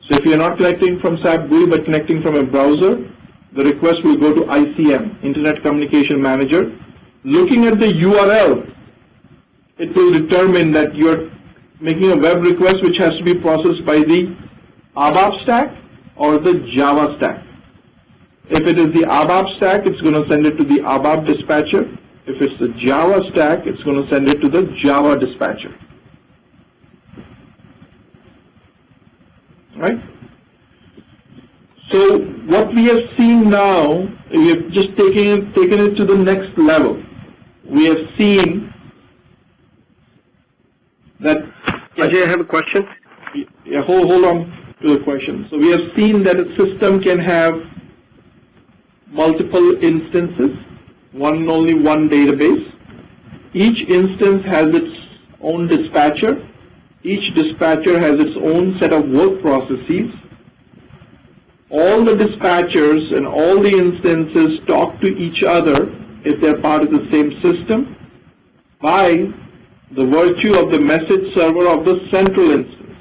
So if you're not connecting from SAP GUI but connecting from a browser, the request will go to ICM, Internet Communication Manager. Looking at the URL, it will determine that you're making a web request which has to be processed by the ABAP stack or the Java stack. If it is the ABAP stack, it's going to send it to the ABAP dispatcher. If it's the Java stack, it's going to send it to the Java dispatcher. Right? So what we have seen now, we have just taken it to the next level. We have seen that. Ajay, I have a question. Yeah, hold on to the question. So we have seen that a system can have multiple instances, only one database. Each instance has its own dispatcher. Each dispatcher has its own set of work processes. All the dispatchers and all the instances talk to each other if they're part of the same system by the virtue of the message server of the central instance.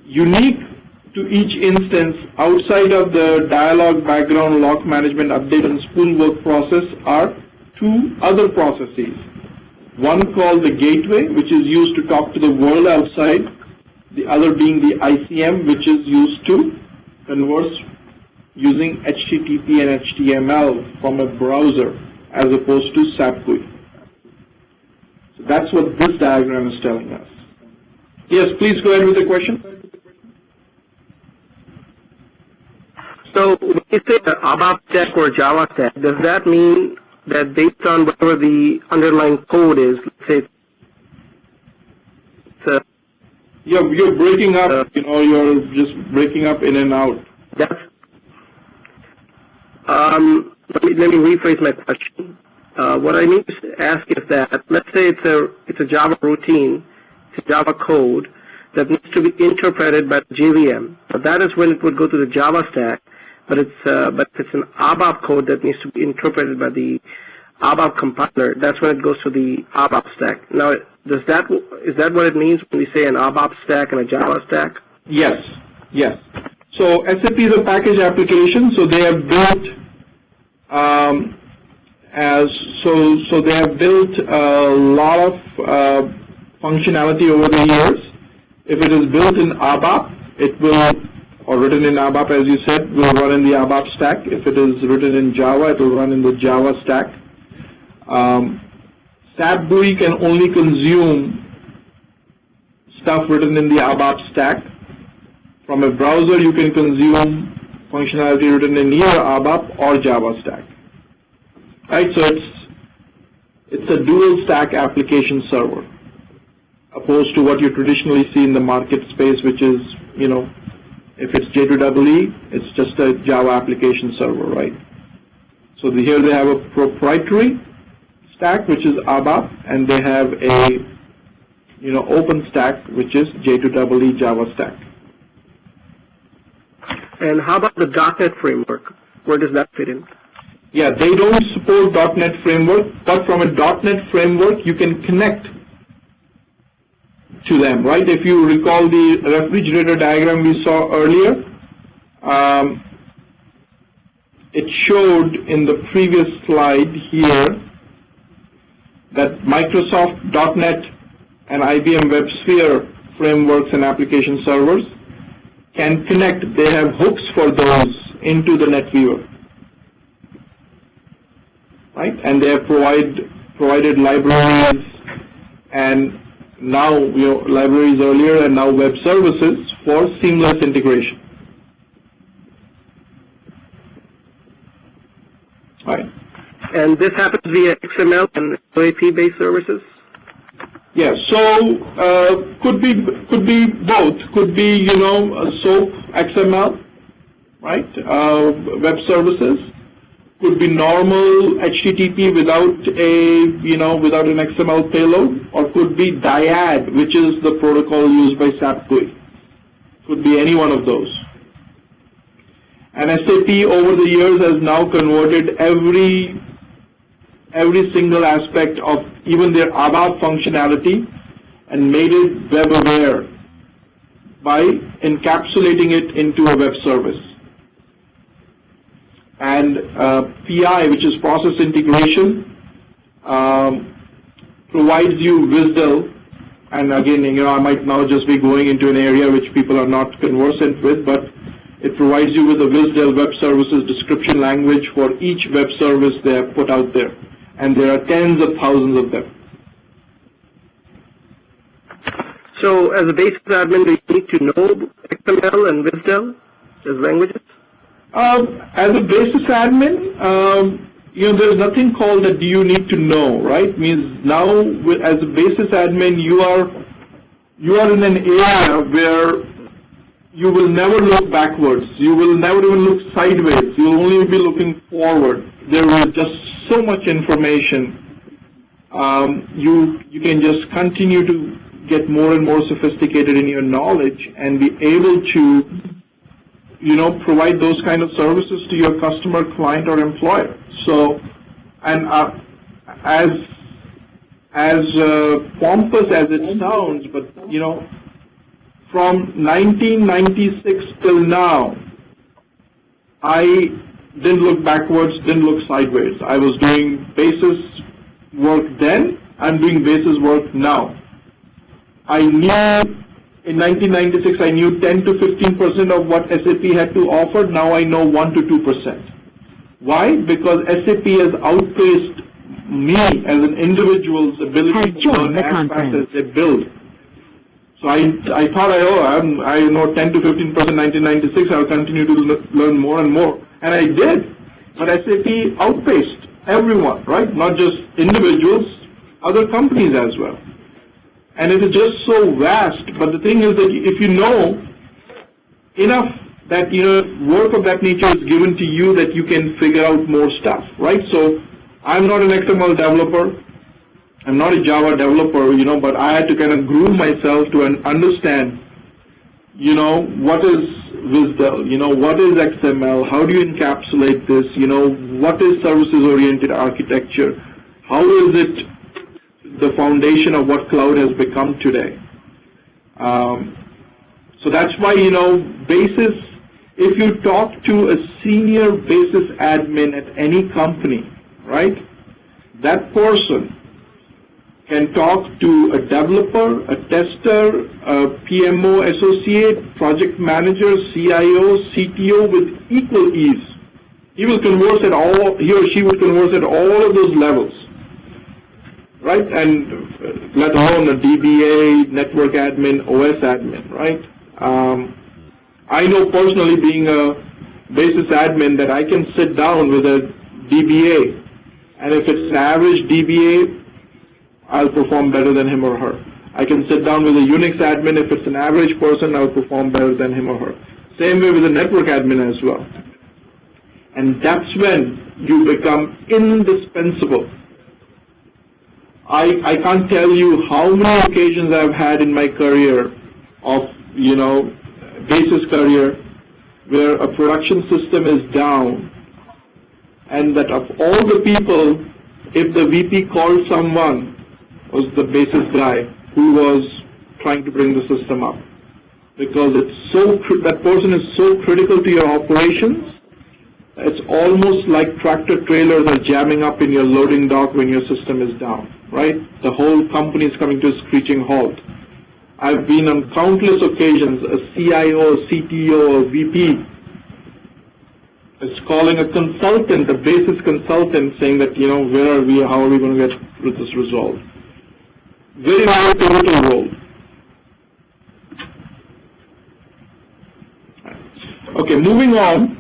Unique to each instance outside of the dialog, background, lock management, update, and spool work process are two other processes. One called the gateway, which is used to talk to the world outside. The other being the ICM, which is used to converse using HTTP and HTML from a browser as opposed to SAP GUI. So that's what this diagram is telling us. Yes, please go ahead with the question. So when you say the ABAP stack or Java stack, does that mean that based on whatever the underlying code is, let's say it's you're breaking up, you're just breaking up in and out. That's, let me rephrase my question. What I need to ask is that, let's say it's a Java routine, it's a Java code that needs to be interpreted by the JVM. But that is when it would go to the Java stack, but it's an ABAP code that needs to be interpreted by the ABAP compiler. That's when it goes to the ABAP stack. Now, is that what it means when we say an ABAP stack and a Java stack? Yes, yes. So SAP is a package application, so they have built they have built a lot of functionality over the years. If it is built in ABAP, it will, or written in ABAP as you said, will run in the ABAP stack. If it is written in Java, it will run in the Java stack. SAP GUI can only consume stuff written in the ABAP stack. From a browser, you can consume functionality written in either ABAP or Java stack. Right, so it's a dual stack application server, opposed to what you traditionally see in the market space, which is, if it's J2EE, it's just a Java application server, right? So here they have a proprietary stack, which is ABAP, and they have a, open stack, which is J2EE Java stack. And how about the .NET framework? Where does that fit in? Yeah, they don't support .NET framework, but from a .NET framework, you can connect to them, right? If you recall the refrigerator diagram we saw earlier, it showed in the previous slide here that Microsoft .NET and IBM WebSphere frameworks and application servers can connect. They have hooks for those into the NetWeaver, right? And they have provided libraries and now libraries earlier and now web services for seamless integration. Right. And this happens via XML and SAP-based services? Yeah, so could be both. Could be SOAP XML, right? Web services. Could be normal HTTP without without an XML payload, or could be dyad, which is the protocol used by SAP GUI. Could be any one of those. And SAP over the years has now converted every single aspect of even their ABAP functionality and made it web aware by encapsulating it into a web service. And PI, which is process integration, provides you WSDL. And again, I might now just be going into an area which people are not conversant with, but it provides you with a WSDL web services description language for each web service they have put out there. And there are tens of thousands of them. So as a basis admin, do you need to know XML and WSDL as languages? As a basis admin, there's nothing called that you need to know, right? Means now, as a basis admin, you are in an area where you will never look backwards. You will never even look sideways. You will only be looking forward. There is just so much information. You can just continue to get more and more sophisticated in your knowledge and be able to provide those kind of services to your customer, client, or employer. So, and as pompous as it sounds, but from 1996 till now, I didn't look backwards, didn't look sideways. I was doing basis work then, I'm doing basis work now. I knew in 1996, I knew 10 to 15% of what SAP had to offer. Now I know 1 to 2%. Why? Because SAP has outpaced me as an individual's ability to learn as fast as they build. So I thought I know 10 to 15% 1996. I'll continue to learn more and more, and I did. But SAP outpaced everyone, right? Not just individuals, other companies as well. And it is just so vast. But the thing is that if you know enough that work of that nature is given to you, that you can figure out more stuff, right? So I'm not an XML developer. I'm not a Java developer, but I had to kind of groom myself to understand, what is WSDL, what is XML, how do you encapsulate this, what is services-oriented architecture, how is it the foundation of what cloud has become today. So that's why, basis, if you talk to a senior basis admin at any company, right, that person can talk to a developer, a tester, a PMO associate, project manager, CIO, CTO with equal ease. He or she will converse at all of those levels, right? And let alone a DBA, network admin, OS admin, right? I know personally, being a basis admin, that I can sit down with a DBA, and if it's an average DBA, I'll perform better than him or her. I can sit down with a Unix admin. If it's an average person, I'll perform better than him or her. Same way with a network admin as well. And that's when you become indispensable. I can't tell you how many occasions I've had in my career of, basis career, where a production system is down, and that of all the people, if the VP called someone, was the basis guy who was trying to bring the system up, because that person is so critical to your operations. It's almost like tractor trailers are jamming up in your loading dock when your system is down, right? The whole company is coming to a screeching halt. I've been on countless occasions, a CIO, a CTO, a VP is calling a consultant, a basis consultant, saying that, where are we, how are we going to get this resolved? Very, very pivotal role. Okay, moving on.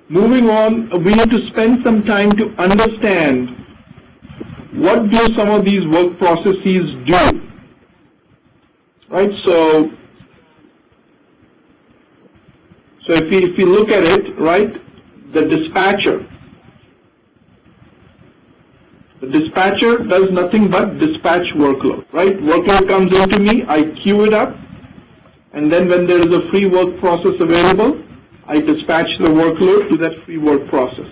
Moving on, we need to spend some time to understand what do some of these work processes do. Right, so if you look at it, right, the dispatcher does nothing but dispatch workload, right? Workload comes into me, I queue it up, and then when there is a free work process available, I dispatch the workload to that free work process.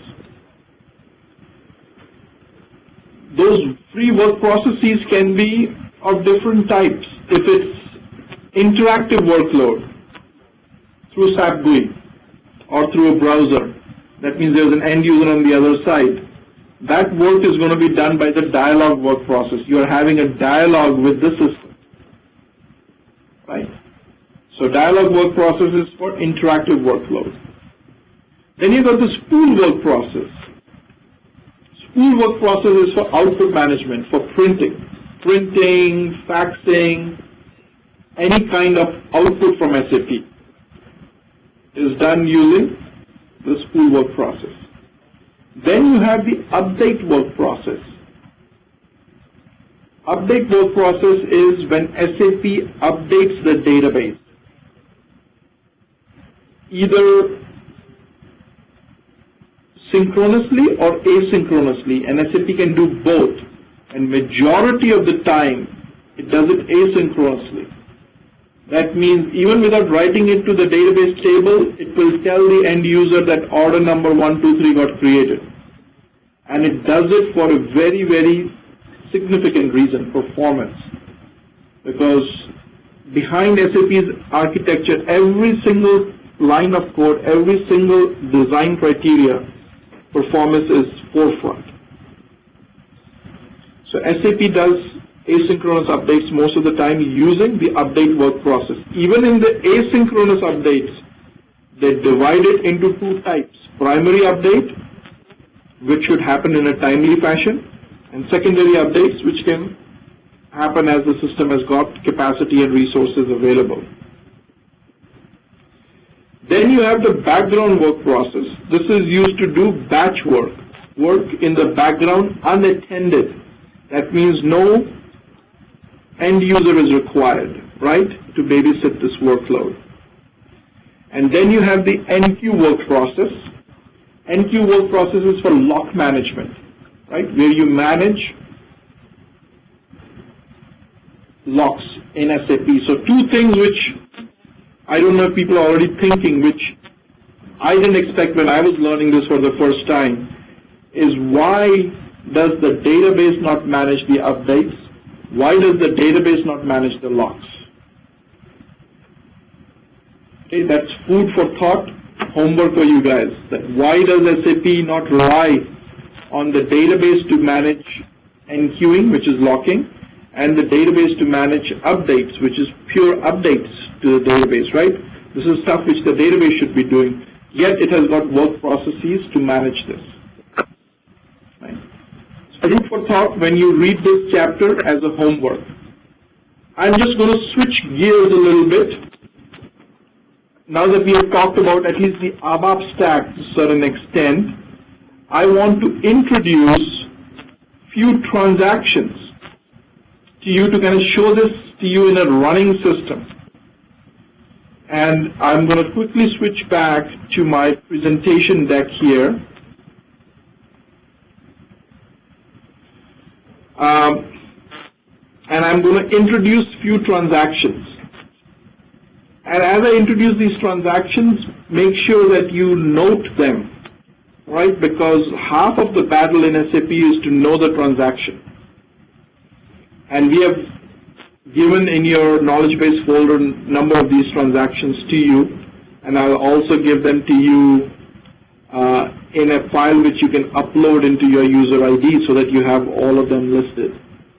Those free work processes can be of different types. If it's interactive workload through SAP GUI or through a browser, that means there's an end user on the other side. That work is going to be done by the dialogue work process. You are having a dialogue with the system, right? So dialogue work process is for interactive workload. Then you got the spool work process. Spool work process is for output management, for printing, faxing, any kind of output from SAP is done using the spool work process. Then you have the update work process. Update work process is when SAP updates the database, either synchronously or asynchronously, and SAP can do both, and majority of the time it does it asynchronously. That means even without writing it to the database table, it will tell the end user that order number 123 got created. And it does it for a very, very significant reason, performance. Because behind SAP's architecture, every single line of code, every single design criteria, performance is forefront. So SAP does asynchronous updates most of the time using the update work process. Even in the asynchronous updates, they divide it into two types. Primary update, which should happen in a timely fashion, and secondary updates, which can happen as the system has got capacity and resources available. Then you have the background work process. This is used to do batch work in the background unattended. That means no end user is required, right, to babysit this workload. And then you have the NQ work process. NQ work process is for lock management, right, where you manage locks in SAP. So two things which I don't know if people are already thinking, which I didn't expect when I was learning this for the first time, is why does the database not manage the updates? Why does the database not manage the locks? Okay, that's food for thought, homework for you guys. That why does SAP not rely on the database to manage NQing, which is locking, and the database to manage updates, which is pure updates to the database, right? This is stuff which the database should be doing, yet it has got work processes to manage this. Right? So food for thought when you read this chapter as a homework. I'm just going to switch gears a little bit. Now that we have talked about at least the ABAP stack to a certain extent, I want to introduce few transactions to you to kind of show this to you in a running system. And I'm going to quickly switch back to my presentation deck here. And I'm going to introduce few transactions. And as I introduce these transactions, make sure that you note them, right? Because half of the battle in SAP is to know the transaction. And we have given in your knowledge base folder a number of these transactions to you, and I'll also give them to you in a file which you can upload into your user ID so that you have all of them listed,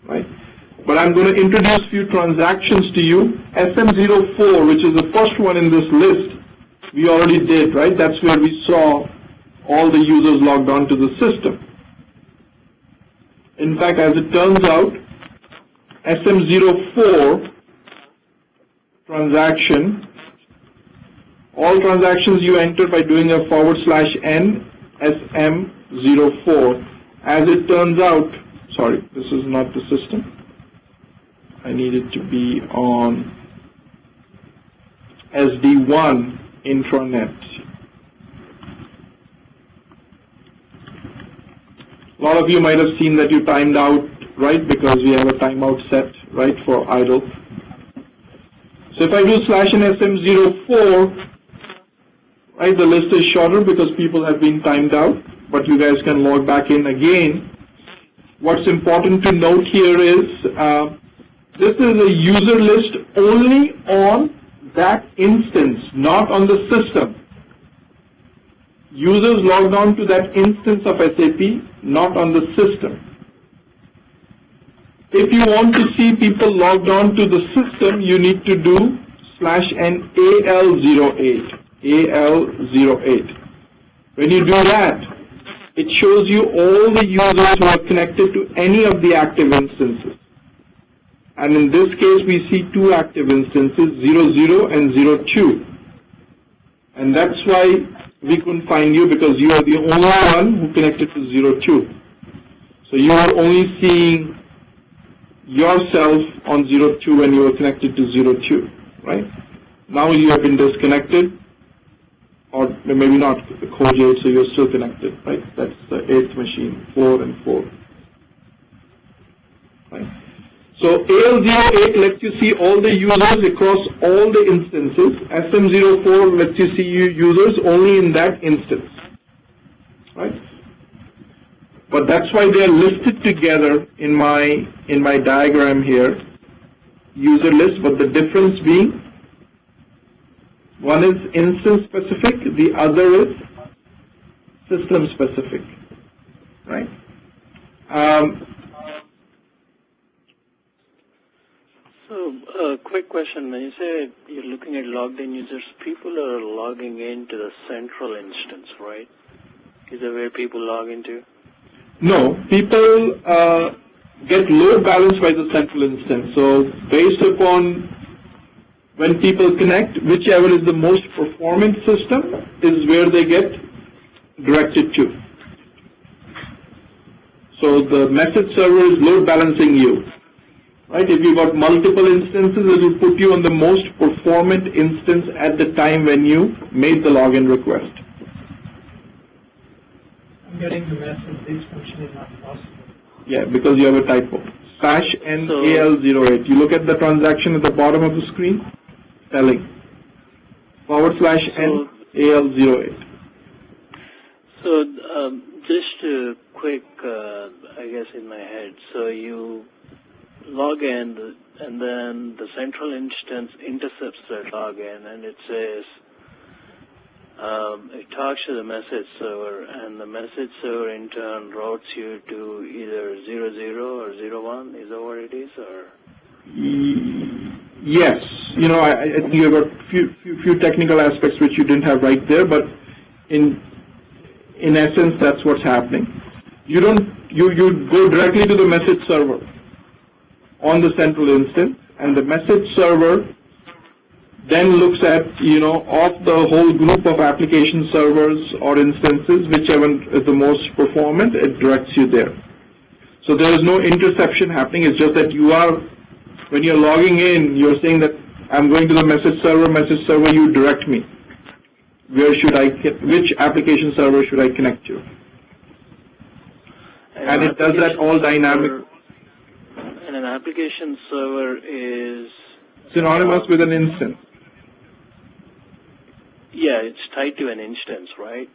right? But I'm going to introduce a few transactions to you. SM04, which is the first one in this list, we already did, right? That's where we saw all the users logged on to the system. In fact, as it turns out, SM04 transaction, all transactions you enter by doing a /n SM04. As it turns out, sorry, this is not the system. I need it to be on SD1 intranet. A lot of you might have seen that you timed out, right, because we have a timeout set, right, for idle. So if I do /n SM04, right, the list is shorter because people have been timed out, but you guys can log back in again. What's important to note here is this is a user list only on that instance, not on the system. Users logged on to that instance of SAP, not on the system. If you want to see people logged on to the system, you need to do /n AL08. AL08. When you do that, it shows you all the users who are connected to any of the active instances. And in this case, we see two active instances, 00 and 02. And that's why we couldn't find you, because you are the only one who connected to 02. So you are only seeing yourself on 02 when you were connected to 02, right? Now you have been disconnected, or maybe not, the code 8, so you're still connected, right? That's the 8th machine, 4 and 4. Right? So AL08 lets you see all the users across all the instances. SM04 lets you see users only in that instance, right? But that's why they are listed together in my diagram here, user list, but the difference being one is instance specific, the other is system specific, right? So, quick question. When you say you're looking at logged in users, people are logging into the central instance, right? Is that where people log into? No, people get load balanced by the central instance. So based upon when people connect, whichever is the most performant system is where they get directed to. So the message server is load balancing you. Right? If you've got multiple instances, it will put you on the most performant instance at the time when you made the login request. I'm getting the message this function is not possible. Yeah, because you have a typo. /n AL08. You look at the transaction at the bottom of the screen, telling /n AL08. So just a quick, I guess in my head, so you log in, and then the central instance intercepts that login, and it says, it talks to the message server, and the message server in turn routes you to either 00 or 01. Is that what it is, or? Yes. You know, I think you have a few technical aspects which you didn't have right there, but in essence, that's what's happening. You go directly to the message server on the central instance, and the message server then looks at, of the whole group of application servers or instances, whichever is the most performant, it directs you there. So there is no interception happening. It's just that when you're logging in, you're saying that I'm going to the message server, you direct me. Which application server should I connect to? And it does that all dynamic. And an application server is synonymous with an instance. Yeah, it's tied to an instance, right?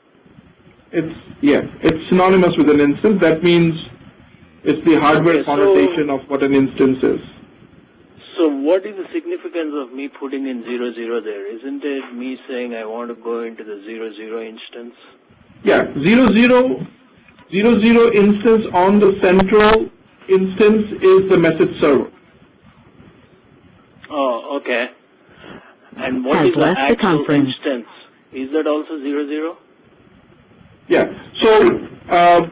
It's synonymous with an instance. That means it's the hardware connotation of what an instance is. So what is the significance of me putting in 00 there? Isn't it me saying I want to go into the 00 instance? Yeah, 00 instance on the central instance is the message server. Oh, okay. And what is the actual instance? Is that also 00? Yeah. So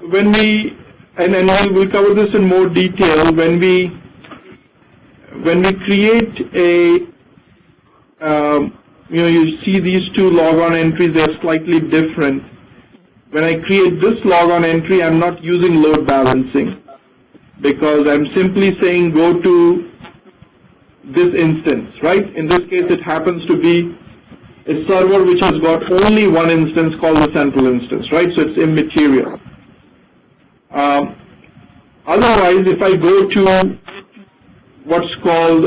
when we, and we'll cover this in more detail, when we create a, you see these two logon entries, they're slightly different. When I create this logon entry, I'm not using load balancing because I'm simply saying go to this instance, right? In this case, it happens to be a server which has got only one instance called the central instance, right? So it's immaterial. Otherwise, if I go to what's called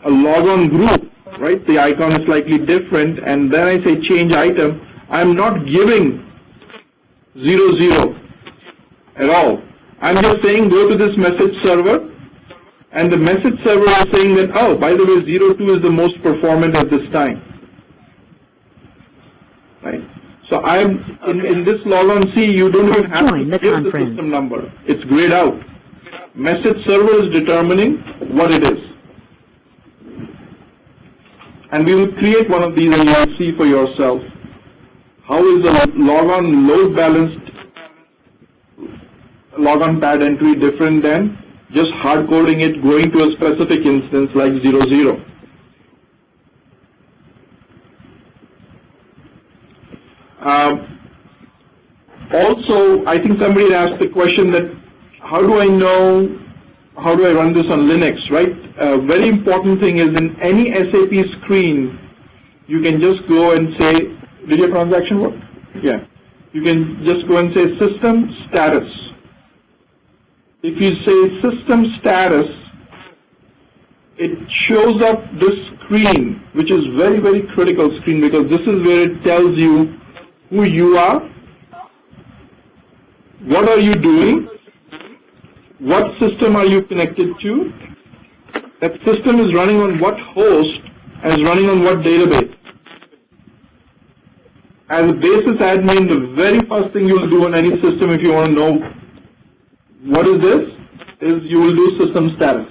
a logon group, right? The icon is slightly different, and then I say change item, I'm not giving 00 at all. I'm just saying go to this message server, and the message server is saying that, oh, by the way, 02 is the most performant at this time. Right? So I'm in this logon C, you don't even have to give the system number. It's grayed out. Message server is determining what it is. And we will create one of these and you will see for yourself how is the logon load balanced logon pad entry different than just hard coding it, going to a specific instance like 00. Also, I think somebody asked the question that how do I know, how do I run this on Linux, right? A very important thing is in any SAP screen, you can just go and say, did your transaction work? Yeah. You can just go and say system status. If you say system status, it shows up this screen, which is very, very critical screen because this is where it tells you who you are, what are you doing, what system are you connected to, that system is running on what host and is running on what database. As a basis admin, the very first thing you will do on any system if you want to know what is this, is you will do system status.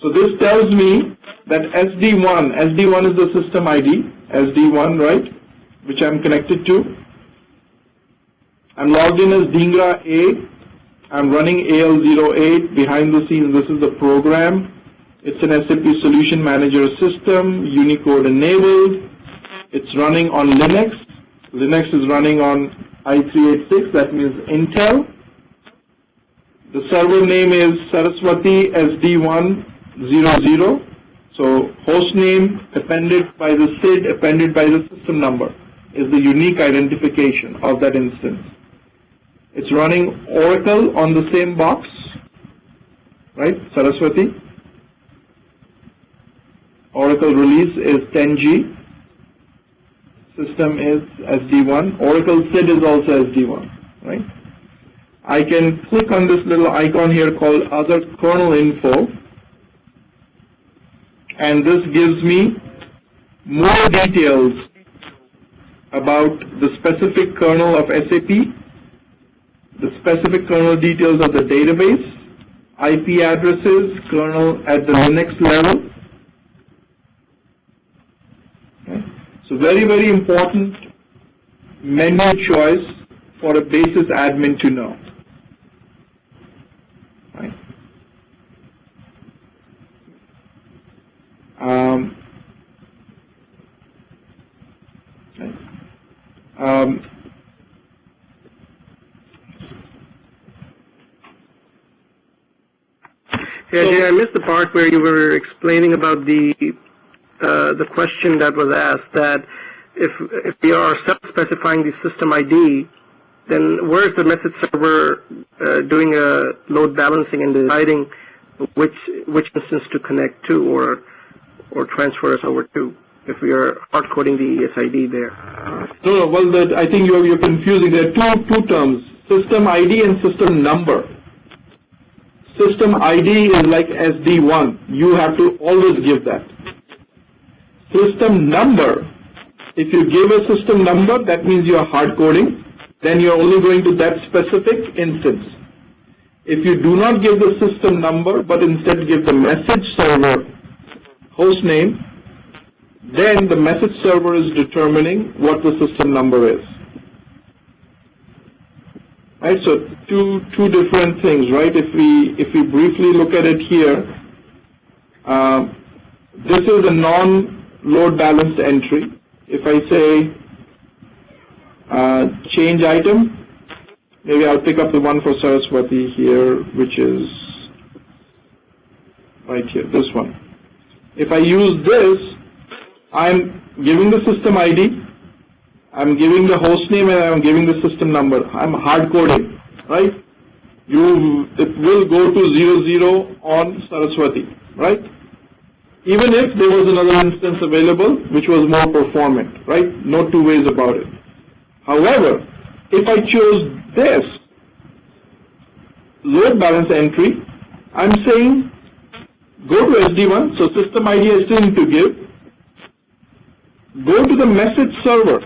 So this tells me that SD1 is the system ID, SD1, right, which I'm connected to. I'm logged in as Dhingra A. I'm running AL08. Behind the scenes, this is the program. It's an SAP Solution Manager system, Unicode enabled. It's running on Linux. Linux is running on i386, that means Intel. The server name is Saraswati SD100. So host name appended by the SID, appended by the system number is the unique identification of that instance. It's running Oracle on the same box, right, Saraswati. Oracle release is 10G. System is SD1. Oracle SID is also SD1, right? I can click on this little icon here called Other Kernel Info, and this gives me more details about the specific kernel of SAP, the specific kernel details of the database, IP addresses, kernel at the Linux level. Okay. So very, very important menu choice for a basis admin to know. Right. Yeah, Jay, I missed the part where you were explaining about the question that was asked, that if we are self-specifying the system ID, then where is the message server doing a load balancing and deciding which instance to connect to or transfer us over to, if we are hard coding the SID there? No, well, I think you're confusing. There are two terms: system ID and system number. System ID is like SD1. You have to always give that. System number, if you give a system number, that means you are hard coding. Then you're only going to that specific instance. If you do not give the system number, but instead give the message server host name, then the message server is determining what the system number is. Right, so two different things, right? If we briefly look at it here, this is a non-load balanced entry. If I say change item, maybe I'll pick up the one for Saraswati here, which is right here, this one. If I use this, I'm giving the system ID, I'm giving the host name, and I'm giving the system number. I'm hard coding, right? It will go to 00 on Saraswati, right? Even if there was another instance available which was more performant, right? No two ways about it. However, if I chose this load balance entry, I'm saying go to SD1, so system ID I still need to give. Go to the message server,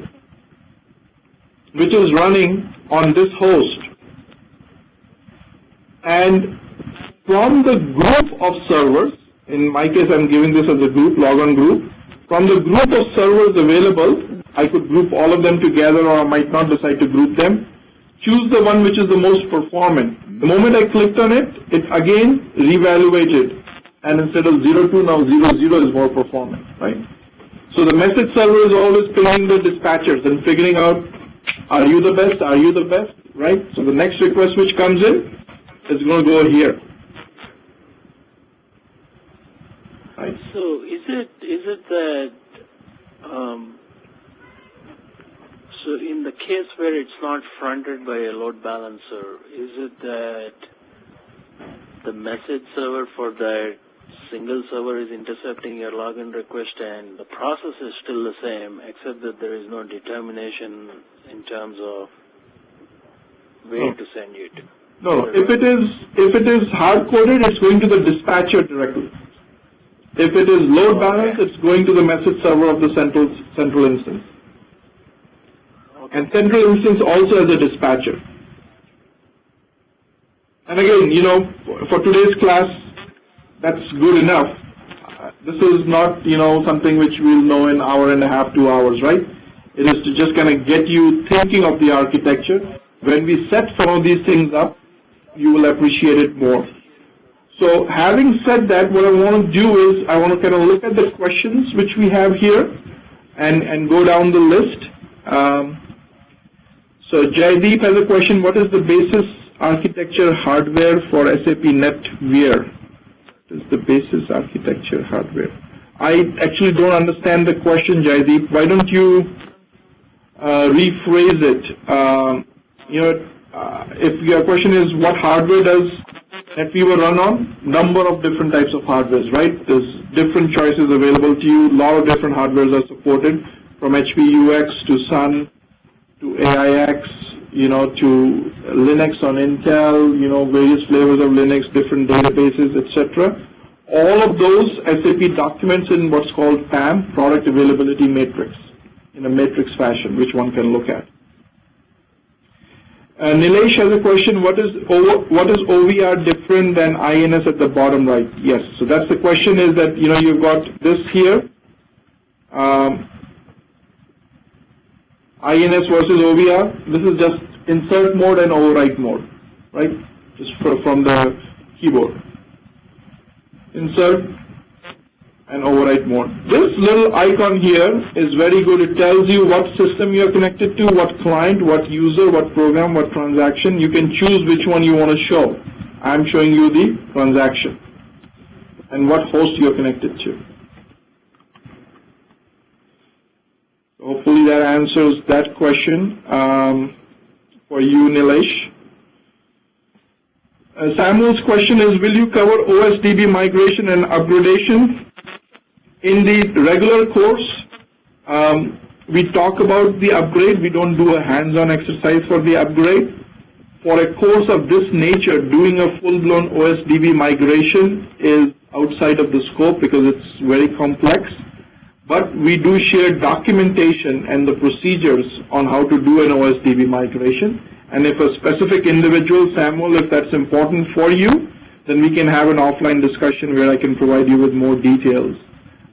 which is running on this host, and from the group of servers, in my case I'm giving this as a group, logon group, from the group of servers available, I could group all of them together, or I might not decide to group them. Choose the one which is the most performant. The moment I clicked on it, it again reevaluated, and instead of 02, now 00 is more performant, right? So the message server is always pinging the dispatchers and figuring out, are you the best, are you the best, right? So the next request which comes in is going to go here. Right. So is it that so in the case where it's not fronted by a load balancer, is it that the message server for that single server is intercepting your login request and the process is still the same, except that there is no determination in terms of where to send it? No, if it is hard coded, it's going to the dispatcher directly. If it is load balanced, it's going to the message server of the central instance. Okay. And central instance also has a dispatcher. And again, you know, for today's class, that's good enough. This is not, you know, something which we'll know in an hour and a half, 2 hours, right? It is to just kind of get you thinking of the architecture. When we set some of these things up, you will appreciate it more. So having said that, what I want to do is I want to kind of look at the questions which we have here and go down the list. So Jaideep has a question, what is the basis architecture hardware for SAP NetWear? What is the basis architecture hardware? I actually don't understand the question, Jaideep. Why don't you rephrase it? You know, if your question is what hardware does NetWeaver run on, number of different types of hardwares, right? There's different choices available to you. A lot of different hardwares are supported, from HPUX to Sun to AIX, you know, to Linux on Intel, you know, various flavors of Linux, different databases, etc. All of those SAP documents in what's called PAM, Product Availability Matrix, in a matrix fashion, which one can look at. Nilesh has a question, what is OVR different than INS at the bottom right? Yes, so that's the question, is that, you know, you've got this here, INS versus OVR. This is just insert mode and overwrite mode, right? Just from the keyboard. Insert and overwrite mode. This little icon here is very good. It tells you what system you are connected to, what client, what user, what program, what transaction. You can choose which one you want to show. I'm showing you the transaction and what host you are connected to. Hopefully that answers that question for you, Nilesh. Samuel's question is, will you cover OSDB migration and upgradation? In the regular course, we talk about the upgrade. We don't do a hands-on exercise for the upgrade. For a course of this nature, doing a full-blown OSDB migration is outside of the scope because it's very complex. But we do share documentation and the procedures on how to do an OSDB migration. And if a specific individual, Samuel, if that's important for you, then we can have an offline discussion where I can provide you with more details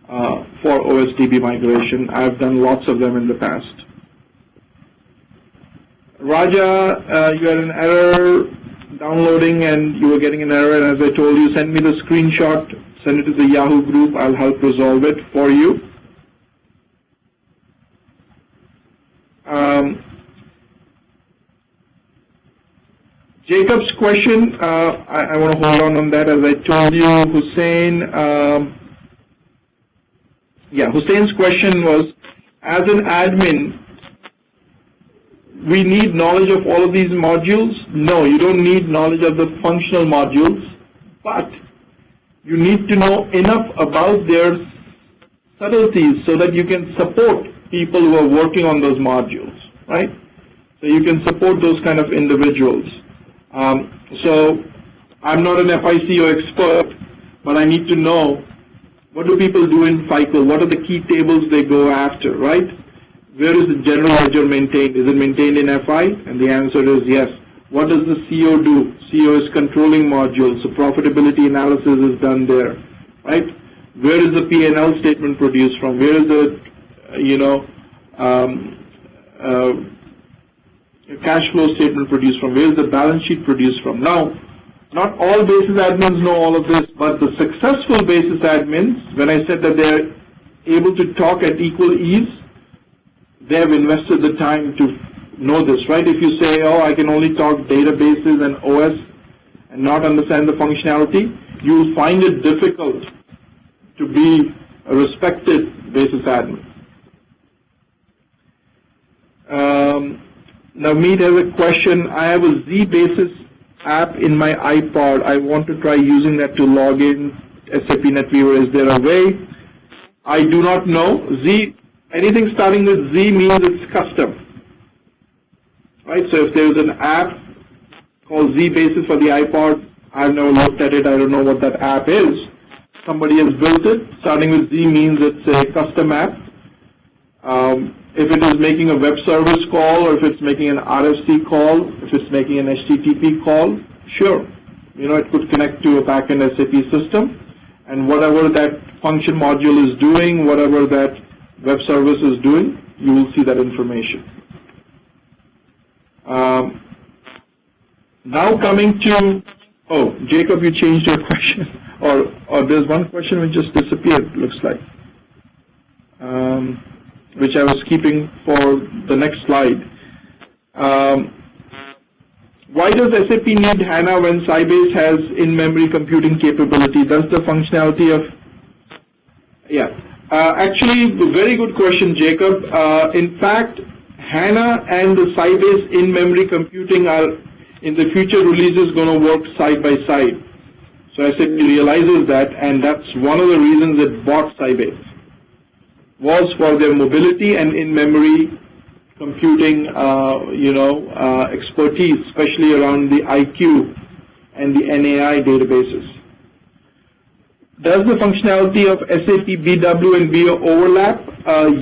for OSDB migration. I've done lots of them in the past. Raja, you had an error downloading and you were getting an error, and as I told you, send me the screenshot, send it to the Yahoo group, I'll help resolve it for you. Jacob's question, I want to hold on that. As I told you, Hussein, Hussein's question was, as an admin, we need knowledge of all of these modules? No, you don't need knowledge of the functional modules, but you need to know enough about their subtleties so that you can support people who are working on those modules, right? So you can support those kind of individuals. So I'm not an FICO expert, but I need to know what do people do in FICO, what are the key tables they go after, right? Where is the general ledger maintained? Is it maintained in FI? And the answer is yes. What does the CO do? CO is controlling modules, so profitability analysis is done there, right? Where is the P&L statement produced from? Where is the, cash flow statement produced from? Where is the balance sheet produced from? Now, not all basis admins know all of this, but the successful basis admins, when I said that they're able to talk at equal ease, they have invested the time to know this, right? If you say, oh, I can only talk databases and OS and not understand the functionality, you'll find it difficult to be a respected basis admin. Now, Meet has a question. I have a Z basis app in my iPod. I want to try using that to log in SAP NetWeaver. Is there a way? I do not know. Z, anything starting with Z means it's custom, right? So if there's an app called Z Basis for the iPod, I've never looked at it. I don't know what that app is. Somebody has built it. Starting with Z means it's a custom app. If it is making a web service call, or if it's making an RFC call, if it's making an HTTP call, sure. It could connect to a backend SAP system, and whatever that function module is doing, whatever that web service is doing, you will see that information. Now coming to, oh, Jacob, you changed your question, or there's one question which just disappeared, looks like, which I was keeping for the next slide. Why does SAP need HANA when Sybase has in-memory computing capability? Does the functionality of, actually, very good question, Jacob. In fact, HANA and the Sybase in-memory computing are, in the future releases, going to work side by side. So SAP realizes that, and that's one of the reasons it bought Sybase, was for their mobility and in-memory computing, expertise, especially around the IQ and the NAI databases. Does the functionality of SAP BW and BO overlap?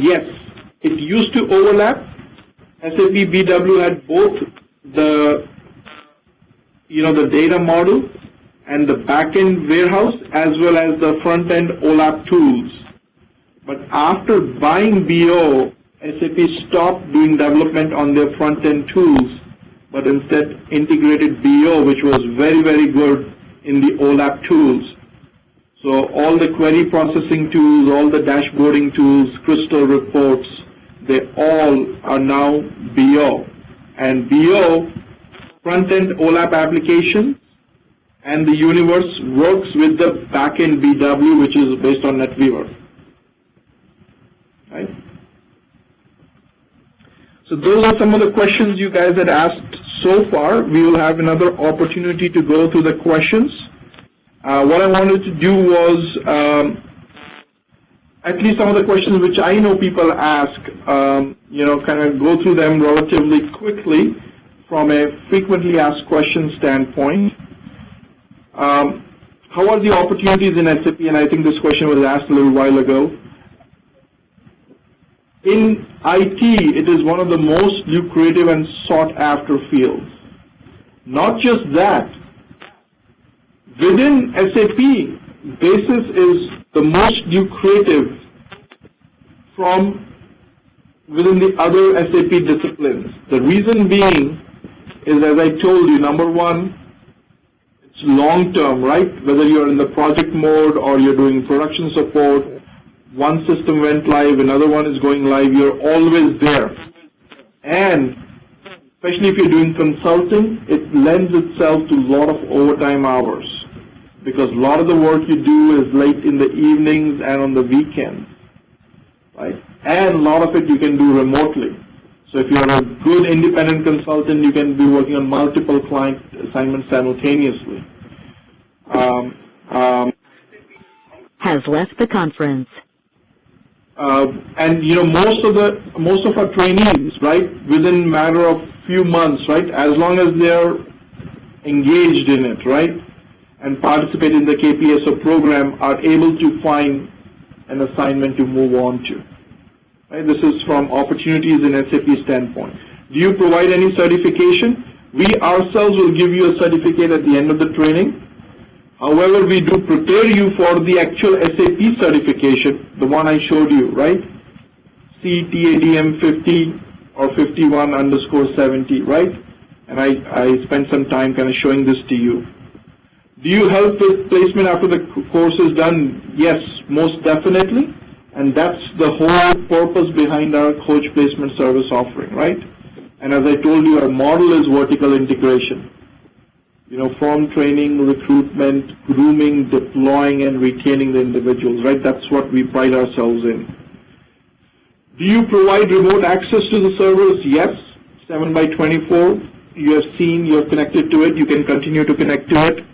Yes, it used to overlap. SAP BW had both the, the data model and the back-end warehouse, as well as the front-end OLAP tools. But after buying BO, SAP stopped doing development on their front-end tools, but instead integrated BO, which was very, very good in the OLAP tools. So all the query processing tools, all the dashboarding tools, crystal reports, they all are now BO. And BO, front-end OLAP applications, and the universe works with the back-end BW, which is based on NetWeaver. Right? So those are some of the questions you guys had asked so far. We will have another opportunity to go through the questions. What I wanted to do was, at least some of the questions which I know people ask, kind of go through them relatively quickly from a frequently asked questions standpoint. How are the opportunities in SAP? And I think this question was asked a little while ago. In IT, it is one of the most lucrative and sought-after fields. Not just that, within SAP, Basis is the most lucrative from within the other SAP disciplines. The reason being is, as I told you, number one, it's long-term, right? Whether you're in the project mode or you're doing production support, one system went live, another one is going live, you're always there. And especially if you're doing consulting, it lends itself to a lot of overtime hours, because a lot of the work you do is late in the evenings and on the weekends, right? And a lot of it you can do remotely. So if you're a good independent consultant, you can be working on multiple client assignments simultaneously. Has left the conference. And you know, most of our trainees, right, within a matter of few months, right, as long as they're engaged in it, right, and participate in the KPSO program, are able to find an assignment to move on to. Right? This is from opportunities in SAP standpoint. Do you provide any certification? We ourselves will give you a certificate at the end of the training. However, we do prepare you for the actual SAP certification, the one I showed you, right? CTADM 50 or 51_70, right? And I spent some time kind of showing this to you. Do you help with placement after the course is done? Yes, most definitely. And that's the whole purpose behind our coach placement service offering, right? And as I told you, our model is vertical integration. You know, from training, recruitment, grooming, deploying, and retaining the individuals, right? That's what we pride ourselves in. Do you provide remote access to the servers? Yes, 7/24. You have seen, you're connected to it. You can continue to connect to it.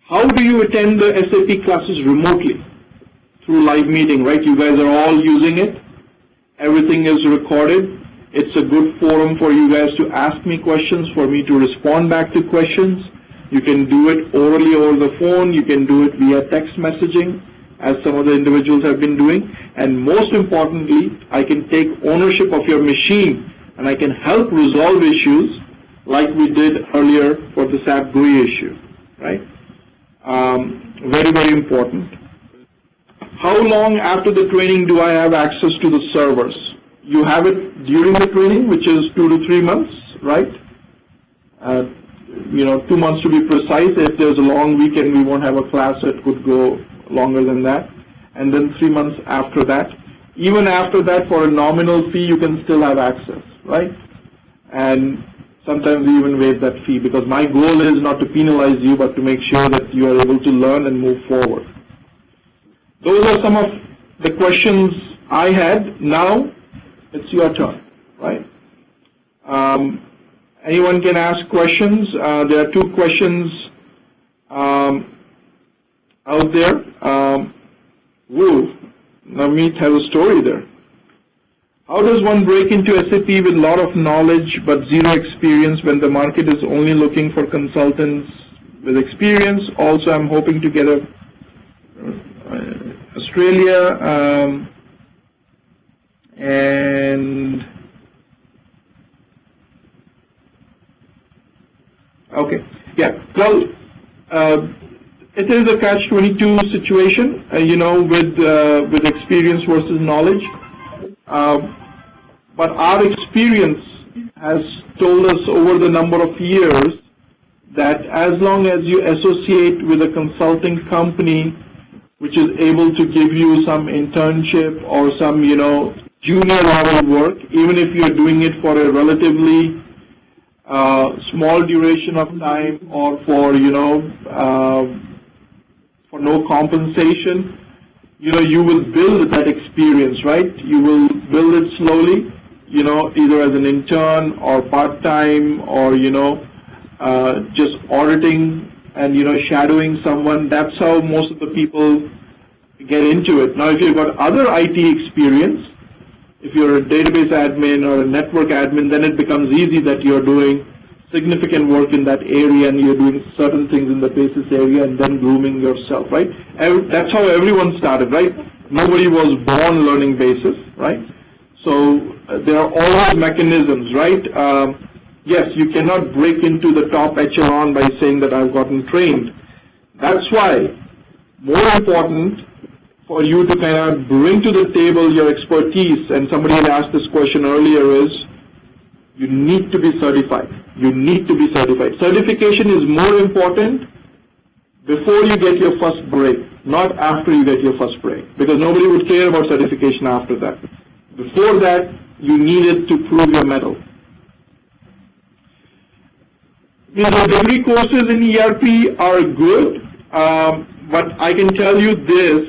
How do you attend the SAP classes remotely? Through live meeting, right? You guys are all using it. Everything is recorded. It's a good forum for you guys to ask me questions, for me to respond back to questions. You can do it orally over the phone. You can do it via text messaging, as some of the individuals have been doing. And most importantly, I can take ownership of your machine, and I can help resolve issues like we did earlier for the SAP GUI issue, right? Very, very important. How long after the training do I have access to the servers? You have it during the training, which is 2 to 3 months, right? You know, 2 months to be precise. If there's a long weekend, we won't have a class, so it could go longer than that. And then 3 months after that. Even after that, for a nominal fee, you can still have access, right? And sometimes we even waive that fee, because my goal is not to penalize you, but to make sure that you are able to learn and move forward. Those are some of the questions I had. Now, it's your turn, right? Anyone can ask questions. There are 2 questions out there. Navneet has a story there. How does one break into SAP with a lot of knowledge but zero experience when the market is only looking for consultants with experience? Also, I'm hoping to get a Australia and okay, yeah. Well, it is a catch-22 situation, you know, with experience versus knowledge. But our experience has told us over the number of years that as long as you associate with a consulting company which is able to give you some internship or some, you know, junior level work, even if you're doing it for a relatively small duration of time or for, you know, for no compensation, you know, you will build that experience, right? You will build it slowly, you know, either as an intern or part-time or, you know, just auditing and, you know, shadowing someone. That's how most of the people get into it. Now, if you've got other IT experience, if you're a database admin or a network admin, then it becomes easy that you're doing significant work in that area and you're doing certain things in the basis area and then grooming yourself, right? That's how everyone started, right? Nobody was born learning basis, right? So there are always mechanisms, right? Yes, you cannot break into the top echelon by saying that I've gotten trained. That's why more important for you to kind of bring to the table your expertise, and somebody had asked this question earlier, is you need to be certified. You need to be certified. Certification is more important before you get your first break, not after you get your first break, because nobody would care about certification after that. Before that, you needed to prove your mettle. The degree courses in ERP are good, but I can tell you this,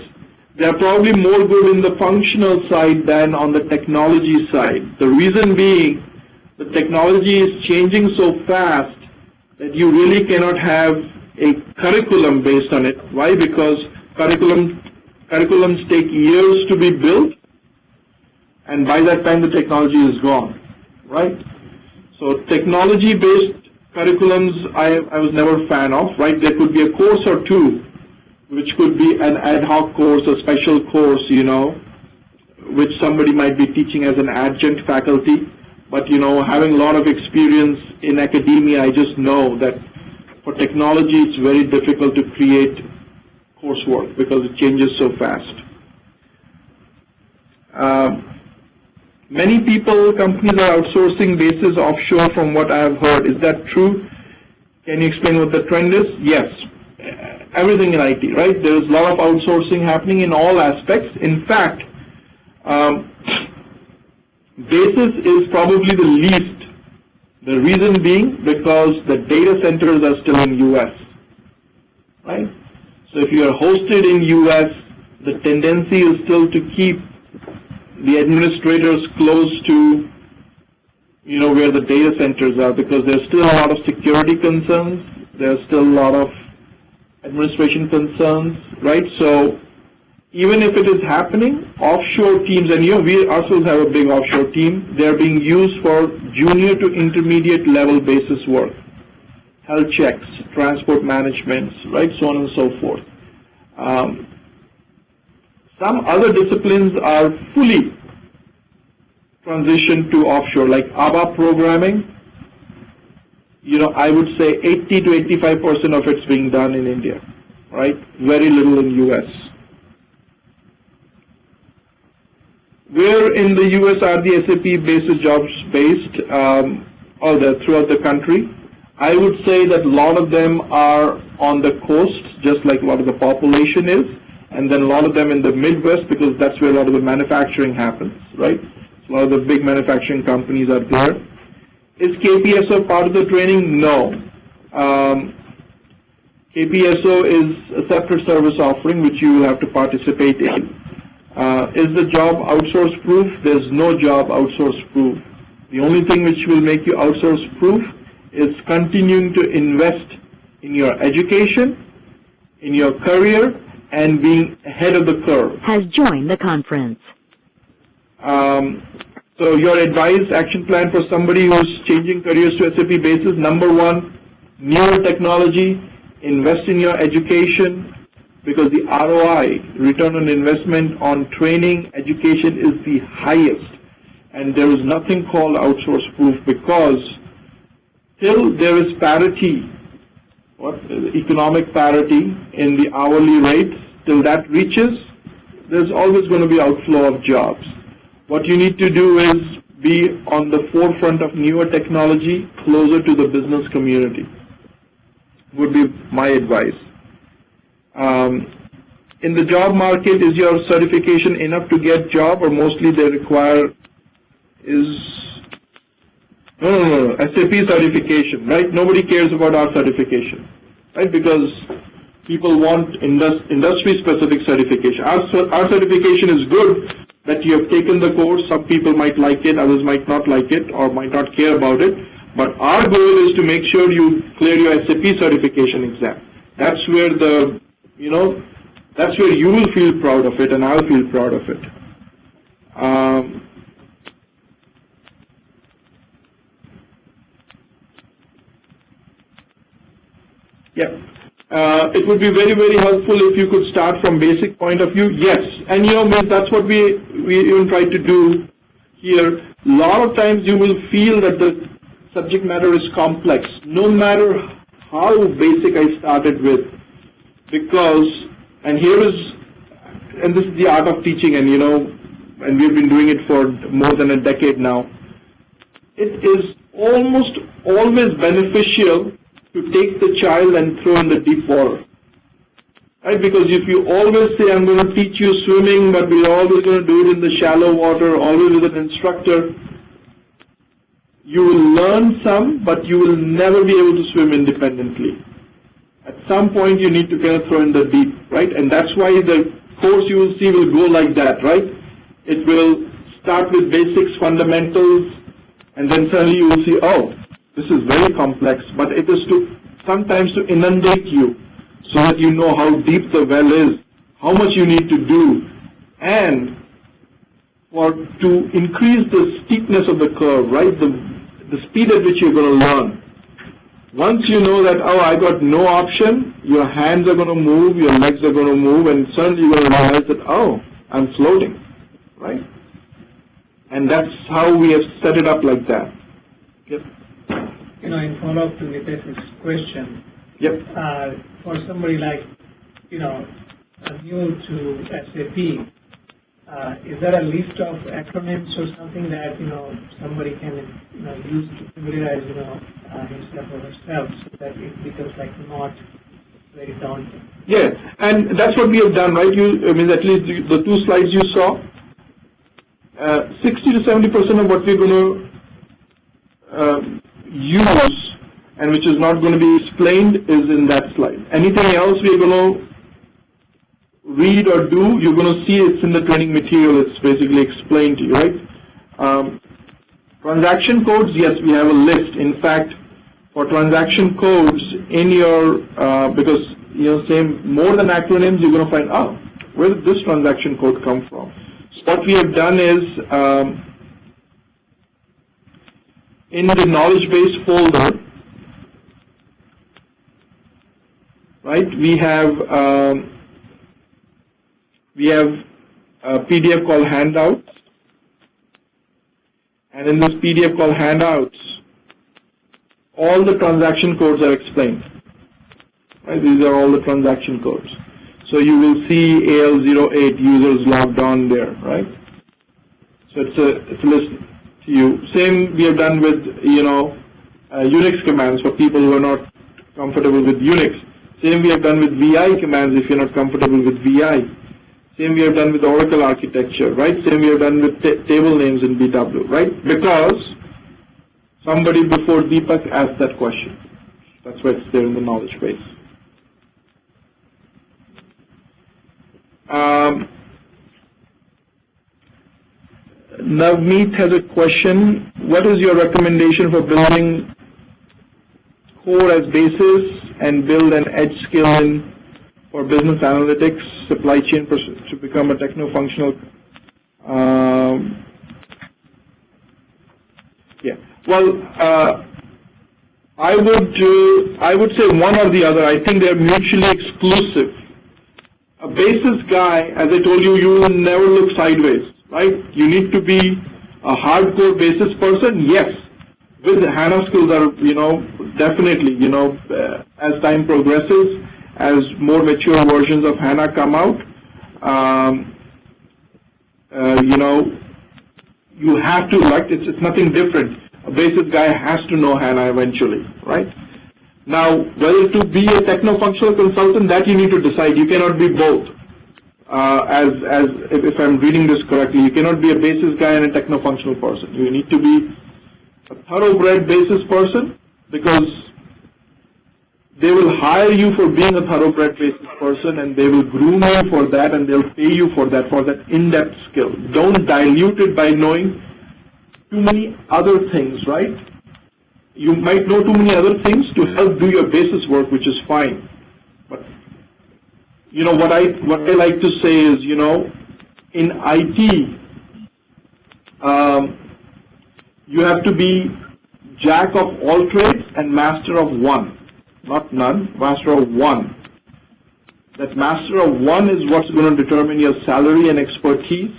they're probably more good in the functional side than on the technology side. The reason being, the technology is changing so fast that you really cannot have a curriculum based on it. Why? Because curriculums take years to be built, and by that time the technology is gone, right? So technology-based curriculums I was never a fan of, right? There could be a course or two, which could be an ad hoc course, a special course, you know, which somebody might be teaching as an adjunct faculty. But, you know, having a lot of experience in academia, I just know that for technology, it's very difficult to create coursework because it changes so fast. Many companies are outsourcing bases offshore from what I have heard. Is that true? Can you explain what the trend is? Yes. Everything in IT, right? There is a lot of outsourcing happening in all aspects. In fact, basis is probably the least. The reason being because the data centers are still in US, right? So if you are hosted in US, the tendency is still to keep the administrators close to, you know, where the data centers are, because there's still a lot of security concerns, there's still a lot of administration concerns, right? So even if it is happening, offshore teams, and you know, we ourselves have a big offshore team, they're being used for junior to intermediate level basis work, health checks, transport management, right, so on and so forth. Some other disciplines are fully transitioned to offshore, like ABAP programming. You know, I would say 80 to 85% of it's being done in India, right? Very little in US. Where in the US are the SAP basis jobs based? Throughout the country. I would say that a lot of them are on the coast, just like a lot of the population is, and then a lot of them in the Midwest, because that's where a lot of the manufacturing happens, right? So a lot of the big manufacturing companies are there. Is KPSO part of the training? No. KPSO is a separate service offering which you will have to participate in. Is the job outsource proof? There's no job outsource proof. The only thing which will make you outsource proof is continuing to invest in your education, in your career, and being ahead of the curve. Has joined the conference. So your advice, action plan for somebody who's changing careers to SAP basis: number one, newer technology, invest in your education, because the ROI, return on investment on training, education, is the highest. And there is nothing called outsource proof, because till there is parity, economic parity in the hourly rates, till that reaches, there's always going to be outflow of jobs. What you need to do is be on the forefront of newer technology, closer to the business community, would be my advice. In the job market, is your certification enough to get job, or mostly they require No, SAP certification, right? Nobody cares about our certification, right? Because people want industry-specific certification. Our certification is good, that you have taken the course. Some people might like it, others might not like it, or might not care about it. But our goal is to make sure you clear your SAP certification exam. That's where that's where you will feel proud of it, and I'll feel proud of it. It would be very, very helpful if you could start from basic point of view. Yes, and that's what we even try to do here. A lot of times you will feel that the subject matter is complex, no matter how basic I started with, because And this is the art of teaching, and and we've been doing it for more than a decade now. It is almost always beneficial to take the child and throw in the deep water. Right? Because if you always say, I'm going to teach you swimming, but we're always going to do it in the shallow water, always with an instructor, you will learn some, but you will never be able to swim independently. At some point, you need to kind of throw in the deep, right? And that's why the course you will see will go like that, right? It will start with basics, fundamentals, and then suddenly you will see, oh, this is very complex, but it is sometimes to inundate you, so that you know how deep the well is, how much you need to do, and to increase the steepness of the curve, right? The speed at which you're going to learn. Once you know that, oh, I got no option, your hands are going to move, your legs are going to move, and suddenly you're going to realize that, oh, I'm floating, right? And that's how we have set it up like that. Yep. In follow-up to Nitesh's question, yep. For somebody like, new to SAP, is there a list of acronyms or something that, somebody can, use to familiarize, himself or herself so that it becomes not very daunting? Yeah, and that's what we have done, right? At least the two slides you saw, 60 to 70% of what we're going to use and which is not going to be explained is in that slide. Anything else we're going to read or do, you're going to see it's in the training material. It's basically explained to you, right? Transaction codes, yes, we have a list. In fact, for transaction codes in your, because more than acronyms, you're going to find, oh, where did this transaction code come from? So what we have done is, in the knowledge base folder, right, we have a PDF called Handouts, and in this PDF called Handouts, all the transaction codes are explained. Right, these are all the transaction codes. So you will see AL08 users logged on there, right? So it's a list to you. Same we have done with Unix commands for people who are not comfortable with Unix. Same we have done with VI commands if you're not comfortable with VI. Same we have done with Oracle architecture, right? Same we have done with table names in BW, right? Because somebody before Deepak asked that question. That's why it's there in the knowledge base. Navneet has a question. What is your recommendation for building core as basis and build an edge skill in for business analytics, supply chain to become a techno-functional? Yeah. Well, I would say one or the other. I think they're mutually exclusive. A basis guy, as I told you, you will never look sideways, right? You need to be a hardcore basis person. Yes, with HANA skills are, definitely, as time progresses, as more mature versions of HANA come out, you have to, it's nothing different. A basis guy has to know HANA eventually, right? Now, whether to be a techno-functional consultant, that you need to decide. You cannot be both. If I'm reading this correctly, you cannot be a basis guy and a techno-functional person. You need to be a thoroughbred basis person because they will hire you for being a thoroughbred basis person, and they will groom you for that, and they'll pay you for that in-depth skill. Don't dilute it by knowing too many other things, right? You might know too many other things to help do your basis work, which is fine. But what I like to say is, in IT, you have to be jack of all trades and master of one, not none, master of one. That master of one is what's going to determine your salary and expertise.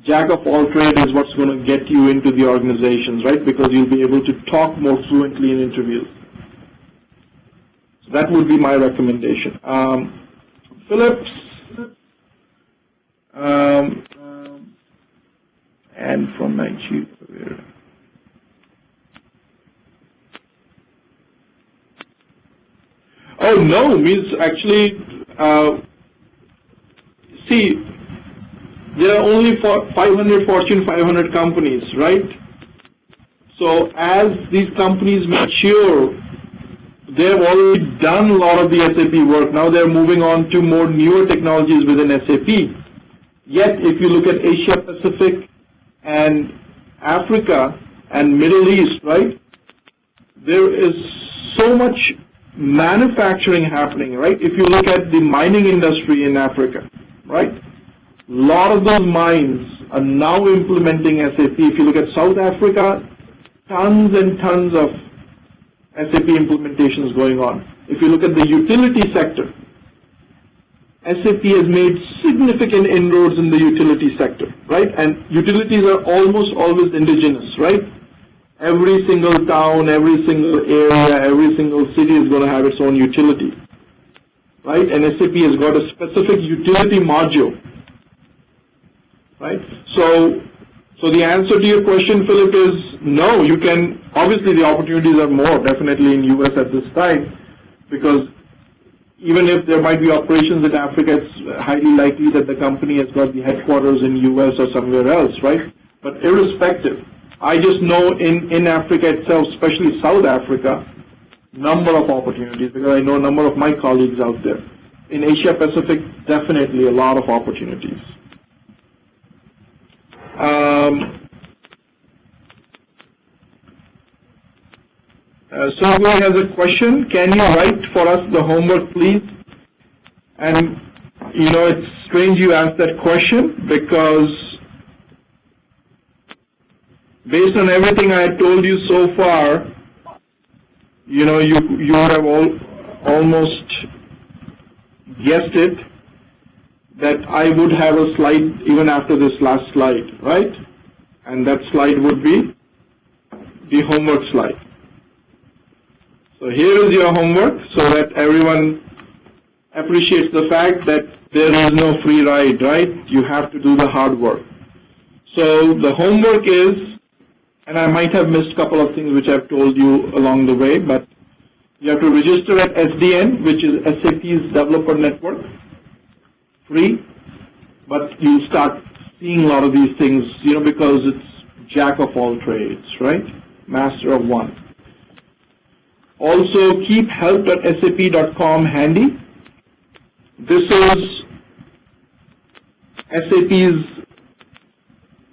Jack of all trades is what's going to get you into the organizations, right? Because you'll be able to talk more fluently in interviews. So that would be my recommendation. Phillips, and from Nigeria. Oh no, means actually, see, there are only 500 Fortune 500 companies, right? So as these companies mature, they've already done a lot of the SAP work. Now they're moving on to more newer technologies within SAP. Yet, if you look at Asia Pacific and Africa and Middle East, right, there is so much manufacturing happening, right? If you look at the mining industry in Africa, right, a lot of those mines are now implementing SAP. If you look at South Africa, tons and tons of SAP implementations going on. If you look at the utility sector, SAP has made significant inroads in the utility sector, right? And utilities are almost always indigenous, right? Every single town, every single area, every single city is going to have its own utility, right? And SAP has got a specific utility module, right? So the answer to your question, Philip, is no. You can, obviously the opportunities are more definitely in US at this time, because even if there might be operations in Africa, it's highly likely that the company has got the headquarters in US or somewhere else, right? But irrespective, I just know in Africa itself, especially South Africa, number of opportunities, because I know a number of my colleagues out there. In Asia Pacific, definitely a lot of opportunities. Sergey has a question. Can you write for us the homework, please? And, you know, it's strange you asked that question, because based on everything I told you so far, you know, you would have almost guessed it, that I would have a slide even after this last slide, right? And that slide would be the homework slide. So here is your homework, so that everyone appreciates the fact that there is no free ride, right? You have to do the hard work. So the homework is, and I might have missed a couple of things which I've told you along the way, but you have to register at SDN, which is SAP's Developer Network, free, but you start seeing a lot of these things, you know, because it's jack of all trades, right? Master of one. Also, keep help.sap.com handy. This is SAP's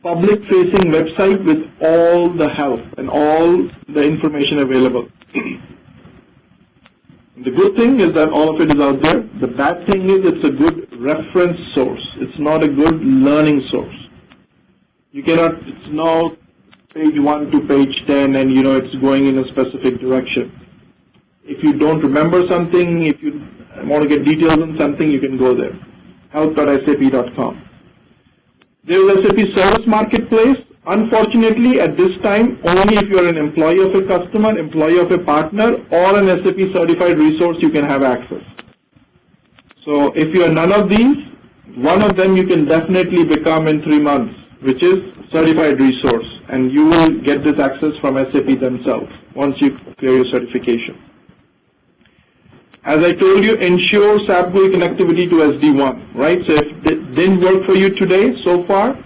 public-facing website with all the help and all the information available. The good thing is that all of it is out there. The bad thing is it's a good reference source. It's not a good learning source. You cannot, it's now page 1 to page 10 and, you know, it's going in a specific direction. If you don't remember something, if you want to get details on something, you can go there. help.sap.com. There is SAP Service Marketplace. Unfortunately, at this time, only if you are an employee of a customer, employee of a partner, or an SAP certified resource, you can have access. So if you are none of these, one of them you can definitely become in 3 months, which is certified resource, and you will get this access from SAP themselves once you clear your certification. As I told you, ensure SAP GUI connectivity to SD1, right? So if it didn't work for you today so far,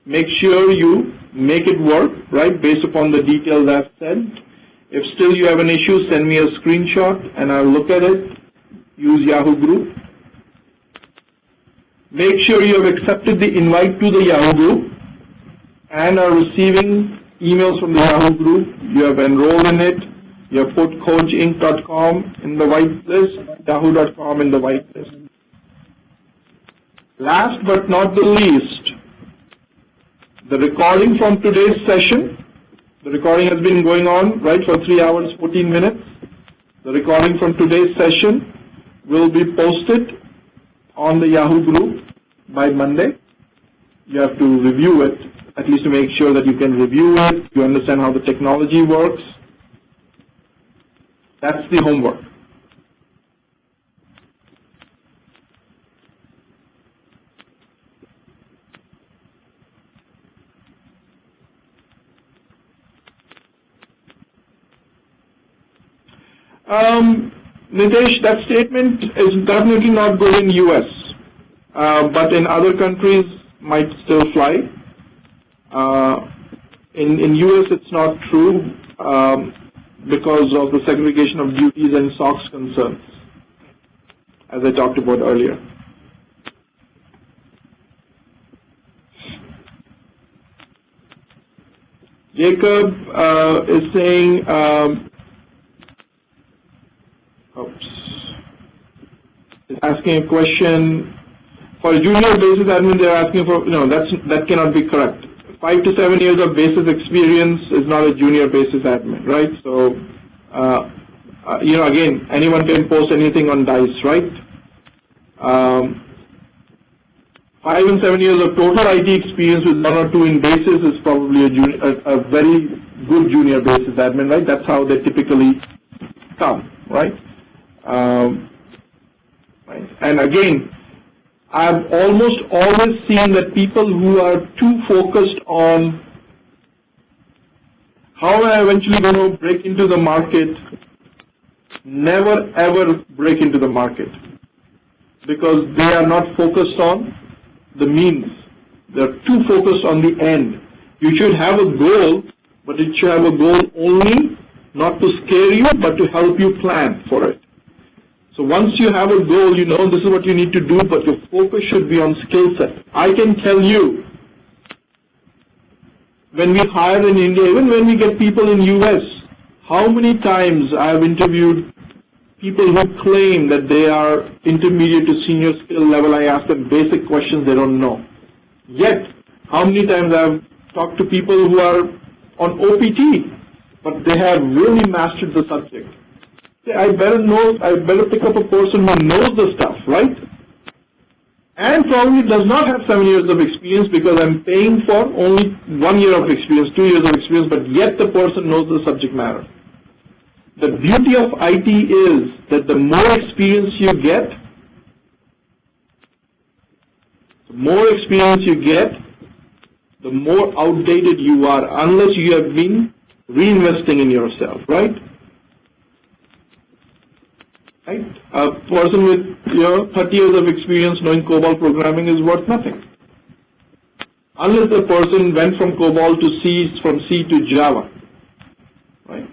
make sure you make it work, right, based upon the details I've said. If still you have an issue, send me a screenshot and I'll look at it. Use Yahoo Group. Make sure you have accepted the invite to the Yahoo Group and are receiving emails from the Yahoo Group. You have enrolled in it. You have put coachinc.com in the white list, yahoo.com in the white list. Last but not the least, the recording from today's session, the recording has been going on, right, for 3 hours, 14 minutes. The recording from today's session will be posted on the Yahoo Group by Monday. You have to review it, at least to make sure that you can review it, you understand how the technology works. That's the homework. Nitesh, that statement is definitely not good in US, but in other countries might still fly. In US it's not true because of the segregation of duties and SOX concerns, as I talked about earlier. Jacob is saying, asking a question for a junior basis admin. They're asking for, that cannot be correct. 5 to 7 years of basis experience is not a junior basis admin, right? So, again, anyone can post anything on DICE, right? 5 and 7 years of total IT experience with 1 or 2 in basis is probably a very good junior basis admin, right? That's how they typically come, right? And again, I've almost always seen that people who are too focused on how am I eventually going to break into the market never ever break into the market, because they are not focused on the means. They're too focused on the end. You should have a goal, but it should have a goal only not to scare you, but to help you plan for it. So once you have a goal, you know this is what you need to do, but your focus should be on skill set. I can tell you, when we hire in India, even when we get people in US, how many times I have interviewed people who claim that they are intermediate to senior skill level. I ask them basic questions they don't know. Yet, how many times I have talked to people who are on OPT, but they have really mastered the subject. I better pick up a person who knows the stuff, right? And probably does not have 7 years of experience, because I'm paying for only 1 year of experience, 2 years of experience, but yet the person knows the subject matter. The beauty of IT is that the more experience you get, the more outdated you are, unless you have been reinvesting in yourself, right? Right? A person with 30 years of experience knowing COBOL programming is worth nothing, unless the person went from COBOL to C, from C to Java, right?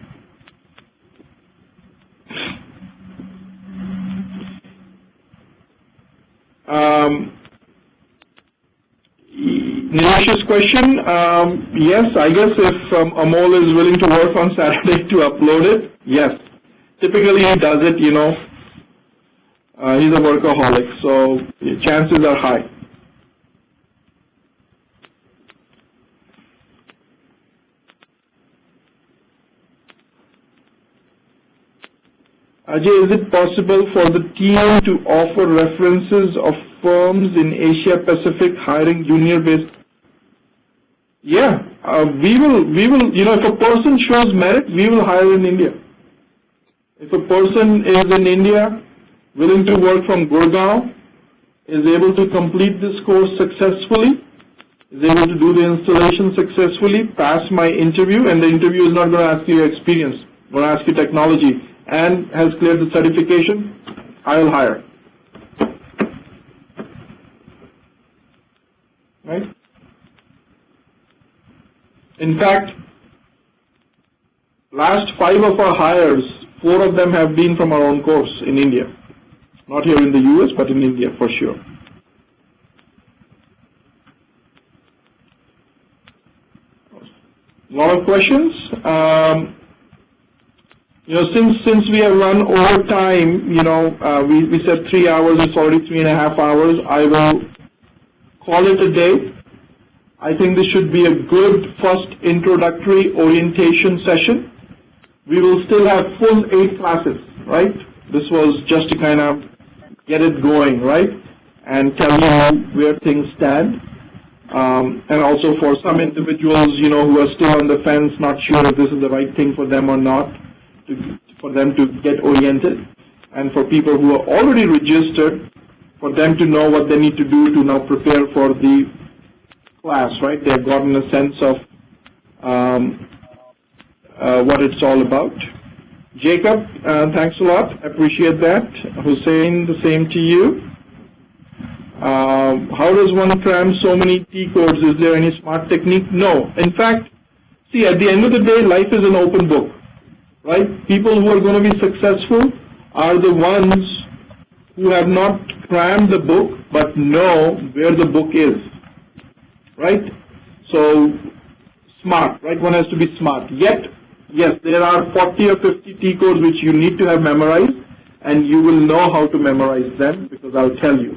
Nilesh's question, yes, I guess if Amol is willing to work on Saturday to upload it, yes. Typically he does it, he's a workaholic, so chances are high. Ajay, is it possible for the team to offer references of firms in Asia Pacific hiring junior based? Yeah, we will, if a person shows merit, we will hire in India. If a person is in India, willing to work from Gurgaon, is able to complete this course successfully, is able to do the installation successfully, pass my interview, and the interview is not going to ask you your experience, going to ask you technology, and has cleared the certification, I will hire. Right? In fact, last 5 of our hires, 4 of them have been from our own course in India. Not here in the US, but in India for sure. A lot of questions. Since we have run over time, we said 3 hours, it's already 3.5 hours. I will call it a day. I think this should be a good first introductory orientation session. We will still have full 8 classes, right? This was just to kind of get it going, right? And tell you where things stand. And also for some individuals, who are still on the fence, not sure if this is the right thing for them or not, for them to get oriented. And for people who are already registered, for them to know what they need to do to now prepare for the class, right? They have gotten a sense of what it's all about. Jacob, thanks a lot. Appreciate that. Hussein, the same to you. How does one cram so many T codes? Is there any smart technique? No. In fact, see, at the end of the day, life is an open book, right? People who are going to be successful are the ones who have not crammed the book but know where the book is, right? So, smart, right? One has to be smart. Yet, yes, there are 40 or 50 T codes which you need to have memorized, and you will know how to memorize them because I'll tell you.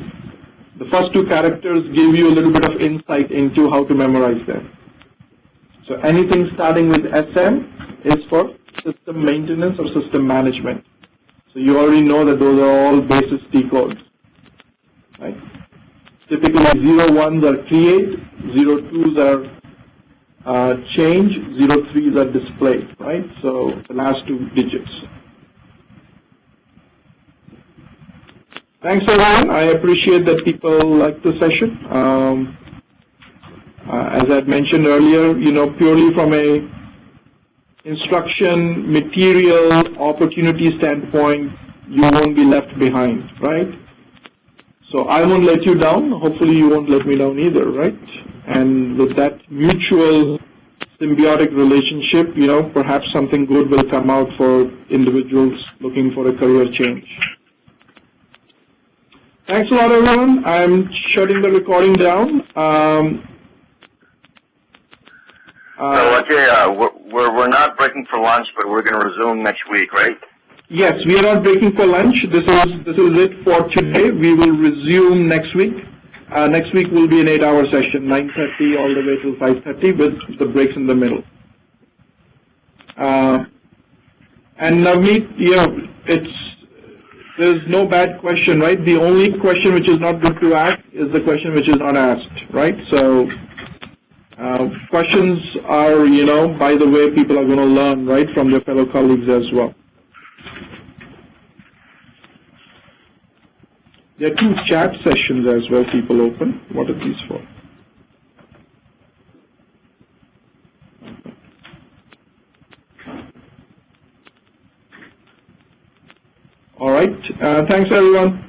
The first two characters give you a little bit of insight into how to memorize them. So anything starting with SM is for system maintenance or system management. So you already know that those are all basis T codes, right? Typically 01s are create, 02s are change, 03s are display, right? So the last two digits. Thanks everyone. I appreciate that people like the session. As I mentioned earlier, purely from a instruction, material, opportunity standpoint, you won't be left behind, right? So I won't let you down. Hopefully you won't let me down either, right? And with that mutual symbiotic relationship, perhaps something good will come out for individuals looking for a career change. Thanks a lot, everyone. I'm shutting the recording down. So, Ajay, we're not breaking for lunch, but we're going to resume next week, right? Yes, we are not breaking for lunch. This is it for today. We will resume next week. Next week will be an 8-hour session, 9:30 all the way till 5:30 with the breaks in the middle. And Navneet, there's no bad question, right? The only question which is not good to ask is the question which is not asked, right? So questions are, by the way, people are going to learn, right, from their fellow colleagues as well. There are 2 chat sessions as well, people open. What are these for? All right. Thanks, everyone.